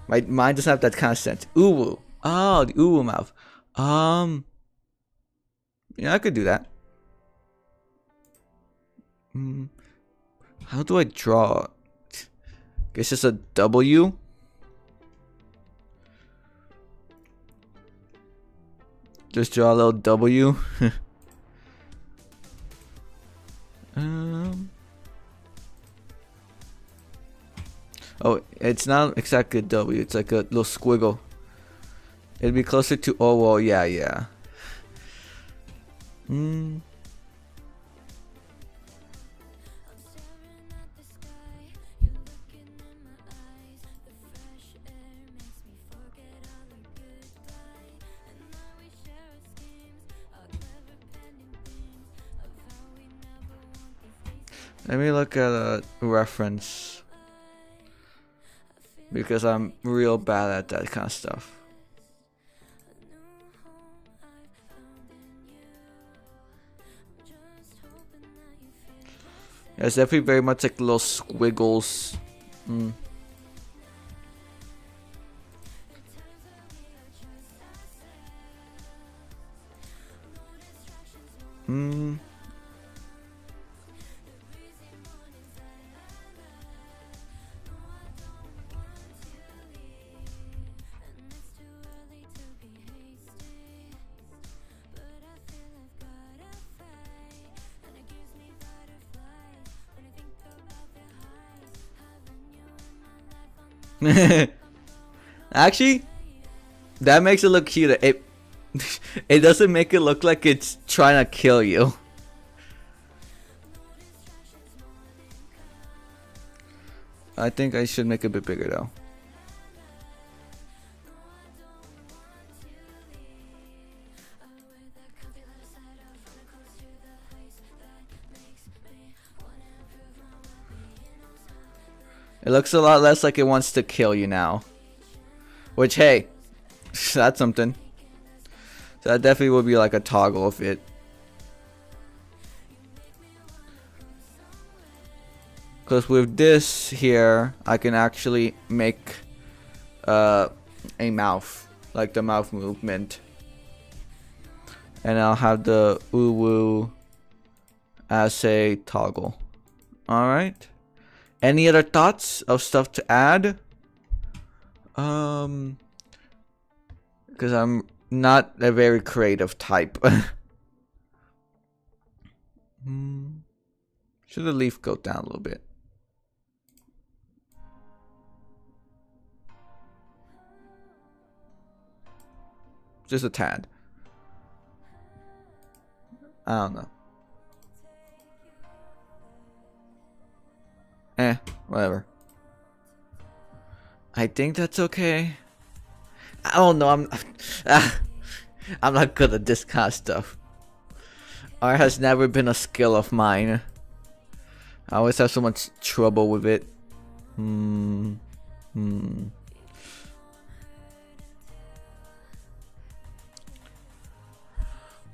My mind doesn't have that kind of sense. Uwu. Oh, the uwu mouth. Yeah, I could do that. How do I draw? Guess it's a W. Just draw a little W. Oh, it's not exactly a W. It's like a little squiggle. It'd be closer to oh well, yeah. Let me look at a reference, because I'm real bad at that kind of stuff. Yeah, it's definitely very much like little squiggles. Hmm. Actually, that makes it look cuter. It doesn't make it look like it's trying to kill you. I think I should make it a bit bigger though. It looks a lot less like it wants to kill you now. Which, hey, that's something. So that definitely would be like a toggle of it. Because with this here, I can actually make a mouth. Like the mouth movement. And I'll have the woo woo as a toggle. Alright. Any other thoughts of stuff to add? Because I'm not a very creative type. Should the leaf go down a little bit? Just a tad. I don't know. Whatever. I think that's okay. I don't know. I'm not good at this kind of stuff. Art has never been a skill of mine. I always have so much trouble with it.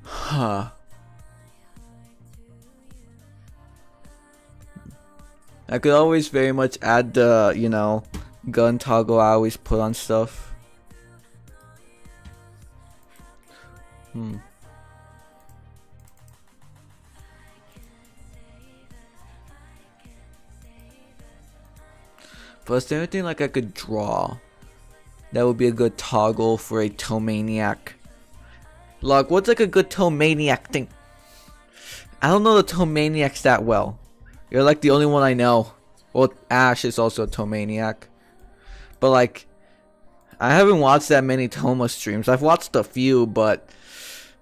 Huh. I could always very much add the, you know, gun toggle I always put on stuff. But is there anything like I could draw that would be a good toggle for a toemaniac? Look, what's like a good toemaniac thing? I don't know the toemaniacs that well. You're like the only one I know. Well, Ash is also a toemaniac. But like, I haven't watched that many Toma streams. I've watched a few, but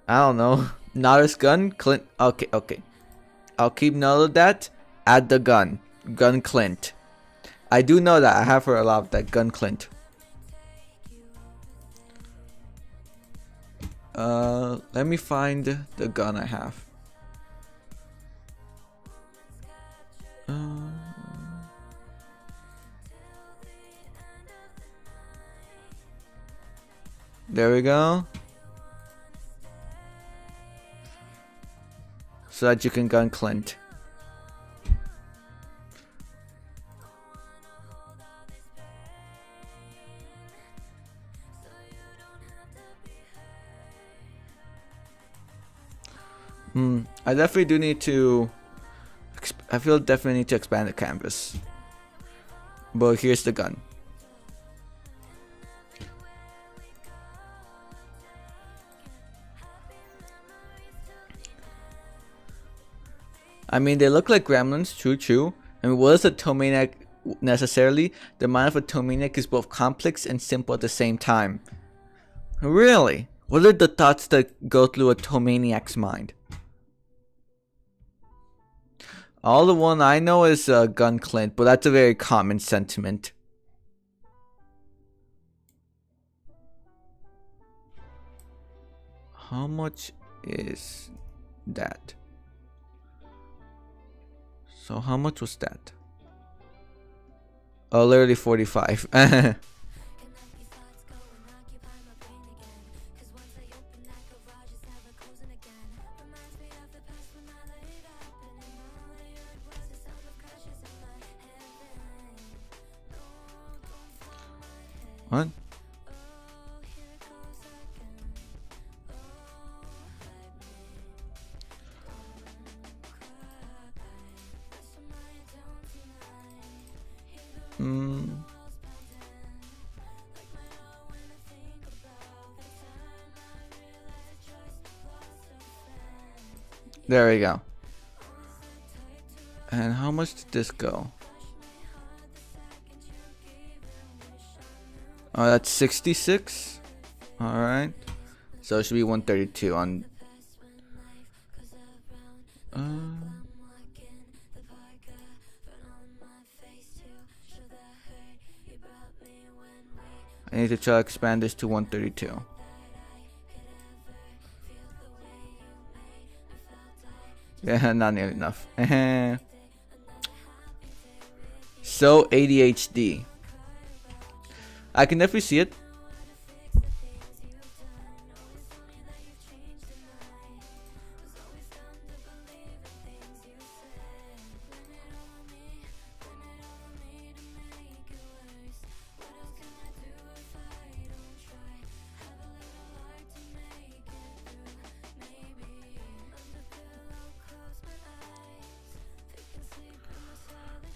I don't know. Naruto's gun, Clint. Okay. I'll keep note of that. Add the gun. Gun Clint. I do know that. I have heard a lot of that. Gun Clint. Let me find the gun I have. There we go. So that you can gun Clint. I definitely do need to. I feel definitely need to expand the canvas. But here's the gun. I mean, they look like gremlins, true. I mean, what is a toemaniac necessarily? The mind of a toemaniac is both complex and simple at the same time. Really? What are the thoughts that go through a toemaniac's mind? All the one I know is Gun Clint, but that's a very common sentiment. How much is that? So how much was that? Oh, literally 45. What? There we go. And how much did this go? Oh, that's 66. All right. So it should be 132 on. I need to try to expand this to 132. Yeah, not nearly enough. So ADHD. I can definitely see it.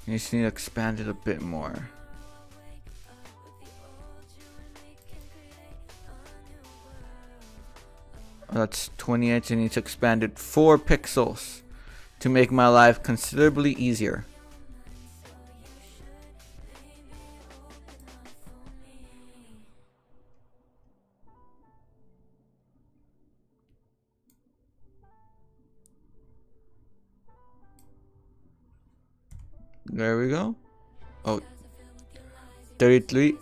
You just need to expand it a bit more. That's 28. I need to expand it 4 pixels to make my life considerably easier. There we go. Oh, 33.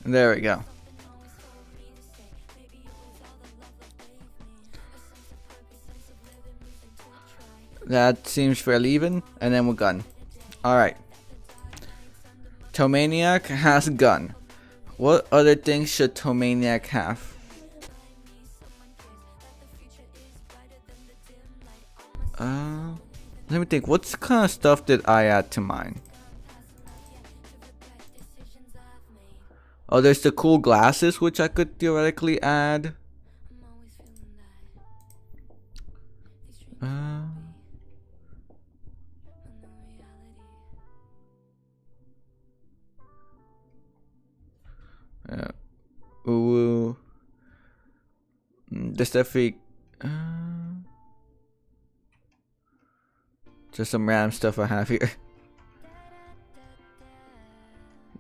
There we go. That seems fairly even, and then we're done. Alright. Toemaniac has gun. What other things should Toemaniac have? Let me think. What kind of stuff did I add to mine? Oh, there's the cool glasses, which I could theoretically add. Ooh. This definitely. Just some random stuff I have here.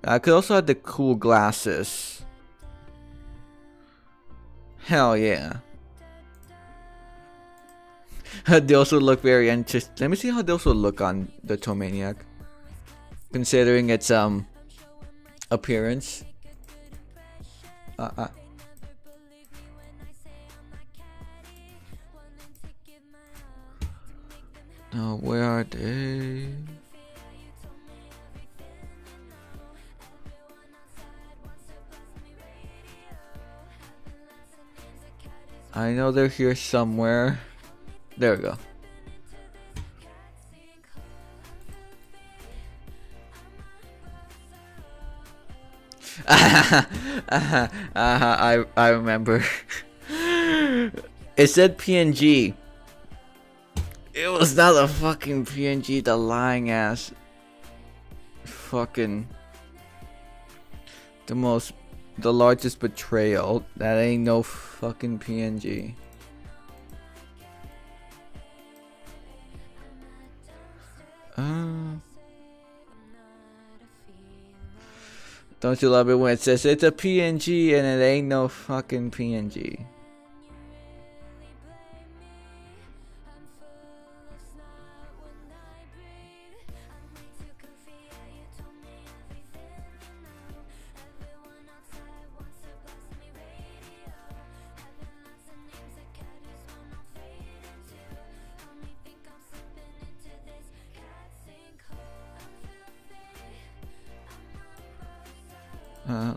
I could also have the cool glasses. Hell yeah. They also look very interesting. Let me see how they also look on the toemaniac, considering its appearance. Oh, where are they? I know they're here somewhere. There we go. I remember. It said PNG. It was not a fucking PNG, the lying ass. Fucking. The largest betrayal. That ain't no fucking PNG. Don't you love it when it says it's a PNG and it ain't no fucking PNG?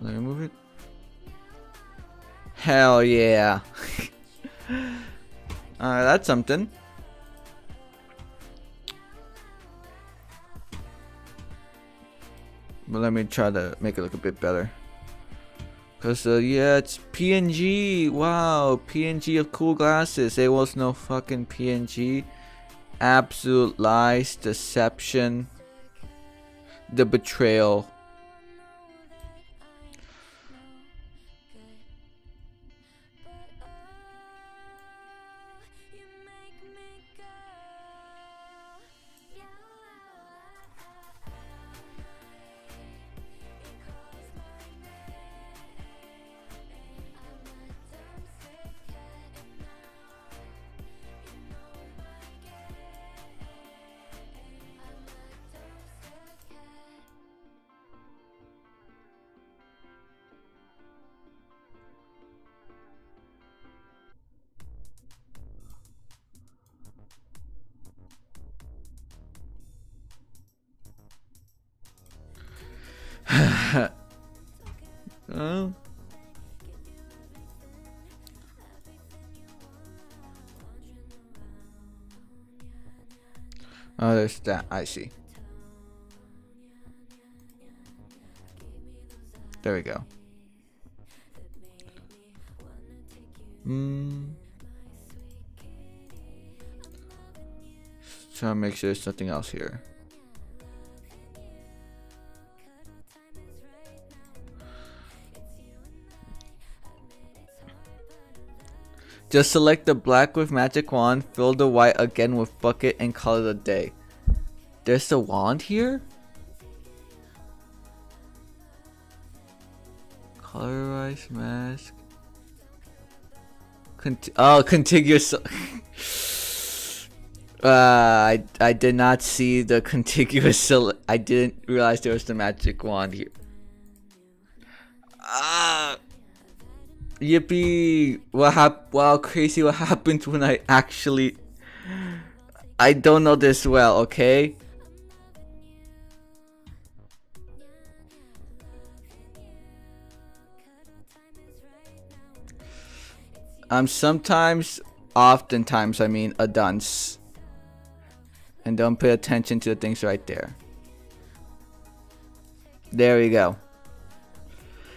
Let me move it. Hell yeah. That's something. But let me try to make it look a bit better. Cause yeah, it's PNG. Wow, PNG of cool glasses. There was no fucking PNG. Absolute lies, deception, the betrayal. Oh. Oh, there's that. I see. There we go. Trying to make sure there's nothing else here. Just select the black with magic wand, fill the white again with bucket, and call it a day. There's the wand here? Colorize mask. Contiguous. I did not see the contiguous. I didn't realize there was the magic wand here. Yippee! Wow, crazy! What happens when I actually? I don't know this well. Okay. Oftentimes, I mean, a dunce. And don't pay attention to the things right there. There we go.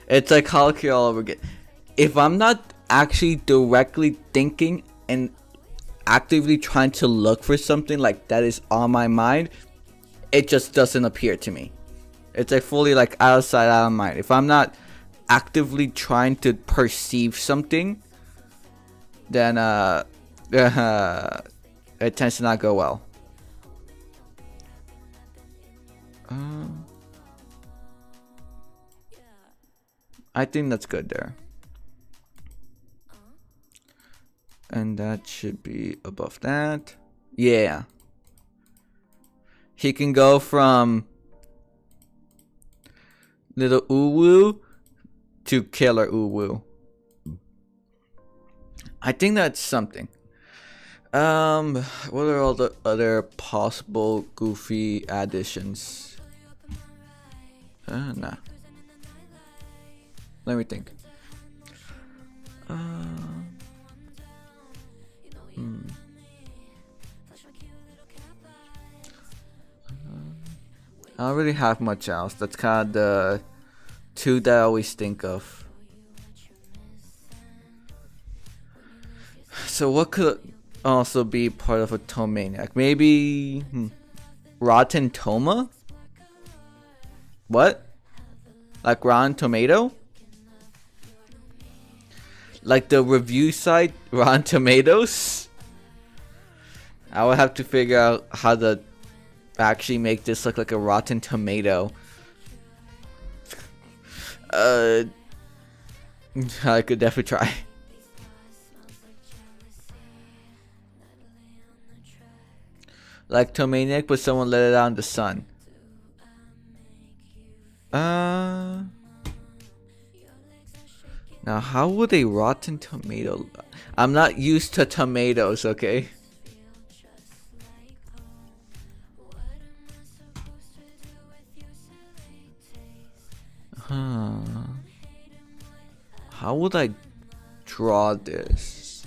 It's like Hulk all over again. If I'm not actually directly thinking and actively trying to look for something like that is on my mind, it just doesn't appear to me. It's like fully like outside out of mind. If I'm not actively trying to perceive something, then it tends to not go well. I think that's good there. And that should be above that. Yeah. He can go from little uwu to killer uwu. I think that's something. What are all the other possible goofy additions? Nah. Let me think. I don't really have much else. That's kind of the two that I always think of. So what could also be part of a toemaniac? Maybe rotten toma? What? Like Rotten Tomato? Like the review site Rotten Tomatoes? I would have to figure out how to actually make this look like a Rotten Tomato. I could definitely try. Like toemaniac, but someone let it out in the sun. Now how would a rotten tomato? I'm not used to tomatoes, okay? How would I draw this?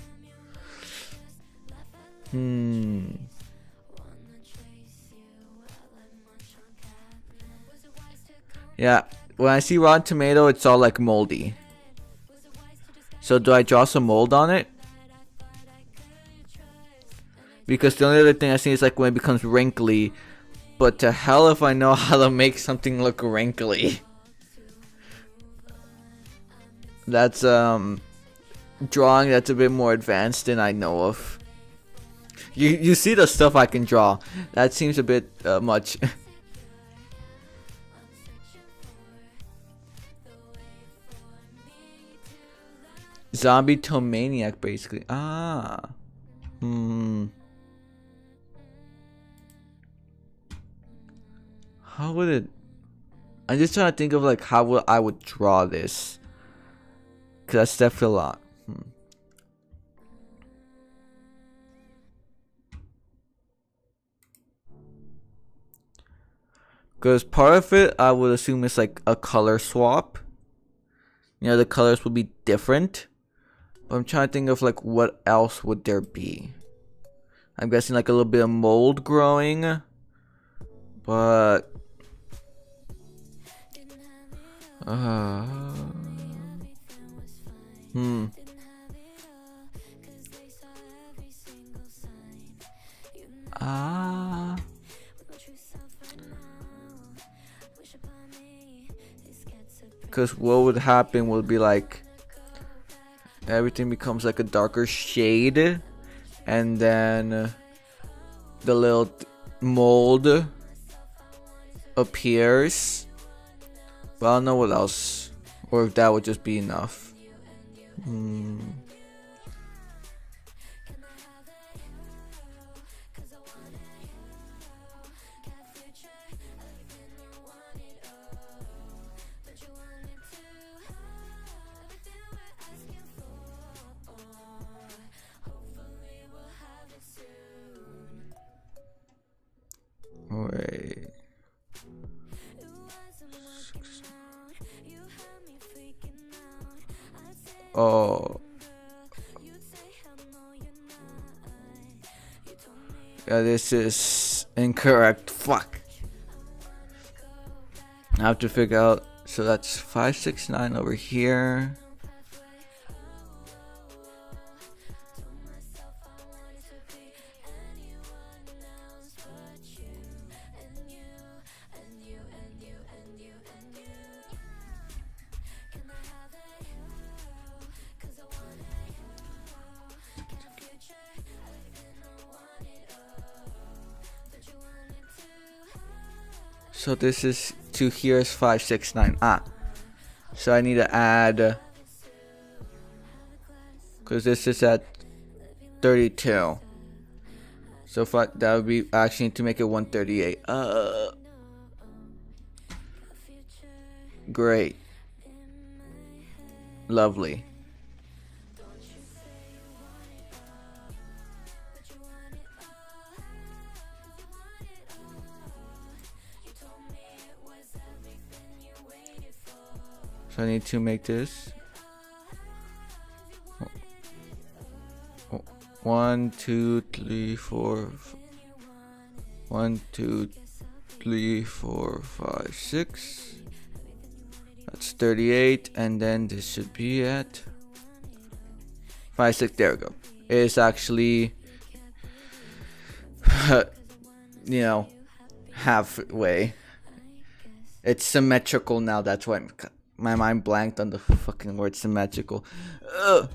Yeah, when I see Rotten Tomato, it's all like moldy. So do I draw some mold on it? Because the only other thing I see is like when it becomes wrinkly. But to hell if I know how to make something look wrinkly. That's drawing that's a bit more advanced than I know of. You see the stuff I can draw. That seems a bit much. Zombie toemaniac basically. Ah. How would it? I'm just trying to think of like how I would draw this. Cause that's definitely a lot. Cause part of it I would assume is like a color swap. You know, the colors would be different. But I'm trying to think of like what else would there be. I'm guessing like a little bit of mold growing. But because what would happen would be like everything becomes like a darker shade, and then the little mold appears. But I don't know what else, or if that would just be enough. Wait. Oh. Yeah, this is incorrect. Fuck. I have to figure out. So that's 569 over here. So this is to here is 569. So I need to add, because this is at 32. So if that would be actually to make it 138. Great. Lovely. So I need to make this 1, 2, 3, 4. 1, 2, 3, 4, 5, 6. That's 38, and then this should be at 5, 6. There we go. It's actually, you know, halfway. It's symmetrical now. That's why my mind blanked on the fucking word symmetrical. Ugh.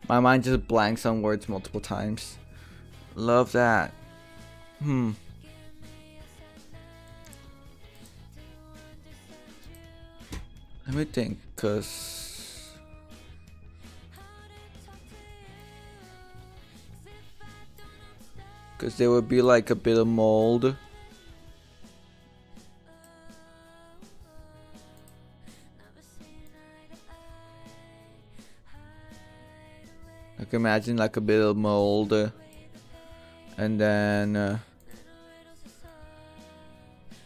My mind just blanks on words multiple times. Love that. Let me think, cause there would be like a bit of mold. Like imagine like a bit of mold, and then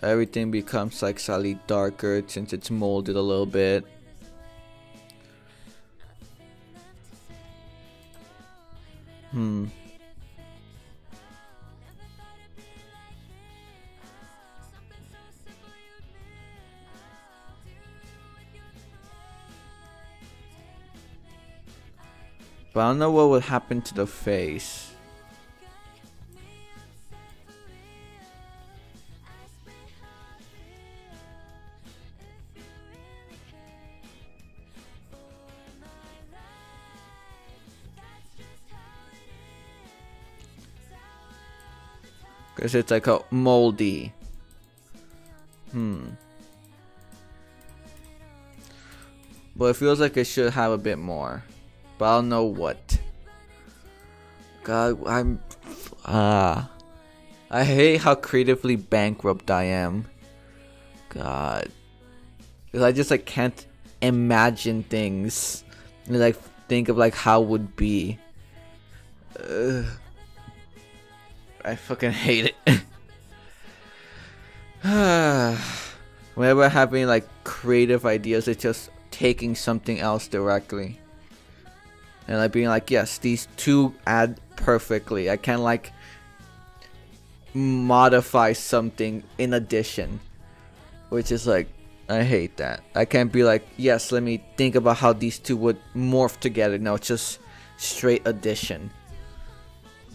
everything becomes like slightly darker since it's molded a little bit. But I don't know what would happen to the face. Because it's like a moldy. But it feels like it should have a bit more. But I don't know what. God, I hate how creatively bankrupt I am. God. Because I just like can't imagine things. And like think of like how it would be. I fucking hate it. Whenever having like creative ideas, it's just taking something else directly. And like being like, yes, these two add perfectly. I can't like modify something in addition. Which is like, I hate that. I can't be like, yes, let me think about how these two would morph together. No, it's just straight addition.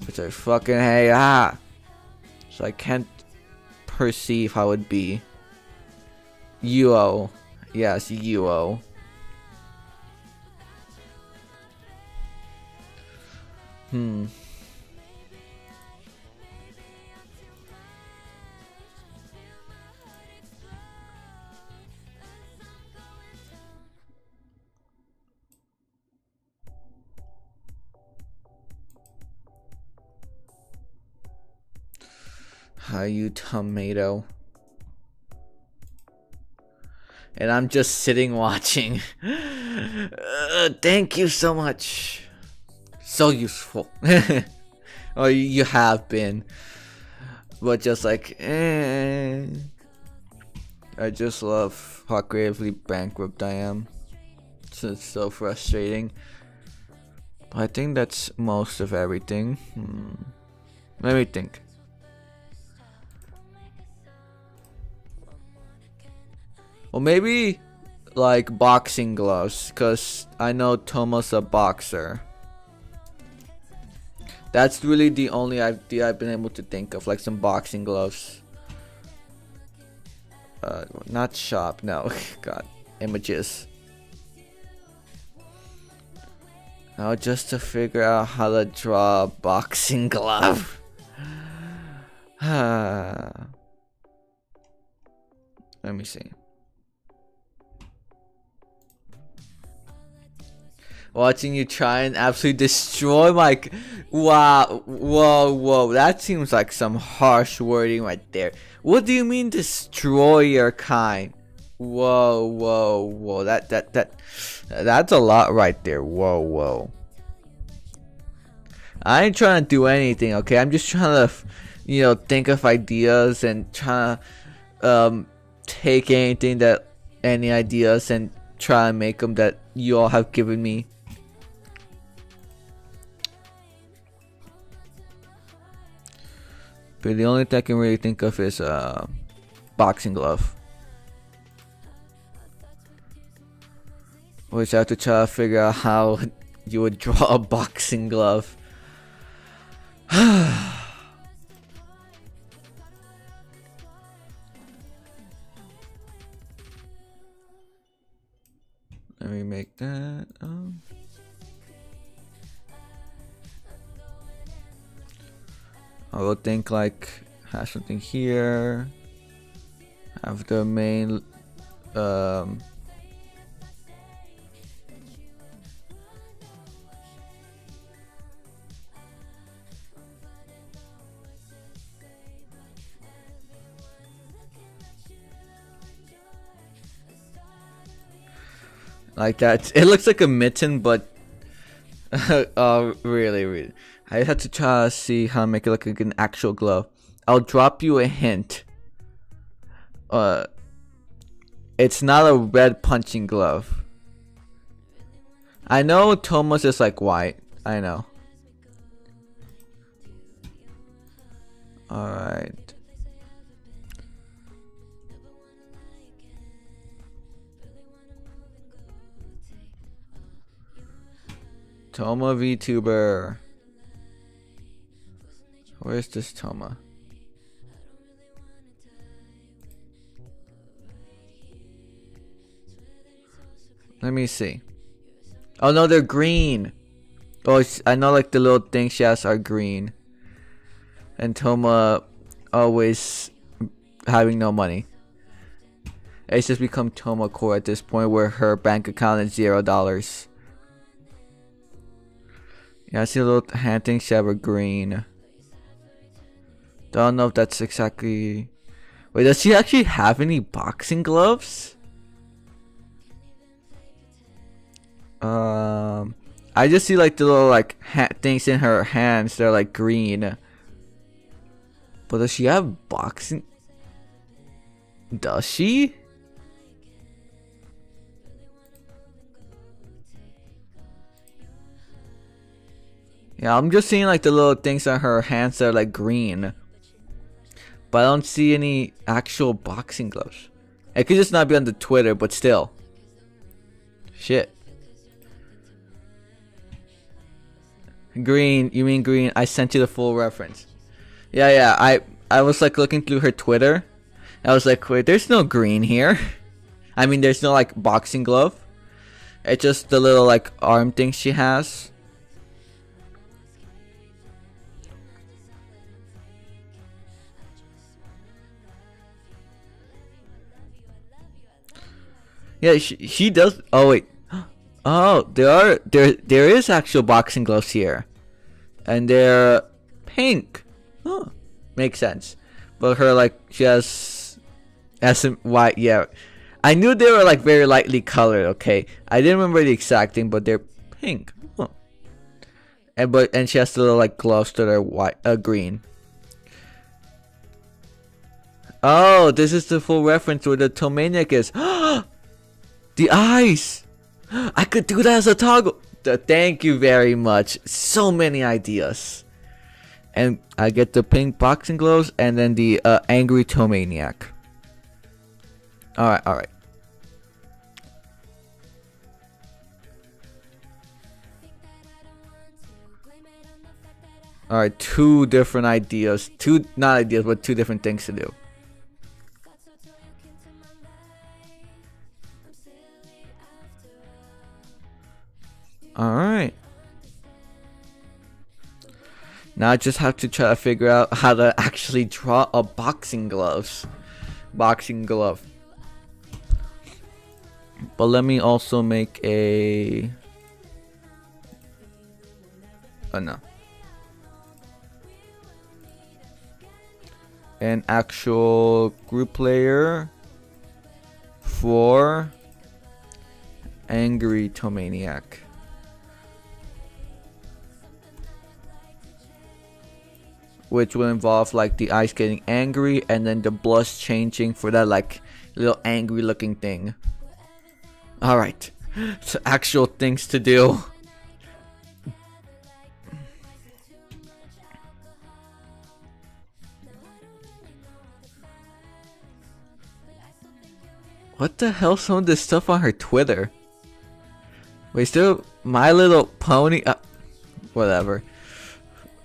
Which I fucking hate. So I can't perceive how it'd be. UO. Yes, UO. How you tomato. And I'm just sitting watching. Thank you so much. So useful. Or you have been. But just like, I just love how creatively bankrupt I am. It's so frustrating. I think that's most of everything. Let me think. Well, maybe like boxing gloves, because I know Tomo's a boxer. That's really the only idea I've been able to think of, like some boxing gloves. Not shop, no. God, images. Now just to figure out how to draw a boxing glove. Let me see. Watching you try and absolutely destroy my... Wow. Whoa. That seems like some harsh wording right there. What do you mean destroy your kind? Whoa. That's a lot right there. Whoa. I ain't trying to do anything, okay? I'm just trying to, think of ideas and trying to take any ideas and try and make them that you all have given me. But the only thing I can really think of is boxing glove. Which I have to try to figure out how you would draw a boxing glove. Let me make that. I will think like have something here. Have the main like that. It looks like a mitten, but really. I have to try to see how to make it look like an actual glove. I'll drop you a hint. It's not a red punching glove. I know Tomo's is like white. I know. Alright. Toma Vtuber. Where's this Toma? Let me see. Oh no, they're green. Oh, I know like the little things she has are green. And Toma always having no money. It's just become Toma Core at this point where her bank account is $0. Yeah, I see a little hand things she have are green. Don't know if that's exactly... Wait, does she actually have any boxing gloves? I just see like the little like things in her hands. They're like green. But does she have boxing? Does she? Yeah, I'm just seeing like the little things on her hands that are like green. But I don't see any actual boxing gloves. It could just not be on the Twitter, but still. Shit. Green, you mean green? I sent you the full reference. Yeah, I was like looking through her Twitter. I was like, wait, there's no green here. I mean, there's no like boxing glove. It's just the little like arm thing she has. Yeah, she does. Oh wait. Oh, there is actual boxing gloves here, and they're pink. Oh, makes sense. But her like she has some white. Yeah, I knew they were like very lightly colored. Okay, I didn't remember the exact thing, but they're pink. Oh. And she has the little like gloves that are white, green. Oh, this is the full reference where the toemaniac is. The eyes. I could do that as a toggle. Thank you very much. So many ideas. And I get the pink boxing gloves and then the angry toemaniac. Alright. Alright, two different ideas. Not ideas, but two different things to do. Alright. Now I just have to try to figure out how to actually draw a boxing glove. But let me also make a... Oh no. An actual group player for angry toemaniac. Which will involve like the eyes getting angry and then the blush changing for that like little angry looking thing. Alright. So actual things to do. What the hell? Some of this stuff on her Twitter. Wait, still My Little Pony? Whatever.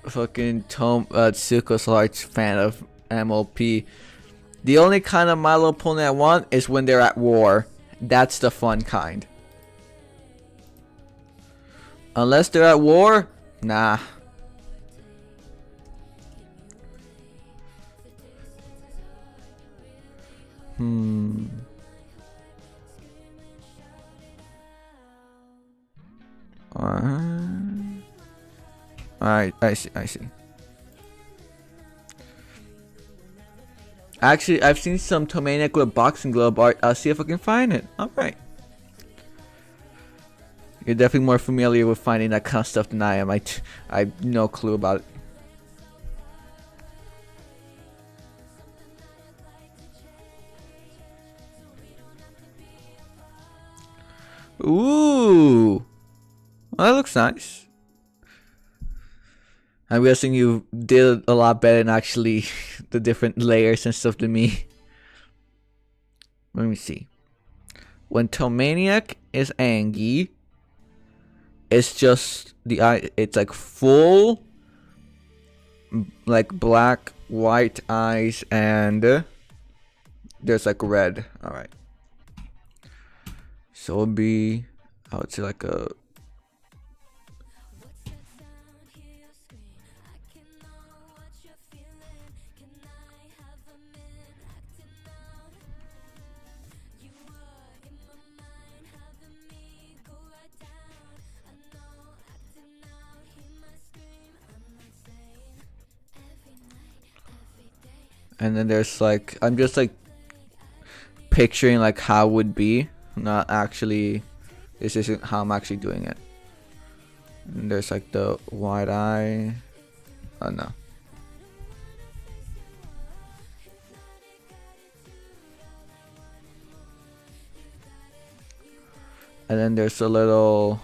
Fucking Tsuko's large fan of MLP. The only kind of My Little Pony I want is when they're at war. That's the fun kind. Unless they're at war, nah. Alright, I see. Actually, I've seen some toemaniac with boxing glove art. I'll see if I can find it. Alright. You're definitely more familiar with finding that kind of stuff than I am. I have no clue about it. Ooh. Well, that looks nice. I'm guessing you did a lot better than actually the different layers and stuff than me. Let me see. When toemaniac is angry, it's just the eye. It's like full, like black, white eyes, and there's like red. All right. So it'll be, I would say like a. And then there's like, I'm just like picturing like how it would be, not actually, this isn't how I'm actually doing it. And there's like the wide eye. Oh no. And then there's a little,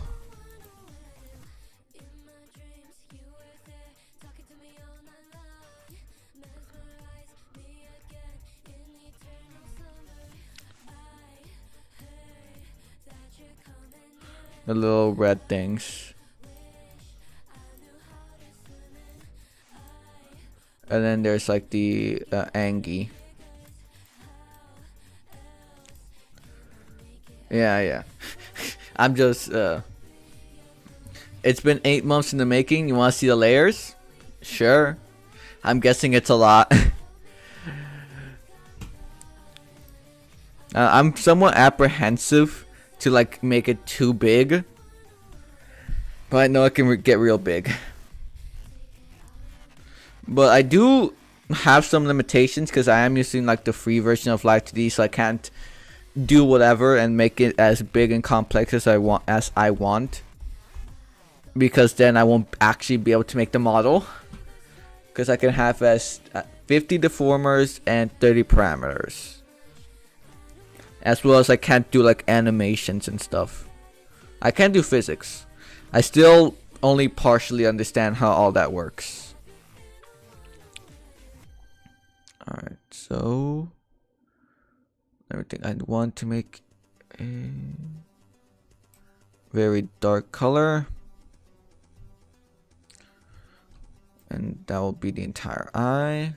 the little red things. And then there's like the Angie. Yeah. I'm just, it's been 8 months in the making. You want to see the layers? Sure. I'm guessing it's a lot. I'm somewhat apprehensive to like make it too big, but I know it can get real big. But I do have some limitations because I am using like the free version of Live 2D, so I can't do whatever and make it as big and complex as I want. Because then I won't actually be able to make the model. Because I can have as 50 deformers and 30 parameters. As well as I can't do like animations and stuff. I can't do physics. I still only partially understand how all that works. Alright, so everything I want to make a very dark color. And that will be the entire eye.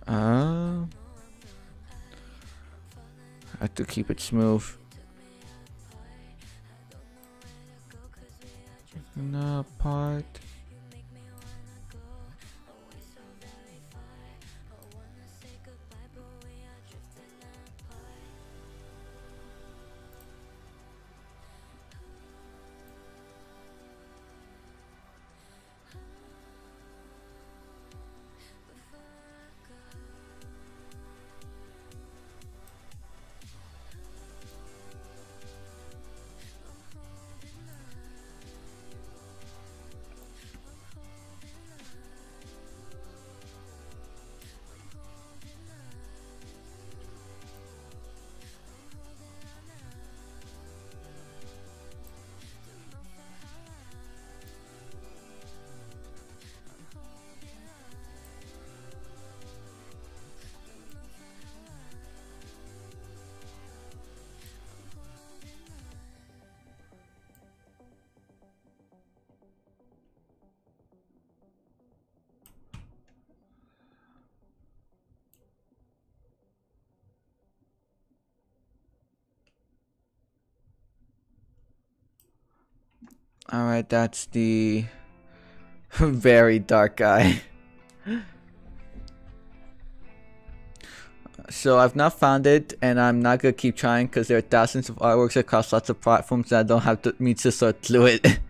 I have to keep it smooth. No part. Alright, that's the very dark guy. So I've not found it, and I'm not gonna keep trying because there are thousands of artworks across lots of platforms that I don't have me to sort through it.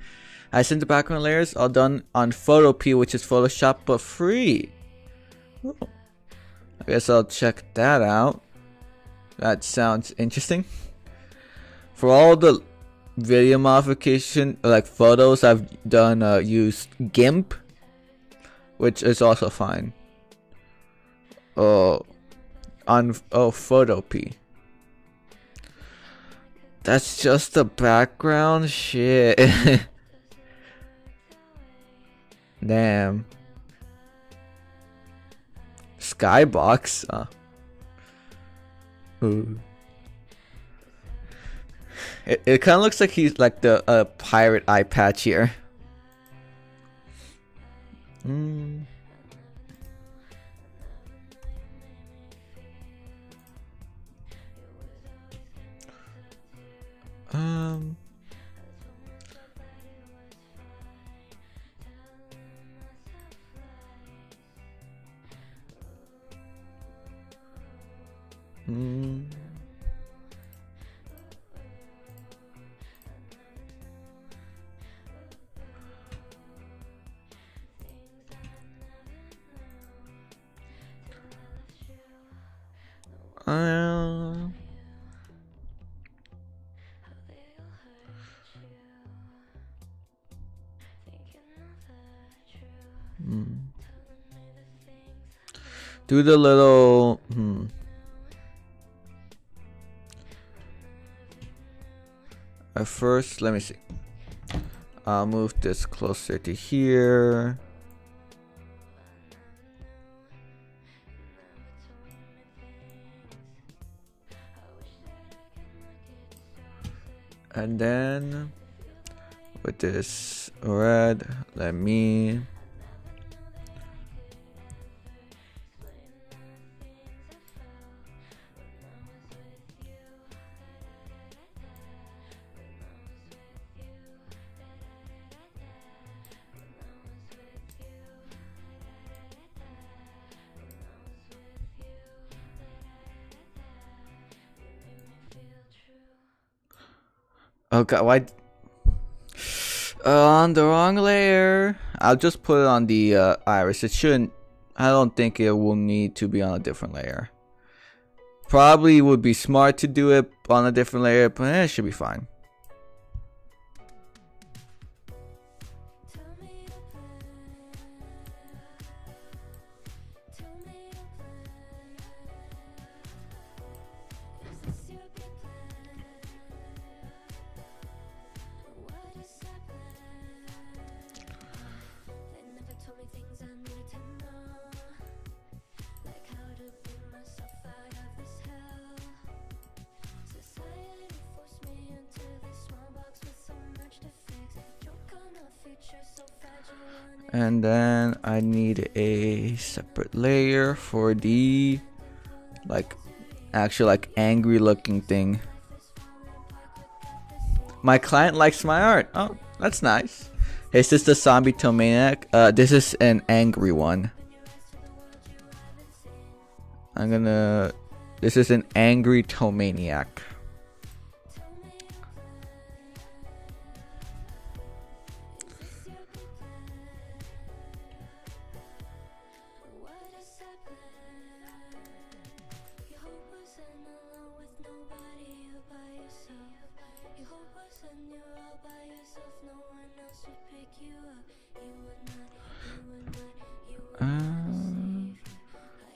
I sent the background layers all done on Photopea, which is Photoshop but free. Ooh. I guess I'll check that out. That sounds interesting. For all the video modification, like photos, I've done used GIMP, which is also fine. Photopea. That's just the background shit. Damn. Skybox. Ooh. It kind of looks like he's like the pirate eye patch here. Do the little At first, let me see. I'll move this closer to here. And then with this red, let me oh god, why? On the wrong layer. I'll just put it on the iris. It shouldn't. I don't think it will need to be on a different layer. Probably would be smart to do it on a different layer, but it should be fine. And then I need a separate layer for the actual angry looking thing. My client likes my art. Oh, that's nice. Is this the zombie toemaniac? This is an angry one. This is an angry toemaniac.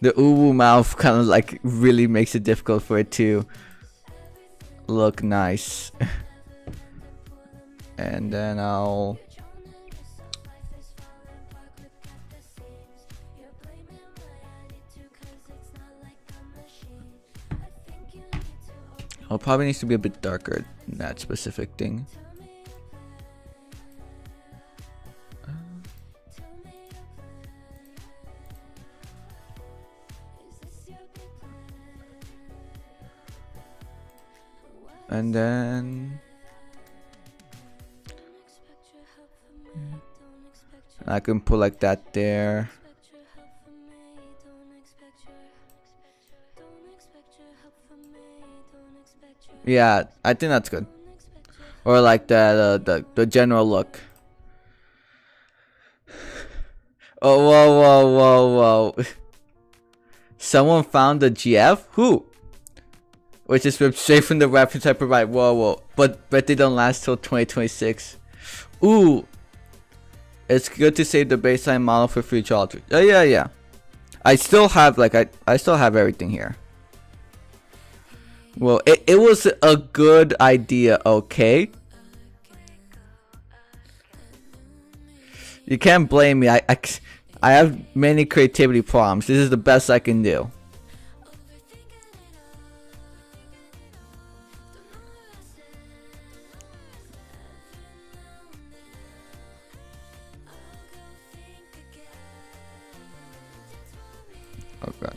The uwu mouth kind of really makes it difficult for it to look nice. And then I'll probably needs to be a bit darker than that specific thing. And then I can put like that there. Yeah, I think that's good. Or like the general look. Oh, whoa. Someone found the GF? Who? Which is ripped straight from the reference I provide. Whoa. But they don't last till 2026. Ooh. It's good to save the baseline model for future alters. Yeah. I still have I still have everything here. Well, it was a good idea, okay? You can't blame me. I have many creativity problems. This is the best I can do. Oh god.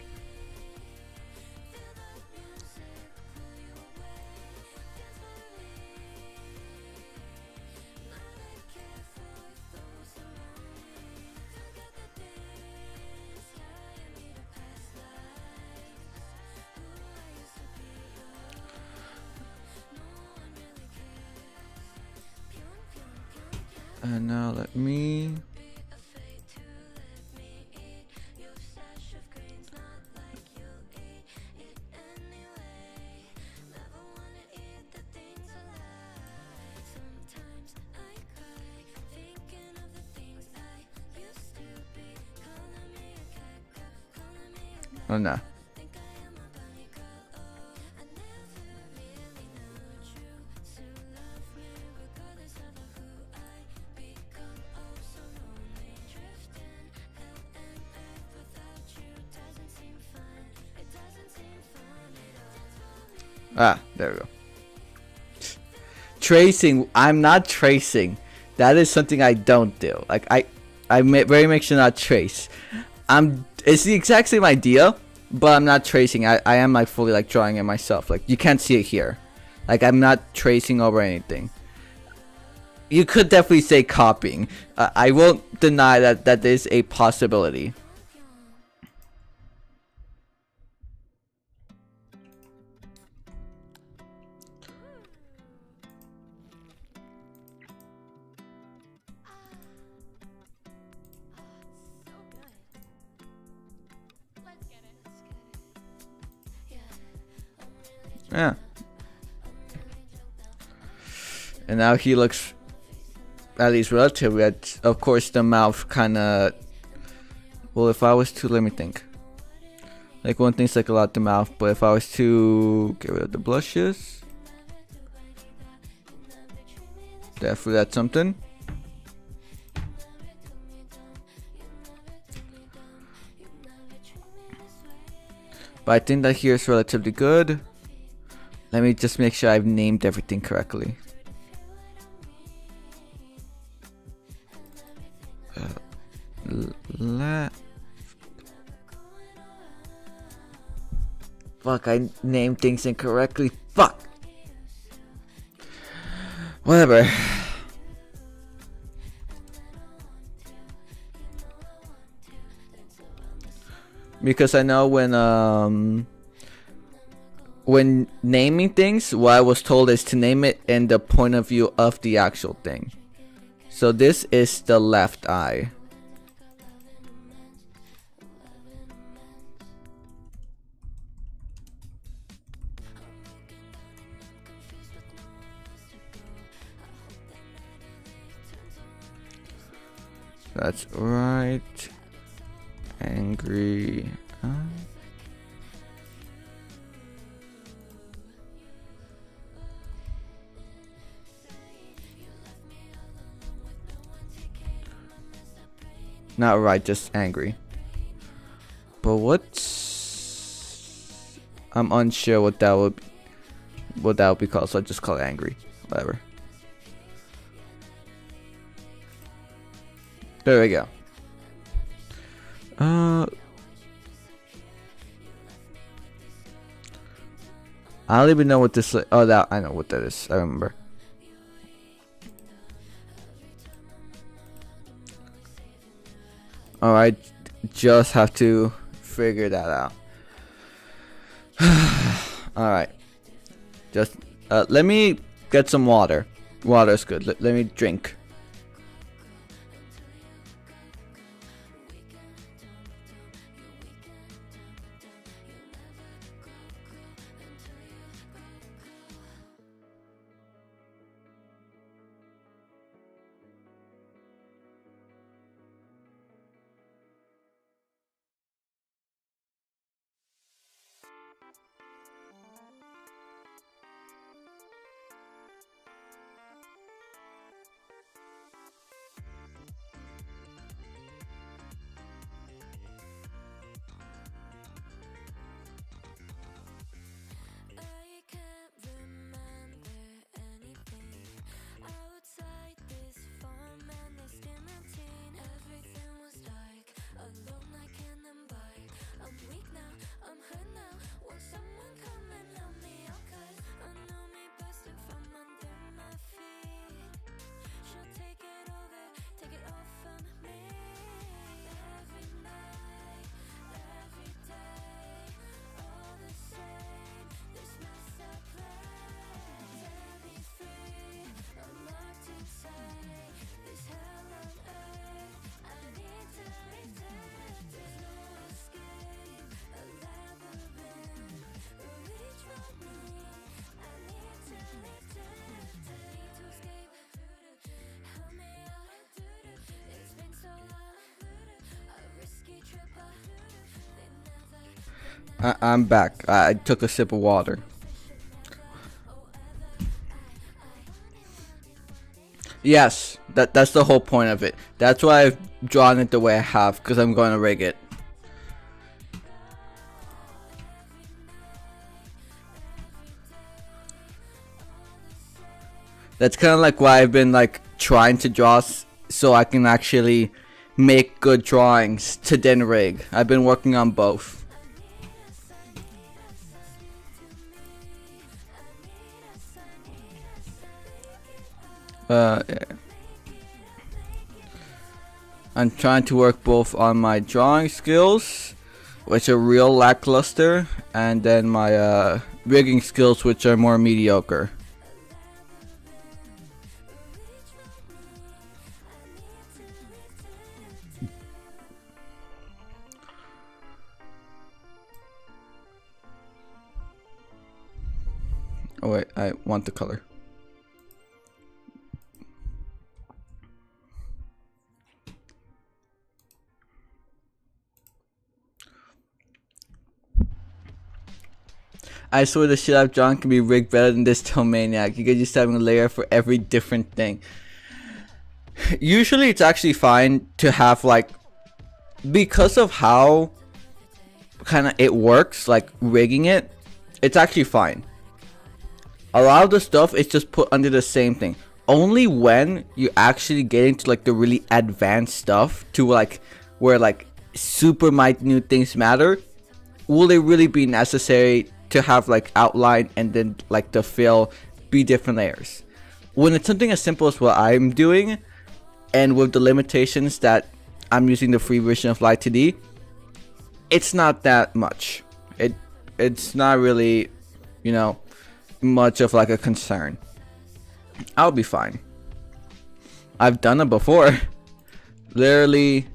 And now let me oh no. Ah, there we go. Tracing. I'm not tracing. That is something I don't do. Like I very make sure not trace. It's the exact same idea, but I'm not tracing. I am like fully like drawing it myself. Like you can't see it here. Like I'm not tracing over anything. You could definitely say copying. I won't deny that is a possibility. Yeah. And now he looks at least relatively at, of course the mouth kinda, well if I was to, let me think. Like one thing's like a lot the mouth, but if I was to get rid of the blushes, definitely that's something. But I think that here is relatively good. Let me just make sure I've named everything correctly. Fuck, I named things incorrectly. Fuck. Whatever. Because I know when naming things, what I was told is to name it in the point of view of the actual thing. So this is the left eye. That's right. Angry. Not right, just angry. But what's... I'm unsure what that would be called, so I just call it angry. Whatever. There we go. I don't even know what this. Oh, that I know what that is. I remember. Alright, just have to figure that out. Alright. Just let me get some water. Water's good. Let me drink. I'm back. I took a sip of water. Yes, that's the whole point of it. That's why I've drawn it the way I have, because I'm going to rig it. That's kind of like why I've been like trying to draw so I can actually make good drawings to then rig. I've been working on both. I'm trying to work both on my drawing skills, which are real lackluster, and then my rigging skills, which are more mediocre. Oh wait, I want the color. I swear the shit I've drawn can be rigged better than this toemaniac. You could just have a layer for every different thing. Usually it's actually fine to have like, because of how kind of it works, like rigging it, it's actually fine. A lot of the stuff is just put under the same thing. Only when you actually get into like the really advanced stuff to like where like super minute things matter, will it really be necessary to have like outline and then like the fill be different layers. When it's something as simple as what I'm doing, and with the limitations that I'm using the free version of Light 2D, it's not that much. It's not really, you know, much of like a concern. I'll be fine. I've done it before. Literally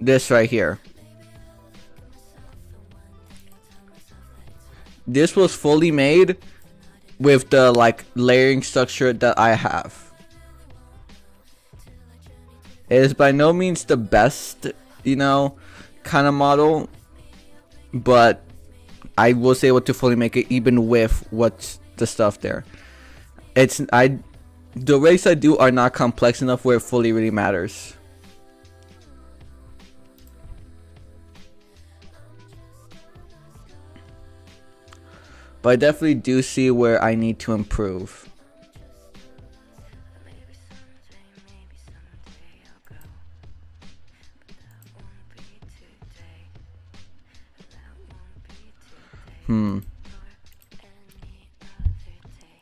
this right here. This was fully made with the like layering structure that I have. It is by no means the best, you know, kind of model, but I was able to fully make it even with what's the stuff there. The rigs I do are not complex enough where it fully really matters. But I definitely do see where I need to improve.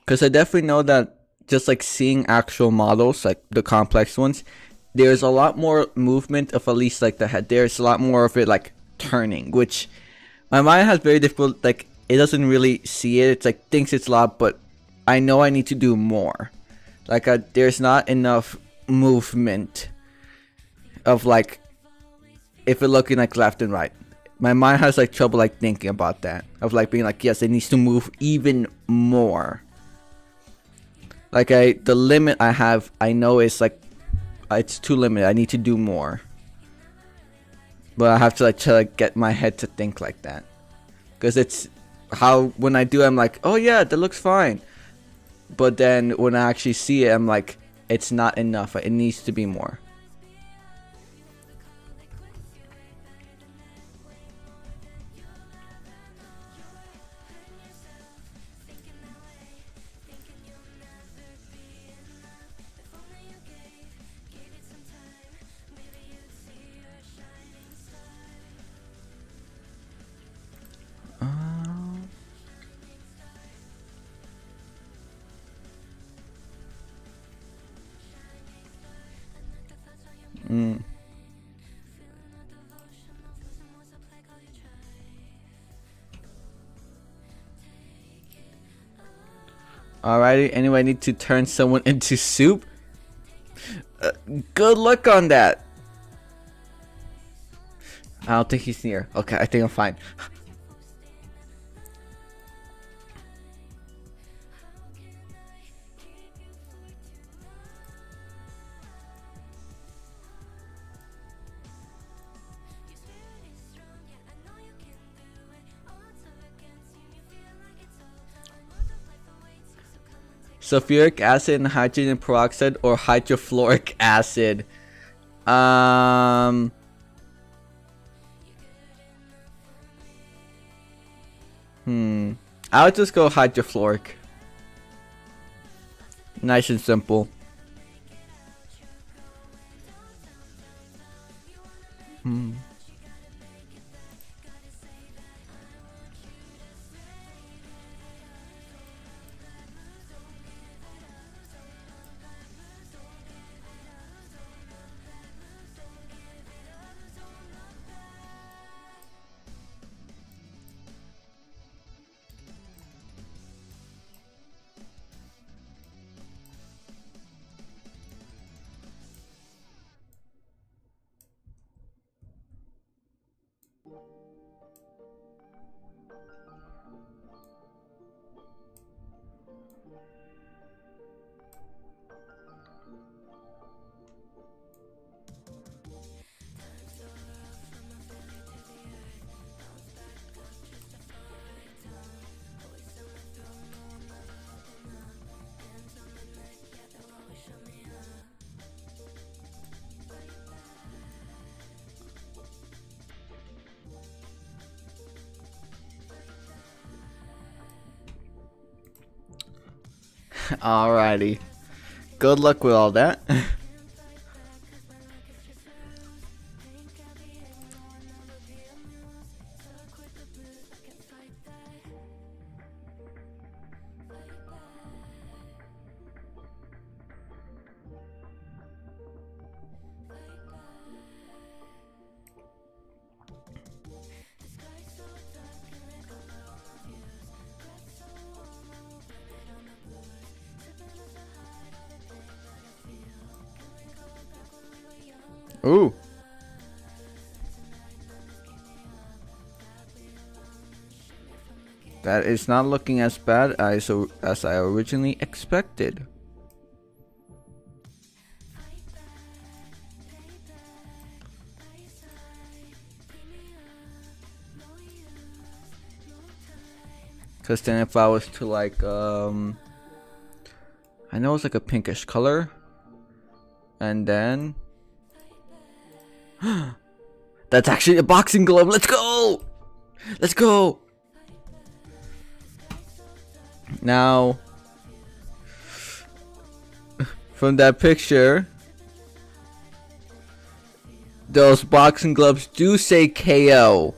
Because I definitely know that just like seeing actual models, like the complex ones, there's a lot more movement of at least like the head. There's a lot more of it like turning, which my mind has very difficult, like it doesn't really see it. It's like thinks it's a lot, but I know I need to do more. Like there's not enough movement of like if it's looking like left and right. My mind has like trouble like thinking about that, of like being like, yes, it needs to move even more. Like the limit I have, I know is like it's too limited. I need to do more. But I have to like try to get my head to think like that, because it's how when I do, I'm like, oh yeah, that looks fine. But then when I actually see it, I'm like, it's not enough. It needs to be more. Alrighty, anyway, I need to turn someone into soup. Good luck on that. I don't think he's near. Okay, I think I'm fine. Sulfuric acid and hydrogen peroxide or hydrofluoric acid. I'll just go hydrofluoric. Nice and simple. Alrighty. Good luck with all that. Ooh. That is not looking as bad as I originally expected. Cause then if I was to like I know it's like a pinkish color, and then that's actually a boxing glove. Let's go! Let's go! Now, from that picture, those boxing gloves do say KO.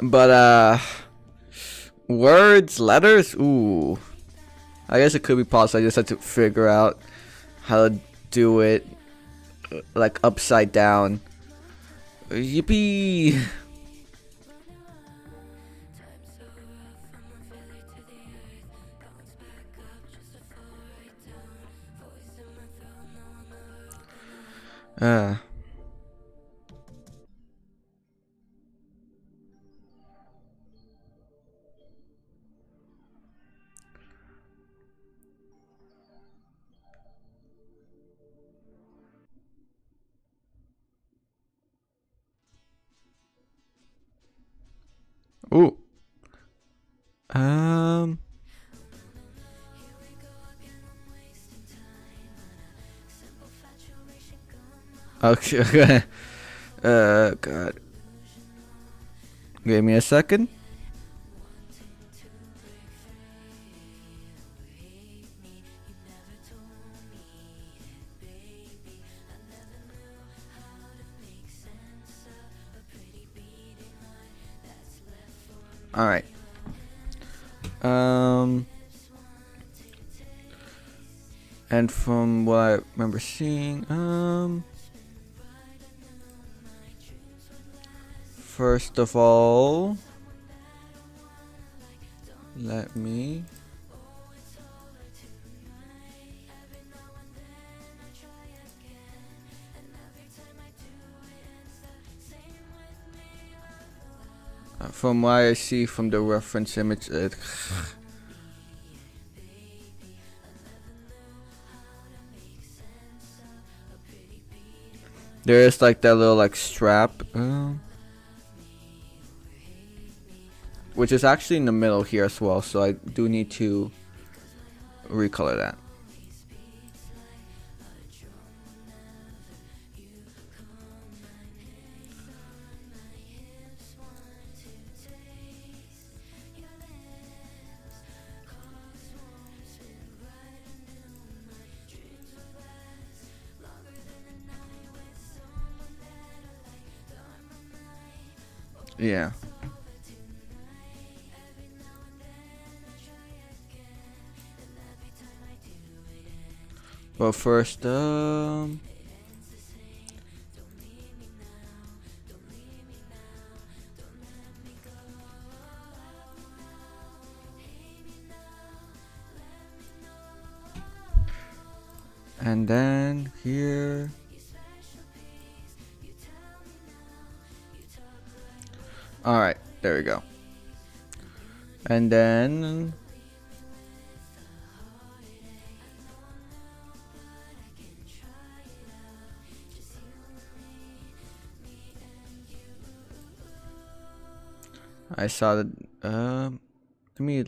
But words, letters, ooh. I guess it could be possible. I just had to figure out how to do it like upside down. Yippee! Uh. Ooh. Okay. God. Give me a second. All right. And from what I remember seeing, first of all, let me from what I see from the reference image, there is like that little like strap, which is actually in the middle here as well. So I do need to recolor that. Yeah. But first, and then here. All right, there we go. And then I saw that. Let me.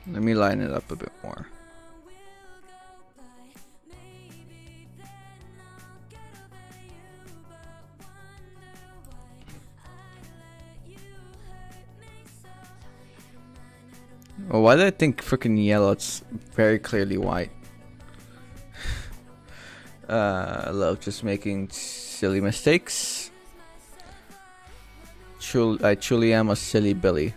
Let me line it up a bit more. Oh, why did I think freaking yellow? It's very clearly white. I love just making silly mistakes. I truly am a silly Billy.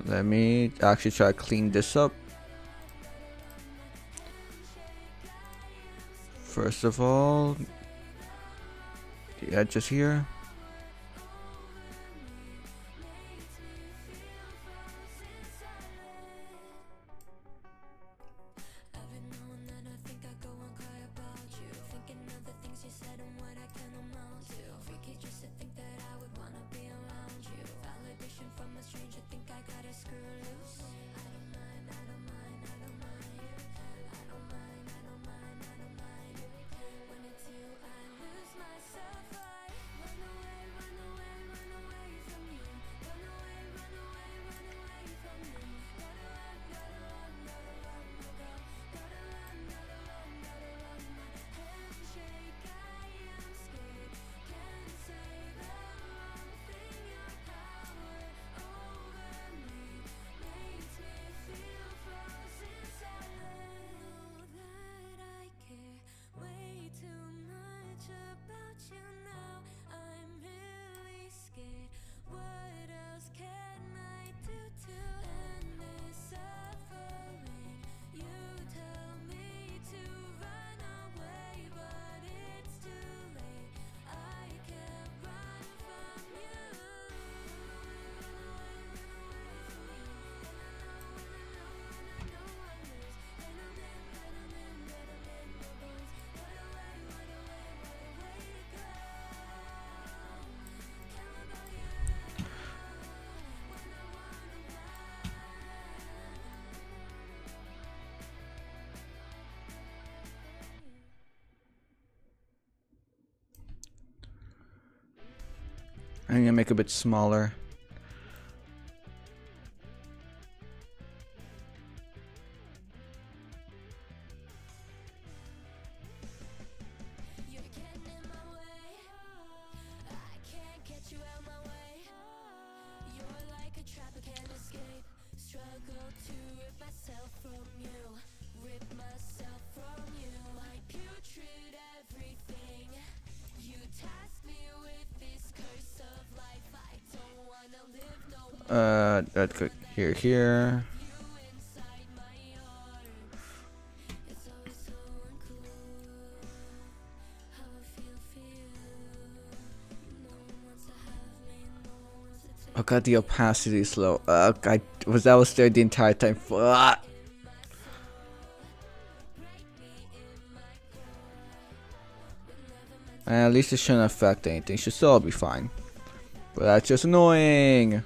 Let me actually try to clean this up. First of all, the edges here. I'm gonna make it a bit smaller. Let's go here. Oh god, the opacity is low. I was there the entire time. Fuck. At least it shouldn't affect anything. Should still be fine. But that's just annoying.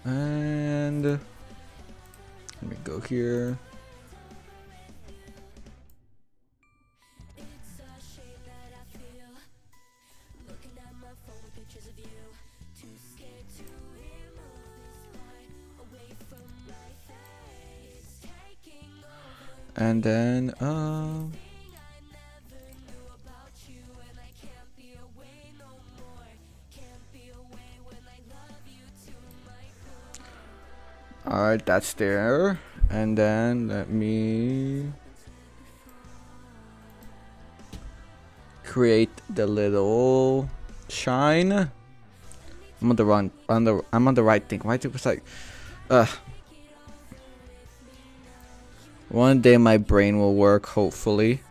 And let me go here. And then alright, that's there. And then let me create the little shine. I'm on the run. I'm on the right thing. Why it was like, one day my brain will work. Hopefully,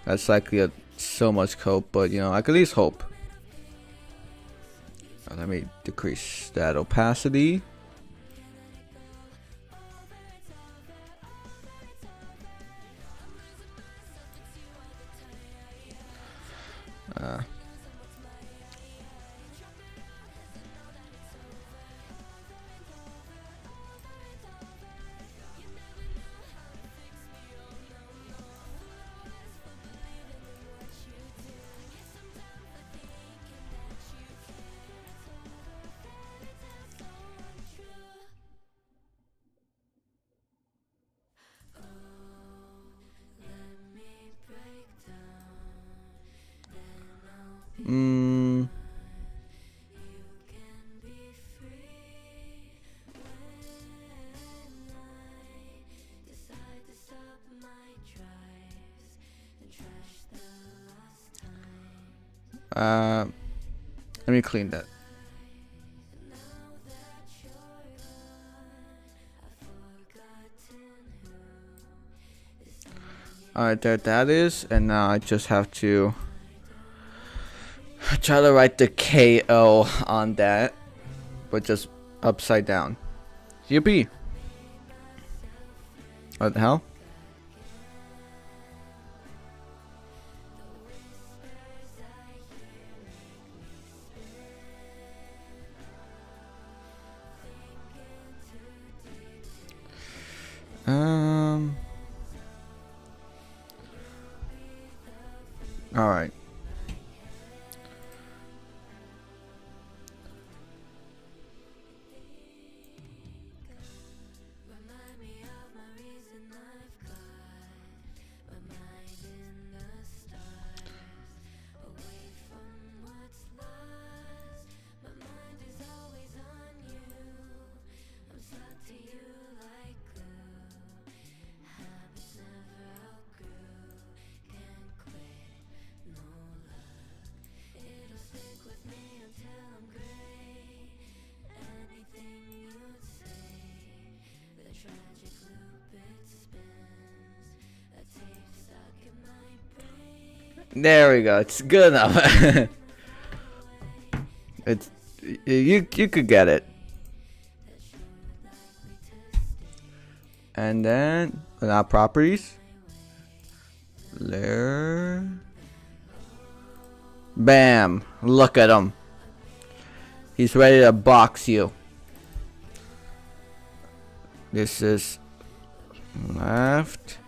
that's likely so much code, but you know, I can at least hope. Let me decrease that opacity. Let me clean that. Alright, there that is, and now I just have to try to write the KO on that, but just upside down. Yippee! What the hell? All right. There we go. It's good enough. It's you could get it. And then now properties. Layer. Bam! Look at him. He's ready to box you. This is left,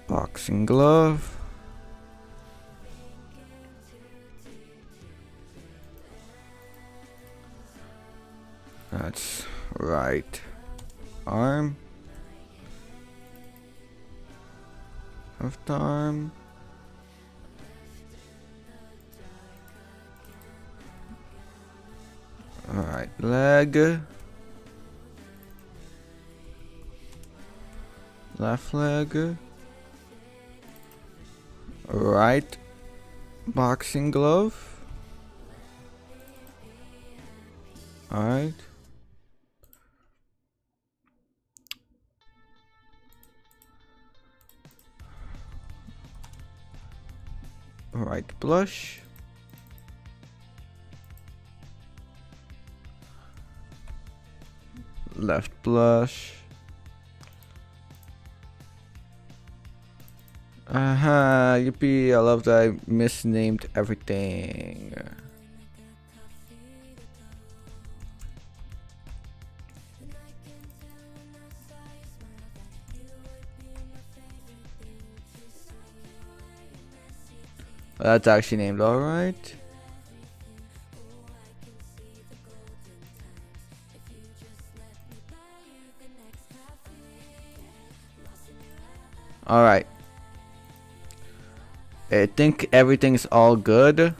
Boxing glove. That's right arm. Left arm. Alright, leg. Left leg. Right boxing glove. Alright. Right blush. Left blush. Yippee, I love that I misnamed everything. That's actually named alright. Alright. I think everything's all good.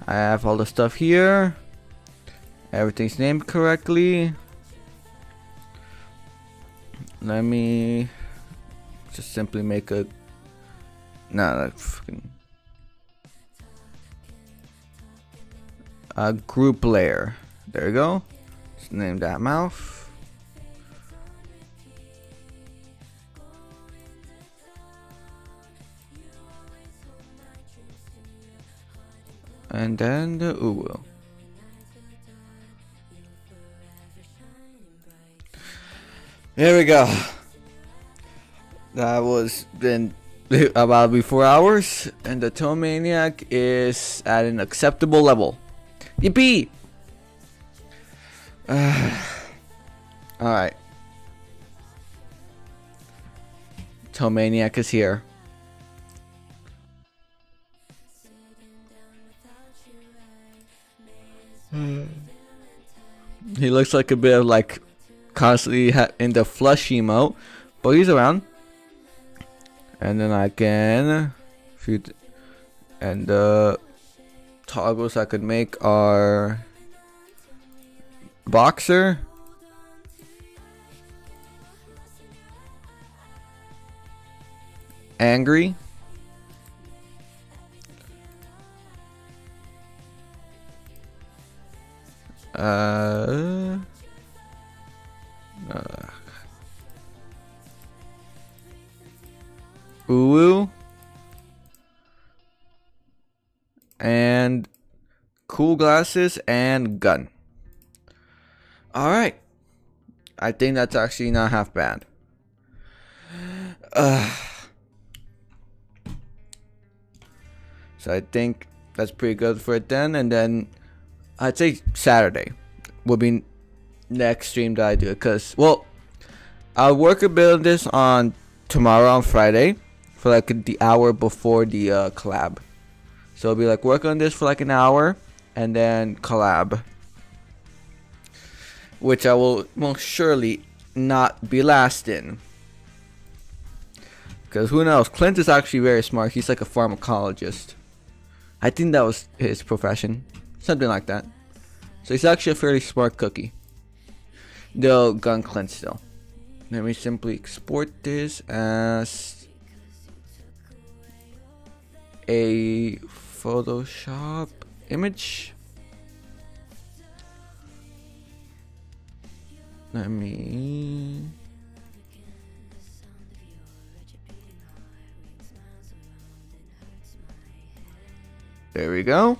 I have all the stuff here. Everything's named correctly. Let me just simply make a... No, that's fucking... A group layer. There you go. Just name that mouth. And then the uwu. There we go. That was been about 4 hours, and the toemaniac is at an acceptable level. Yippee! Alright. Toemaniac is here. He looks like a bit of like constantly in the flush emote, but he's around. And then I can shoot, and the toggles I could make are boxer, angry, uwu, and cool glasses and gun. Alright. I think that's actually not half bad. So I think that's pretty good for it then. And then I'd say Saturday will be next stream that I do. Because, well, I'll work a bit on this on tomorrow on Friday. For like the hour before the collab. So it'll be like work on this for like an hour. And then collab. Which I will most surely not be last in. Because who knows? Clint is actually very smart. He's like a pharmacologist. I think that was his profession. Something like that. So he's actually a fairly smart cookie. Though gun Clint still. Let me simply export this as a Photoshop image. Let me... There we go.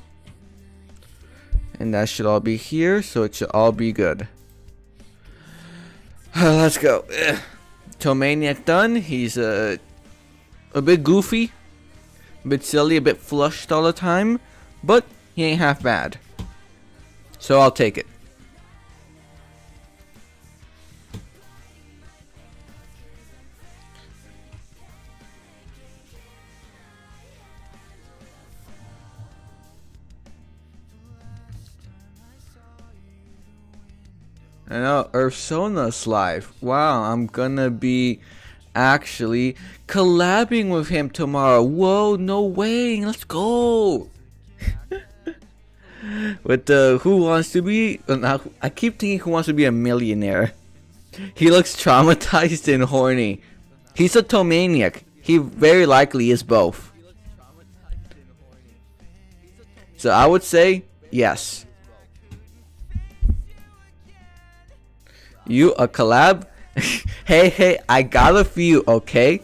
And that should all be here, so it should all be good. Let's go. Toemaniac done. He's a bit goofy, a bit silly, a bit flushed all the time, but he ain't half bad. So I'll take it. I know, Ursona's live. Wow, I'm gonna be actually collabing with him tomorrow. Whoa, no way. Let's go. With the Who Wants to Be... I keep thinking Who Wants to Be a Millionaire. He looks traumatized and horny. He's a toemaniac. He very likely is both. So I would say yes. You a collab? Hey, I got a few, okay?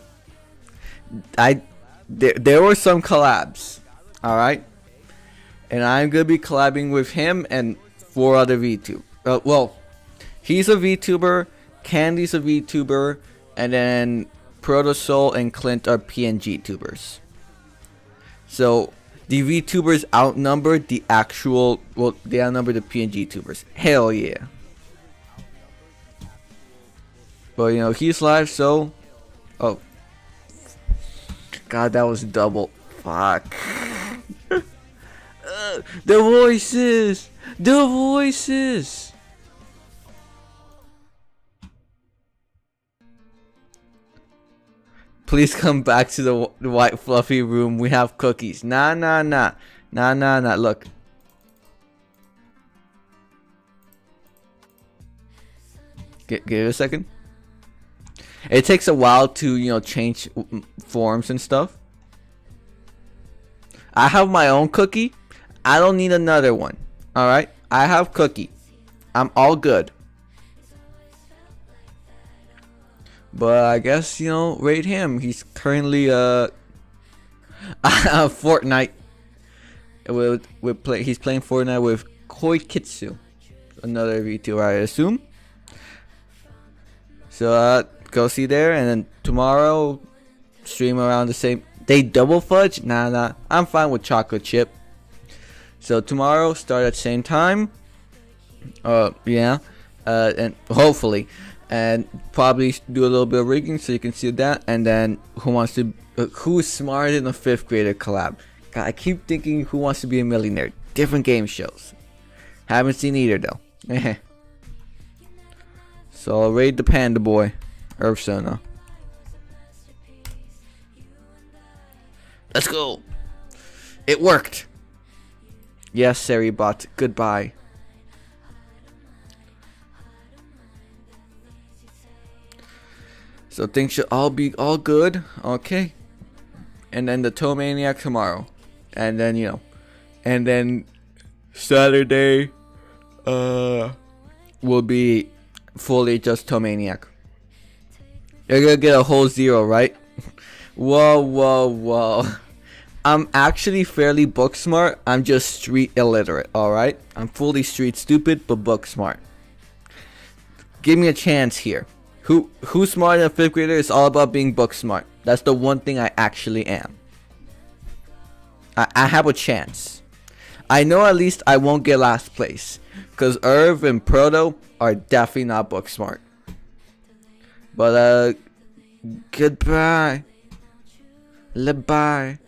There were some collabs, alright? And I'm gonna be collabing with him and 4 other VTubers. Well, he's a VTuber, Candy's a VTuber, and then Protosoul and Clint are PNG tubers. So the VTubers outnumbered the actual, well, they outnumbered the PNG tubers. Hell yeah. But you know, he's live, so... Oh. God, that was double. Fuck. The voices! The voices! Please come back to the white fluffy room. We have cookies. Nah. Look. Give it a second. It takes a while to, you know, change forms and stuff. I have my own cookie. I don't need another one. Alright? I have cookie. I'm all good. But I guess, you know, rate him. He's currently Fortnite. He's playing Fortnite with Koikitsu. Another VTuber, I assume. So go see there, and then tomorrow stream around the same. They double fudge? Nah. I'm fine with chocolate chip. So tomorrow start at same time. Yeah. And hopefully, and probably do a little bit of rigging so you can see that. And then who's smarter than a 5th grader collab? God, I keep thinking Who Wants to Be a Millionaire. Different game shows. Haven't seen either though. So I'll raid the panda boy, Ursona. Let's go. It worked. Yes, Seribot. Goodbye. So things should all be all good. Okay. And then the toemaniac tomorrow. And then, you know. And then Saturday will be fully just toemaniac. You're gonna get a whole 0, right? Whoa. I'm actually fairly book smart. I'm just street illiterate, alright? I'm fully street stupid, but book smart. Give me a chance here. Who's smarter than a 5th grader? It's all about being book smart. That's the one thing I actually am. I have a chance. I know at least I won't get last place. Because Irv and Proto are definitely not book smart. But, goodbye. Goodbye.